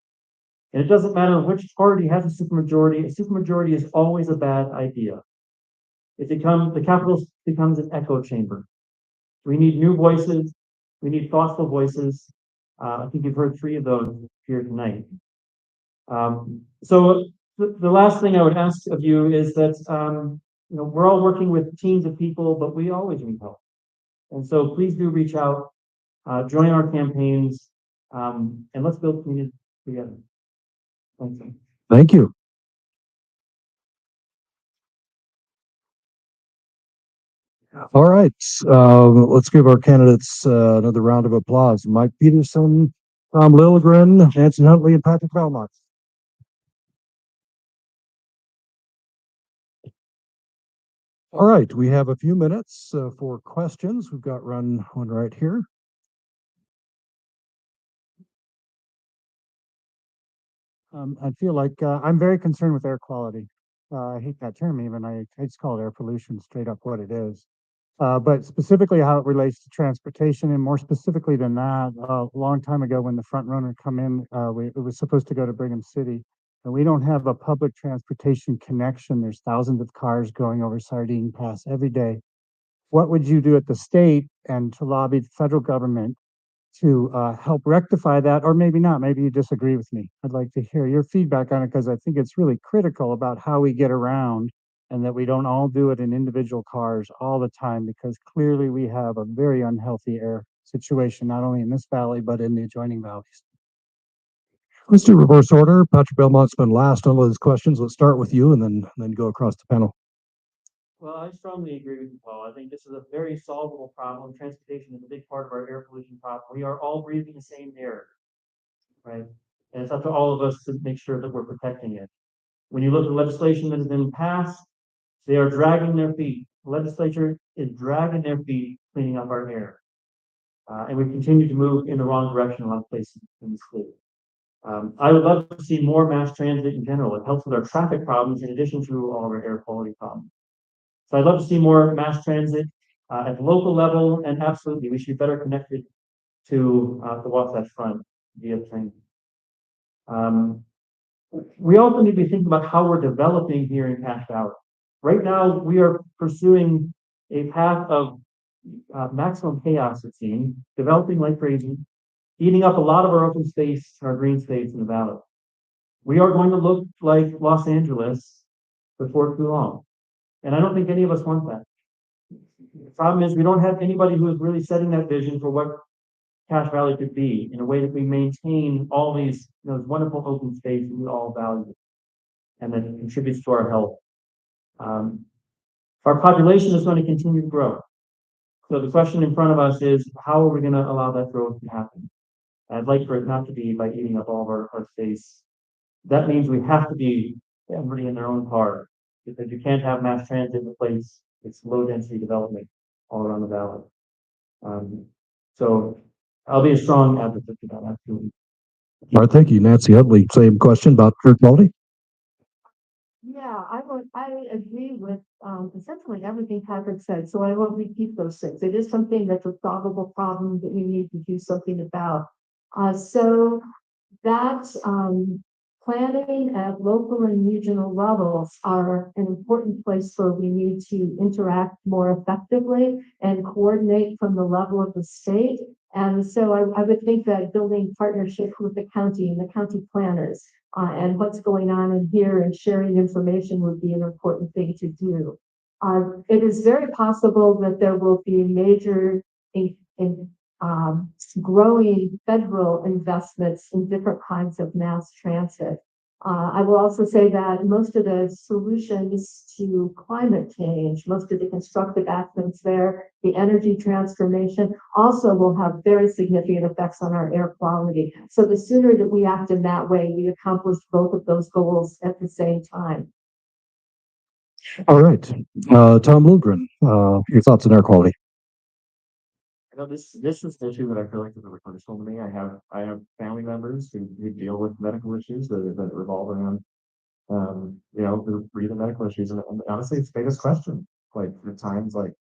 And it doesn't matter which party has a supermajority is always a bad idea. The Capitol becomes an echo chamber. We need new voices. We need thoughtful voices. I think you've heard 3 of those here tonight. So the last thing I would ask of you is that we're all working with teams of people, but we always need help. And so please do reach out, join our campaigns, and let's build community together. Thank you. Thank you. All right, let's give our candidates another round of applause. Mike Peterson, Tom Lilligren, Nancy Huntley, and Patrick Belmont. All right, we have a few minutes for questions. We've got one right here. I feel like I'm very concerned with air quality. I hate that term even. I just call it air pollution, straight up what it is. But specifically how it relates to transportation, and more specifically than that, a long time ago when the front runner come in, it was supposed to go to Brigham City. And we don't have a public transportation connection. There's thousands of cars going over Sardine Pass every day. What would you do at the state and to lobby the federal government to help rectify that? Or maybe not, maybe you disagree with me. I'd like to hear your feedback on it because I think it's really critical about how we get around and that we don't all do it in individual cars all the time, because clearly we have a very unhealthy air situation, not only in this valley, but in the adjoining valleys. Let's do reverse order. Patrick Belmont's been last on all those questions. Let's start with you and then go across the panel. Well, I strongly agree with you, Paul. I think this is a very solvable problem. Transportation is a big part of our air pollution problem. We are all breathing the same air, right? And it's up to all of us to make sure that we're protecting it. When you look at legislation that has been passed, they are dragging their feet. The legislature is dragging their feet cleaning up our air. And we continue to move in the wrong direction in a lot of places in the state. I would love to see more mass transit in general. It helps with our traffic problems in addition to all of our air quality problems. So I'd love to see more mass transit at the local level, and absolutely, we should be better connected to the Wasatch Front via train. We also need to be thinking about how we're developing here in Cache Valley. Right now, we are pursuing a path of maximum chaos, it seems, developing like crazy, eating up a lot of our open space, our green space in the valley. We are going to look like Los Angeles before too long. And I don't think any of us want that. The problem is we don't have anybody who is really setting that vision for what Cache Valley could be in a way that we maintain all these wonderful open space we all value and that contributes to our health. Our population is going to continue to grow. So the question in front of us is, how are we going to allow that growth to happen? I'd like for it not to be by eating up all of our space. That means we have to be everybody in their own car, because you can't have mass transit in a place. It's low density development all around the valley. So I'll be a strong advocate for that, absolutely. All right, thank you. Nancy Utley, same question about air quality. Yeah, I agree with essentially everything Patrick said, so I won't repeat those things. It is something that's a solvable problem that we need to do something about. So that planning at local and regional levels are an important place where we need to interact more effectively and coordinate from the level of the state. And so I would think that building partnerships with the county and the county planners and what's going on in here and sharing information would be an important thing to do. It is very possible that there will be major growing federal investments in different kinds of mass transit. I will also say that most of the solutions to climate change, most of the constructive actions there, the energy transformation also will have very significant effects on our air quality. So the sooner that we act in that way, we accomplish both of those goals at the same time. All right, Tom Lundgren, your thoughts on air quality. I know this is an issue that I feel like is really personal to me. I have family members who deal with medical issues that revolve around who breathe in medical issues, and honestly, it's the biggest question. Like at times, like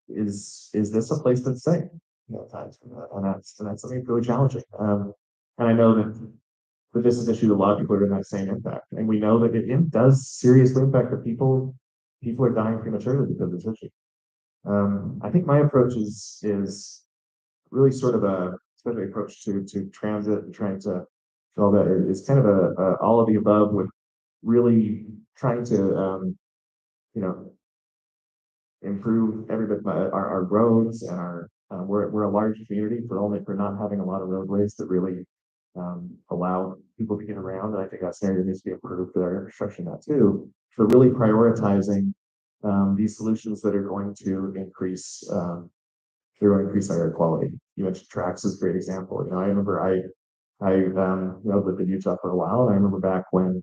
is this a place that's safe? At times, and that's something really challenging. And I know that this is an issue that a lot of people are going to have the same impact, and we know that it does seriously impact the people. People are dying prematurely because of this issue. I think my approach is really sort of a specific approach to transit and trying to all that. It's kind of a all of the above, with really trying to improve our roads and our we're a large community for not having a lot of roadways that really allow people to get around, and I think that area needs to be improved with our infrastructure now too. So really prioritizing these solutions that are going to increase our air quality. You mentioned tracks is a great example. I remember I lived in Utah for a while, and I remember back when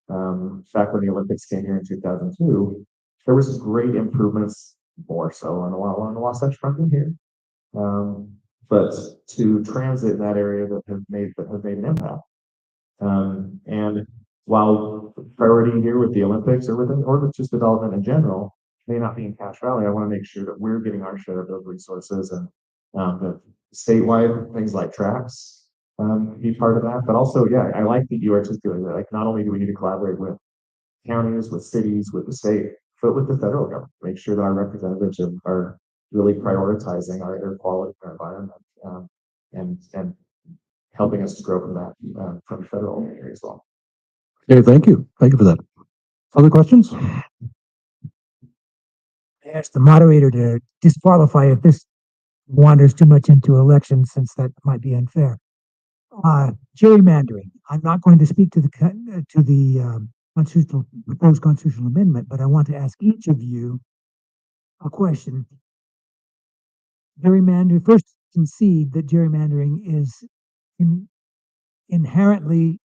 the Olympics came here in 2002, there was great improvements, more so on the Wasatch Front than here. But to transit in that area that have made an impact. And while priority here with the Olympics or with just development in general may not be in Cache Valley, I want to make sure that we're getting our share of those resources and the statewide things like tracks be part of that. But also, yeah, I like that you articulated that. Like, not only do we need to collaborate with counties, with cities, with the state, but with the federal government, make sure that our representatives are really prioritizing our air quality, our environment, and helping us to grow from that from the federal area as well. Okay, thank you. Thank you for that. Other questions? I asked the moderator to disqualify if this wanders too much into elections, since that might be unfair. Gerrymandering. I'm not going to speak to the proposed constitutional amendment, but I want to ask each of you a question. Gerrymandering. First, concede that gerrymandering is inherently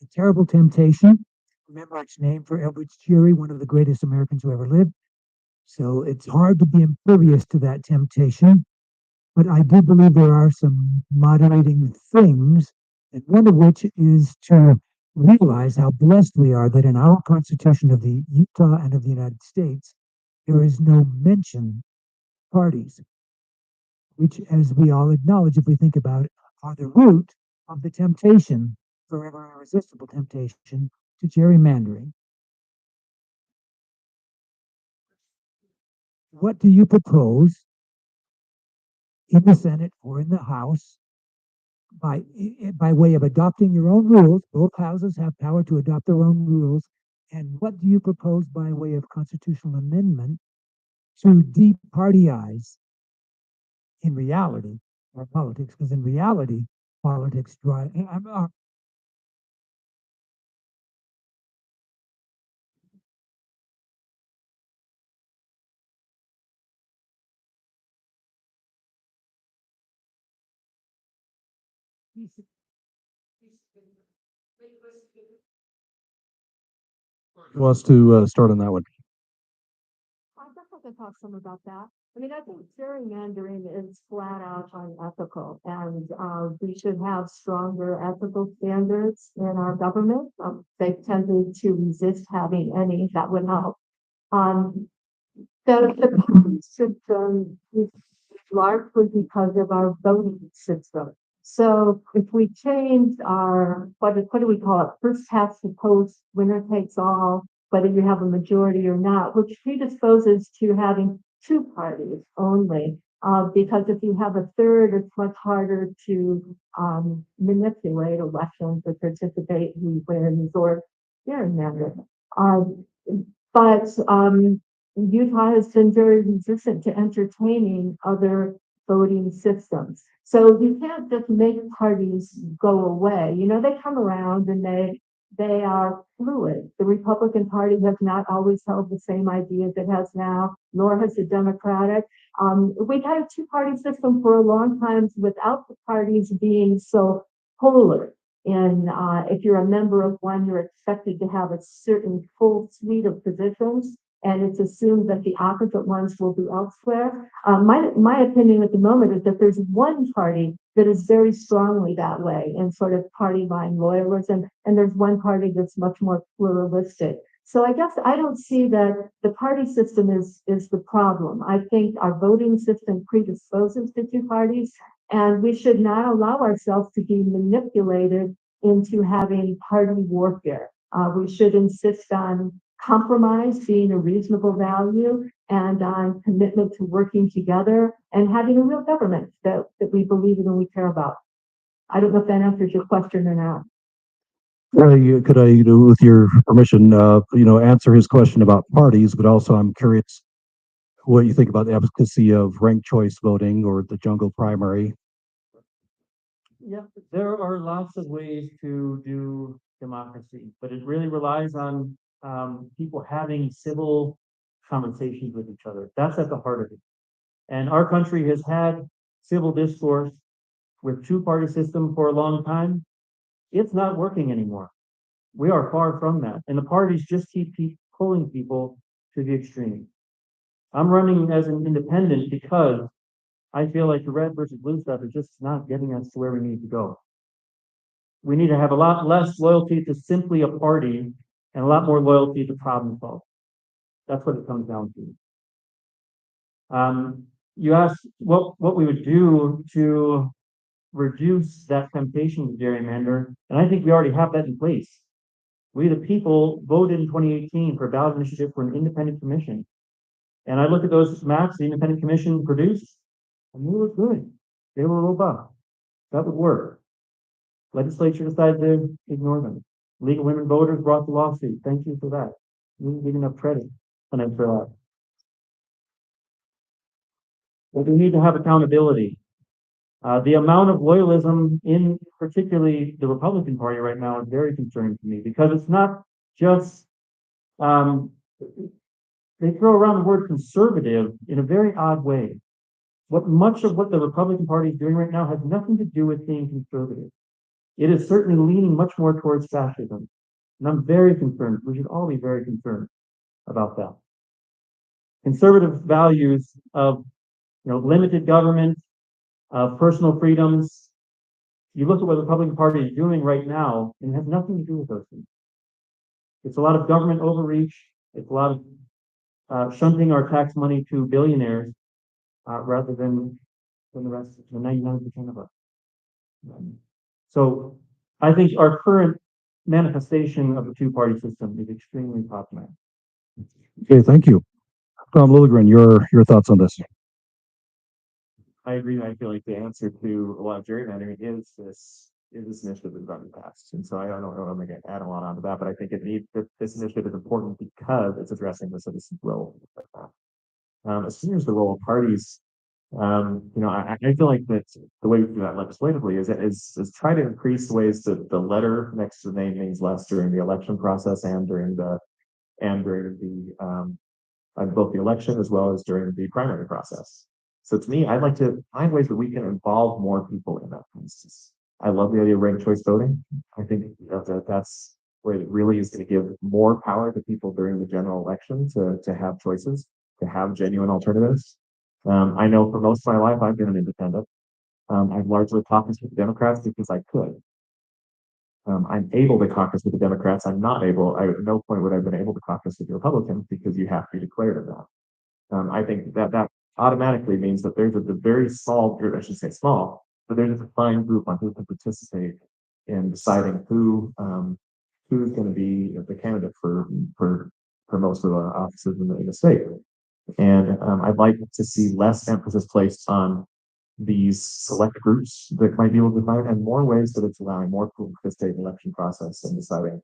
a terrible temptation. Remember its name for Elbridge Gerry, one of the greatest Americans who ever lived. So it's hard to be impervious to that temptation. But I do believe there are some moderating things, and one of which is to realize how blessed we are that in our Constitution of the Utah and of the United States, there is no mention of parties, which, as we all acknowledge, if we think about it, are the root of the temptation, forever irresistible temptation, to gerrymandering. What do you propose in the Senate or in the House by way of adopting your own rules? Both houses have power to adopt their own rules. And what do you propose by way of constitutional amendment to departyize, in reality, our politics? Because in reality, politics drive. Who wants to start on that one? I guess I can talk some about that. I mean, I think gerrymandering is flat out unethical, and we should have stronger ethical standards in our government. They've tended to resist having any that would help. The voting system is largely because of our voting system. So if we change our, what do we call it? First past the post, winner takes all, whether you have a majority or not, which predisposes to having two parties only. Because if you have a third, it's much harder to manipulate elections or participate who wins or gerrymander. But Utah has been very resistant to entertaining other voting systems. So you can't just make parties go away. You know, they come around and they are fluid. The Republican Party has not always held the same ideas it has now, nor has the Democratic. We've had a two-party system for a long time without the parties being so polar. And if you're a member of one, you're expected to have a certain full suite of positions, and it's assumed that the opposite ones will be elsewhere. My opinion at the moment is that there's one party that is very strongly that way in sort of party line loyalism, and there's one party that's much more pluralistic. So I guess I don't see that the party system is the problem. I think our voting system predisposes to two parties, and we should not allow ourselves to be manipulated into having party warfare. We should insist on compromise being a reasonable value, and on commitment to working together and having a real government that we believe in and we care about. I don't know if that answers your question or not. Could I, with your permission, answer his question about parties, but also I'm curious what you think about the efficacy of ranked choice voting or the jungle primary. Yeah, there are lots of ways to do democracy, but it really relies on people having civil conversations with each other. That's at the heart of it. And our country has had civil discourse with two-party system for a long time. It's not working anymore. We are far from that. And the parties just keep pulling people to the extreme. I'm running as an independent because I feel like the red versus blue stuff is just not getting us to where we need to go. We need to have a lot less loyalty to simply a party and a lot more loyalty to problem solving. That's what it comes down to. You asked what we would do to reduce that temptation to gerrymander, and I think we already have that in place. We, the people, voted in 2018 for a ballot initiative for an independent commission. And I look at those maps the independent commission produced, and they were good. They were robust. That would work. Legislature decided to ignore them. League of Women Voters brought the lawsuit. Thank you for that. You didn't give enough credit for that. But we need to have accountability. The amount of loyalism in particularly the Republican Party right now is very concerning to me because it's not just, they throw around the word conservative in a very odd way. Much of what the Republican Party is doing right now has nothing to do with being conservative. It is certainly leaning much more towards fascism. And I'm very concerned. We should all be very concerned about that. Conservative values of limited government, personal freedoms. You look at what the Republican Party is doing right now, and it has nothing to do with those things. It's a lot of government overreach. It's a lot of shunting our tax money to billionaires rather than the rest, the 99% of us. So I think our current manifestation of the two-party system is extremely problematic. Okay, thank you. Tom Lilligren, your thoughts on this? I agree. I feel like the answer to a lot of gerrymandering is this initiative that's already passed. And so I don't know if I'm going to add a lot onto that, but I think this initiative is important because it's addressing the citizen's role. As far as the role of parties, I feel like that the way we do that legislatively is try to increase the ways that the letter next to the name means less during the election process and during both the election as well as during the primary process. So to me, I'd like to find ways that we can involve more people in that process. I love the idea of ranked choice voting. I think that's where it really is going to give more power to people during the general election to have choices, to have genuine alternatives. I know for most of my life, I've been an independent. I've largely caucused with the Democrats because I could. I'm able to caucus with the Democrats. At no point would I have been able to caucus with the Republicans because you have to be declared of that. I think that automatically means that there's a very small group, I should say small, but there's a defined group on who can participate in deciding who's going to be the candidate for most of the offices in the state. And I'd like to see less emphasis placed on these select groups that might be able to define, and more ways that it's allowing more people to participate in the election process and deciding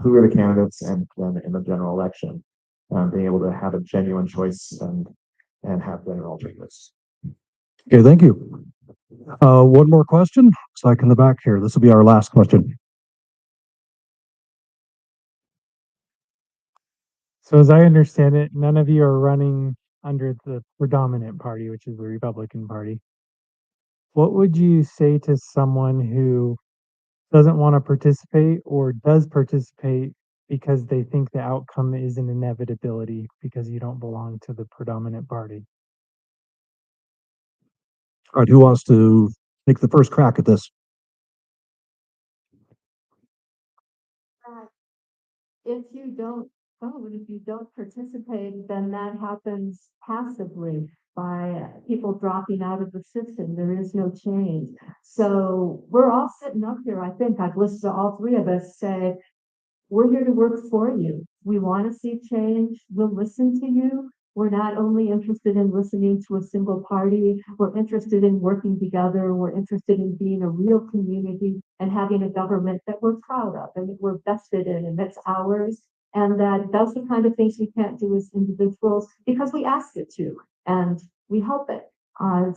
who are the candidates and then in the general election, being able to have a genuine choice and have better alternatives. Okay, thank you. One more question. So in the back here, this will be our last question. So as I understand it, none of you are running under the predominant party, which is the Republican Party. What would you say to someone who doesn't want to participate or does participate because they think the outcome is an inevitability because you don't belong to the predominant party? All right, who wants to take the first crack at this? If you don't vote, if you don't participate, then that happens passively by people dropping out of the system. There is no change. So we're all sitting up here. I think I've listened to all three of us say, we're here to work for you. We want to see change. We'll listen to you. We're not only interested in listening to a single party, we're interested in working together. We're interested in being a real community and having a government that we're proud of and that we're vested in and that's ours. And that does the kind of things we can't do as individuals because we ask it to and we help it.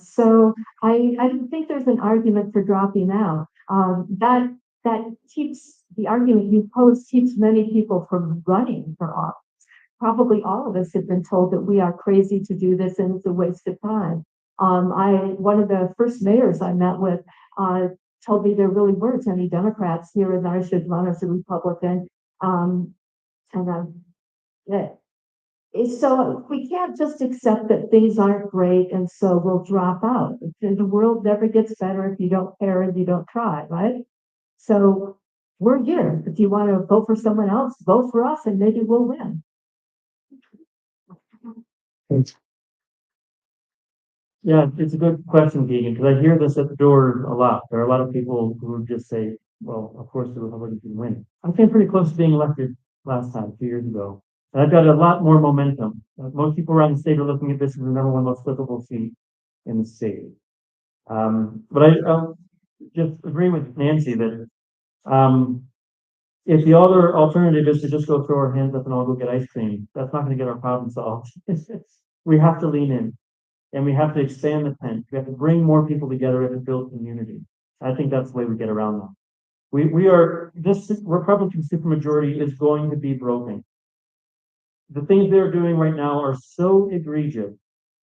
So I don't think there's an argument for dropping out. That keeps the argument you pose keeps many people from running for office. Probably all of us have been told that we are crazy to do this and it's a waste of time. One of the first mayors I met with told me there really weren't any Democrats here and I should run as a Republican. So we can't just accept that things aren't great and so we'll drop out. The world never gets better if you don't care and you don't try, right? So we're here. If you want to vote for someone else, vote for us and maybe we'll win. Yeah, it's a good question, Keegan, because I hear this at the door a lot. There are a lot of people who just say, well, of course the Republicans can win. I came pretty close to being elected last time, 2 years ago. And I've got a lot more momentum. Most people around the state are looking at this as the number one most flippable seat in the state. But I just agree with Nancy that if the other alternative is to just go throw our hands up and all go get ice cream, that's not going to get our problem solved. We have to lean in. And we have to expand the tent. We have to bring more people together and build community. I think that's the way we get around that. This Republican supermajority is going to be broken. The things they're doing right now are so egregious.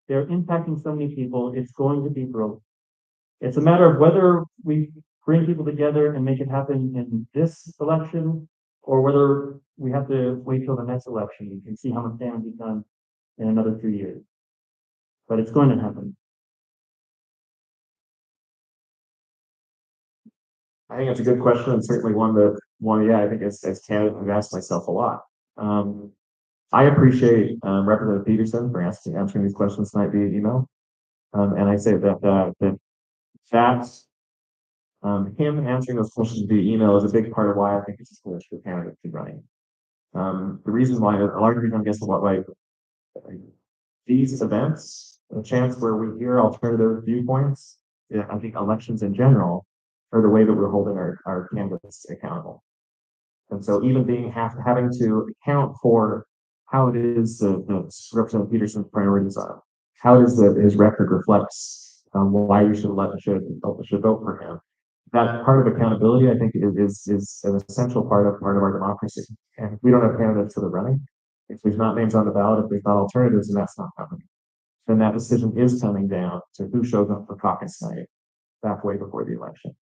They're impacting so many people. It's going to be broken. It's a matter of whether we bring people together and make it happen in this election, or whether we have to wait till the next election. You can see how much damage is done in another 2 years. But it's going to happen. I think it's a good question and certainly I think as candidate I've asked myself a lot. I appreciate Representative Peterson for answering these questions tonight via email. And I say that him answering those questions via email is a big part of why I think it's a political candidate to be running. The reason why, a large reason, I guess, why these events, a chance where we hear alternative viewpoints, I think elections in general are the way that we're holding our candidates accountable. And so even having to account for how it is the Representative Peterson's priorities are, how it is that his record reflects why you should vote for him. That part of accountability, I think, is an essential part of our democracy. And if we don't have candidates that are running, if there's not names on the ballot, if there's not alternatives, and that's not happening, then that decision is coming down to who shows up for caucus night halfway before the election.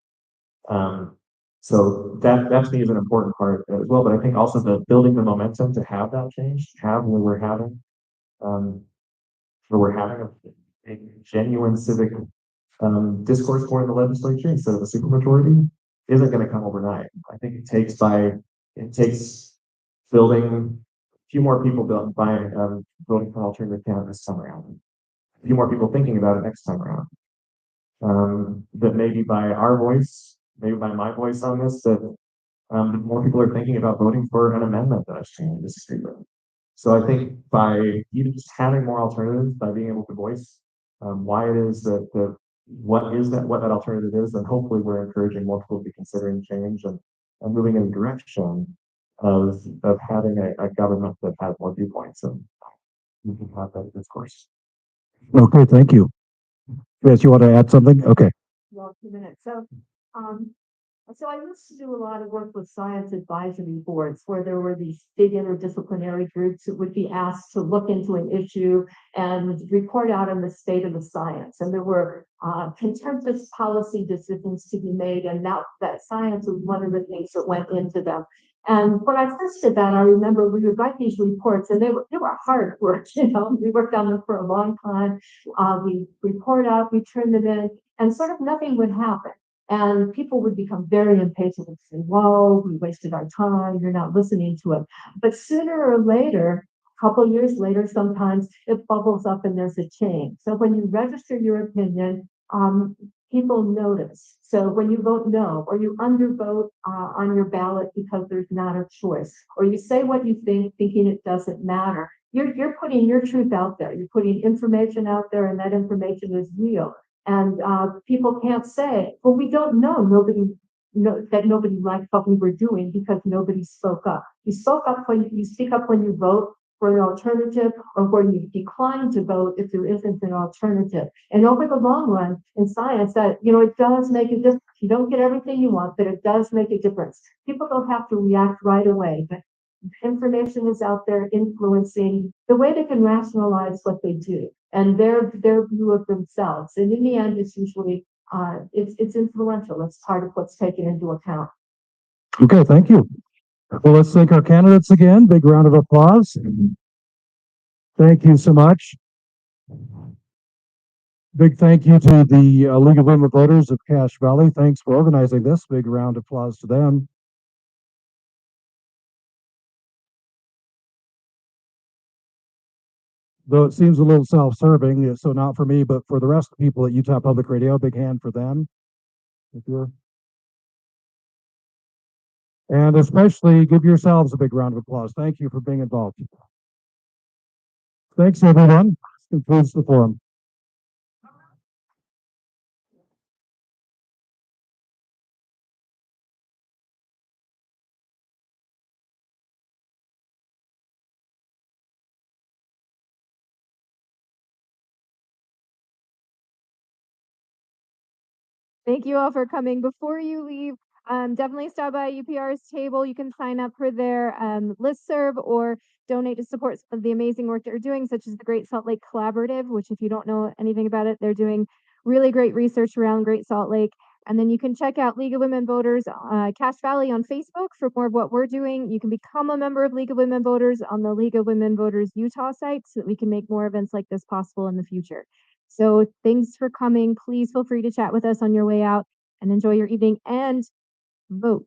So that to me is an important part as well. But I think also the building the momentum to have that change, when we're having a genuine civic discourse for in the legislature instead of a supermajority, isn't going to come overnight. I think it takes building a few more people voting for alternative candidates this time around. A few more people thinking about it next time around. That maybe by our voice, maybe by my voice on this, that more people are thinking about voting for an amendment that I strongly disagree with. So I think by even just having more alternatives, by being able to voice why it is what that alternative is, then hopefully we're encouraging more people to be considering change and moving in the direction of having a government that has more viewpoints, and we can have that discourse. Okay, thank you. Yes, you want to add something? Okay. Well, 2 minutes. So I used to do a lot of work with science advisory boards where there were these big interdisciplinary groups that would be asked to look into an issue and report out on the state of the science. And there were contentious policy decisions to be made, and that science was one of the things that went into them. And when I first did that, I remember we would write these reports, and they were hard work. We worked on them for a long time. We report out, we turn them in, and sort of nothing would happen. And people would become very impatient and say, whoa, we wasted our time, you're not listening to it. But sooner or later, a couple years later, sometimes it bubbles up and there's a change. So when you register your opinion, people notice. So when you vote no, or you undervote on your ballot because there's not a choice, or you say what you think, thinking it doesn't matter, you're putting your truth out there. You're putting information out there, and that information is real. And people can't say, well, we don't know. That nobody liked what we were doing because nobody spoke up. You spoke up when you speak up when you vote for an alternative, or when you decline to vote if there isn't an alternative. And over the long run, in science, that it does make a difference. You don't get everything you want, but it does make a difference. People don't have to react right away, but information is out there influencing the way they can rationalize what they do and their view of themselves. And in the end, it's usually it's influential. It's part of what's taken into account. Okay, thank you. Well, let's thank our candidates again. Big round of applause. Thank you so much. Big thank you to the League of Women Voters of Cache Valley. Thanks for organizing this. Big round of applause to them. Though it seems a little self-serving, so not for me, but for the rest of the people at Utah Public Radio, big hand for them. If you're... And especially give yourselves a big round of applause. Thank you for being involved. Thanks, everyone. This concludes the forum. Thank you all for coming. Before you leave, definitely stop by UPR's table. You can sign up for their listserv or donate to support some of the amazing work they're doing, such as the Great Salt Lake Collaborative, which if you don't know anything about it, they're doing really great research around Great Salt Lake. And then you can check out League of Women Voters Cache Valley on Facebook for more of what we're doing. You can become a member of League of Women Voters on the League of Women Voters Utah site so that we can make more events like this possible in the future. So thanks for coming. Please feel free to chat with us on your way out and enjoy your evening and vote.